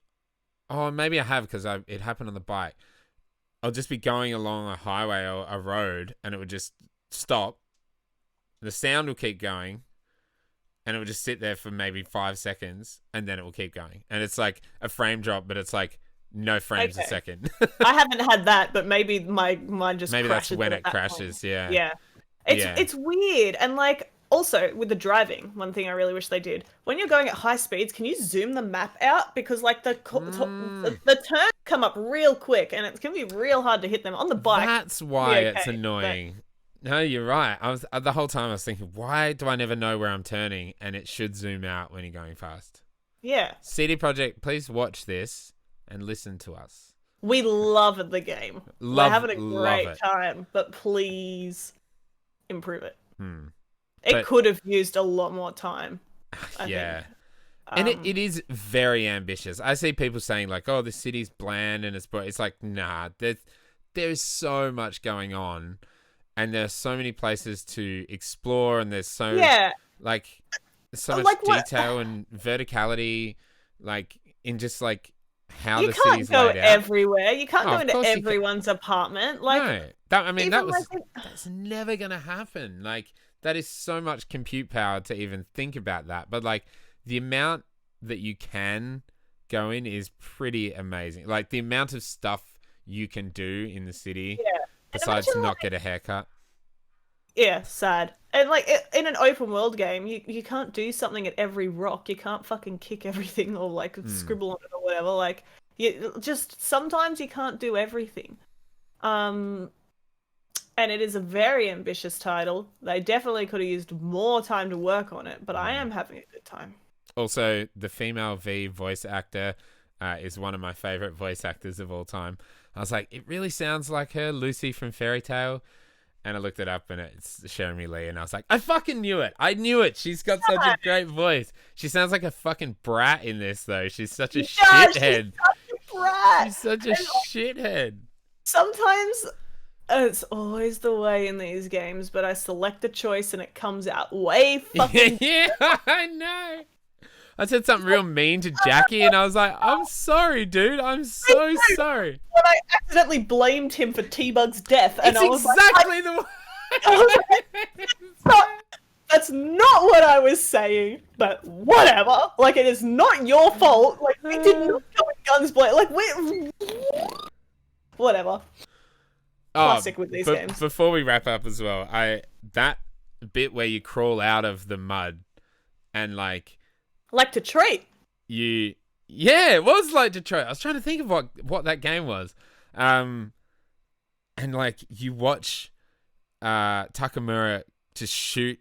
Oh, maybe I have, because it happened on the bike. I'll just be going along a highway or a road, and it would just stop. The sound will keep going, and it would just sit there for maybe 5 seconds, and then it will keep going. And it's like a frame drop, but it's like no frames a second. I haven't had that, but maybe mine just maybe crashes that's when it crashes. Point. Yeah. Yeah. It's weird, and like. Also, with the driving, one thing I really wish they did, when you're going at high speeds, can you zoom the map out? Because like the turns come up real quick, and it's going to be real hard to hit them on the bike. That's why it's annoying. No, you're right. The whole time I was thinking, why do I never know where I'm turning? And it should zoom out when you're going fast. Yeah. CD Projekt, please watch this and listen to us. We love the game. We're having a great time, but please improve it. It could have used a lot more time. I think. And it is very ambitious. I see people saying like, oh, the city's bland and it's like, nah, there's so much going on, and there's so many places to explore, and there's so much detail and verticality, like in just like how the city's laid out. You can't go everywhere. You can't go into everyone's apartment. Like, no, that's never gonna happen. Like. That is so much compute power to even think about that. But, like, the amount that you can go in is pretty amazing. Like, the amount of stuff you can do in the city besides not get a haircut. Yeah, sad. And, like, in an open world game, you can't do something at every rock. You can't fucking kick everything or, like, scribble on it or whatever. Like, sometimes you can't do everything. And it is a very ambitious title. They definitely could have used more time to work on it, but I am having a good time. Also, the female V voice actor is one of my favorite voice actors of all time. I was like, it really sounds like her, Lucy from Fairy Tale. And I looked it up, and it's Jeremy Lee, and I was like, I fucking knew it. I knew it. She's got such a great voice. She sounds like a fucking brat in this, though. She's such a shithead. She's such a brat. She's such a shithead. Sometimes... It's always the way in these games, but I select a choice and it comes out way fucking... Yeah, I know. I said something real mean to Jackie, and I was like, I'm sorry, dude. I'm so sorry. When I accidentally blamed him for T-Bug's death, and I was exactly that's not what I was saying, but whatever. Like, it is not your fault. Like, we did not go with guns blazing. Like, whatever. Classic with these games. Before we wrap up as well, that bit where you crawl out of the mud and like Detroit. Yeah, it was like Detroit. I was trying to think of what that game was. And like you watch Takamura just shoot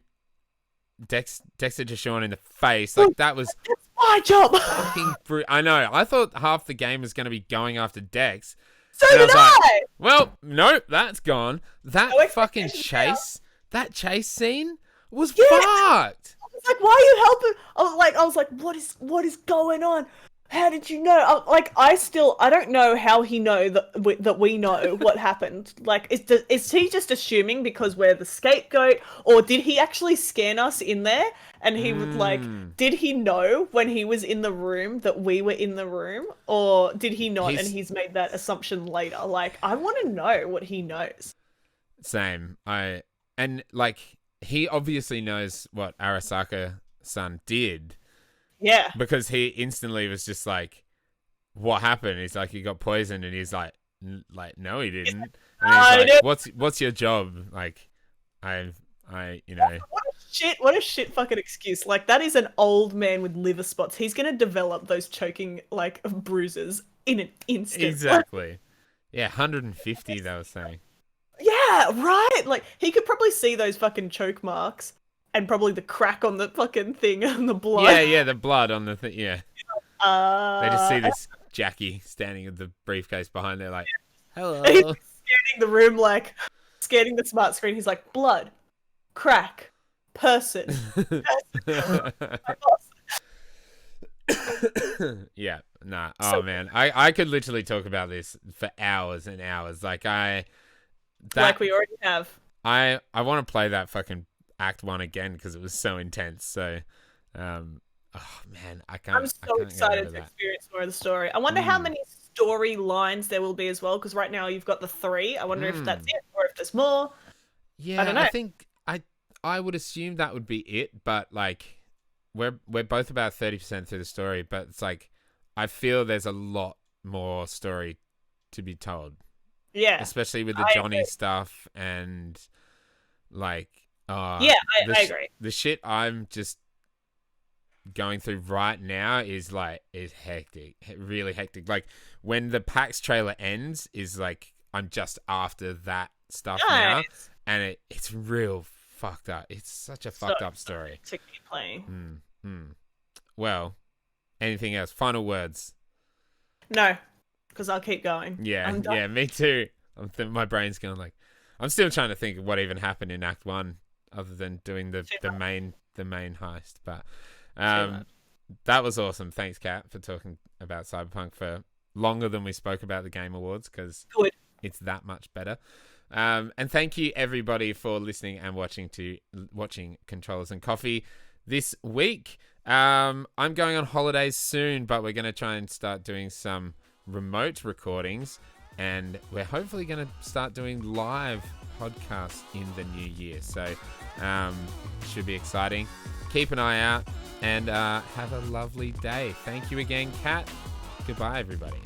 Dexter Deshawn in the face. Like that was my job. fucking I know. I thought half the game was going to be going after Dex. So and did I. Was I. Like, well, nope, that's gone. That fucking chase, that chase scene was fucked. I was like, why are you helping? I was like, what is going on? How did you know? I don't know how he know that we know what happened. Like, is he just assuming because we're the scapegoat, or did he actually scan us in there? And he would did he know when he was in the room that we were in the room, or did he not? And he's made that assumption later. Like, I want to know what he knows. Same. He obviously knows what Arasaka-san did. Yeah. Because he instantly was just like, what happened? He's like, he got poisoned, and he's like, no, he didn't. And he's like, what's your job? Like, you know. What a shit fucking excuse. Like, that is an old man with liver spots. He's gonna develop those choking, like, bruises in an instant. Exactly. Yeah, 150, they were saying. Yeah, right? Like, he could probably see those fucking choke marks. And probably the crack on the fucking thing and the blood. Yeah, the blood on the thing, yeah. They just see this Jackie standing with the briefcase behind there like, hello. He's scanning the room like, scanning the smart screen. He's like, blood, crack, person. Yeah, nah. Oh, man. I could literally talk about this for hours and hours. Like we already have. I want to play that fucking Act 1 again because it was so intense. So, oh man, I'm so excited to experience more of the story. I wonder how many story lines there will be as well, because right now you've got the 3. I wonder if that's it or if there's more. Yeah, I don't know. I think I would assume that would be it, but like we're both about 30% through the story, but it's like I feel there's a lot more story to be told. Yeah, especially with the Johnny stuff and like. I agree. The shit I'm just going through right now is hectic, really hectic. Like when the PAX trailer ends, is like I'm just after that stuff now, and it's real fucked up. It's such a fucked up story. To keep playing. Well, anything else? Final words? No, because I'll keep going. Yeah, me too. My brain's going like, I'm still trying to think of what even happened in Act 1. Other than doing the main heist, but that was awesome. Thanks, Kat, for talking about Cyberpunk for longer than we spoke about the Game Awards, because it's that much better. And thank you everybody for listening and watching Controllers and Coffee this week. I'm going on holidays soon, but we're going to try and start doing some remote recordings, and we're hopefully going to start doing live podcasts in the new year. So should be exciting. Keep an eye out and have a lovely day. Thank you again, Kat. Goodbye, everybody.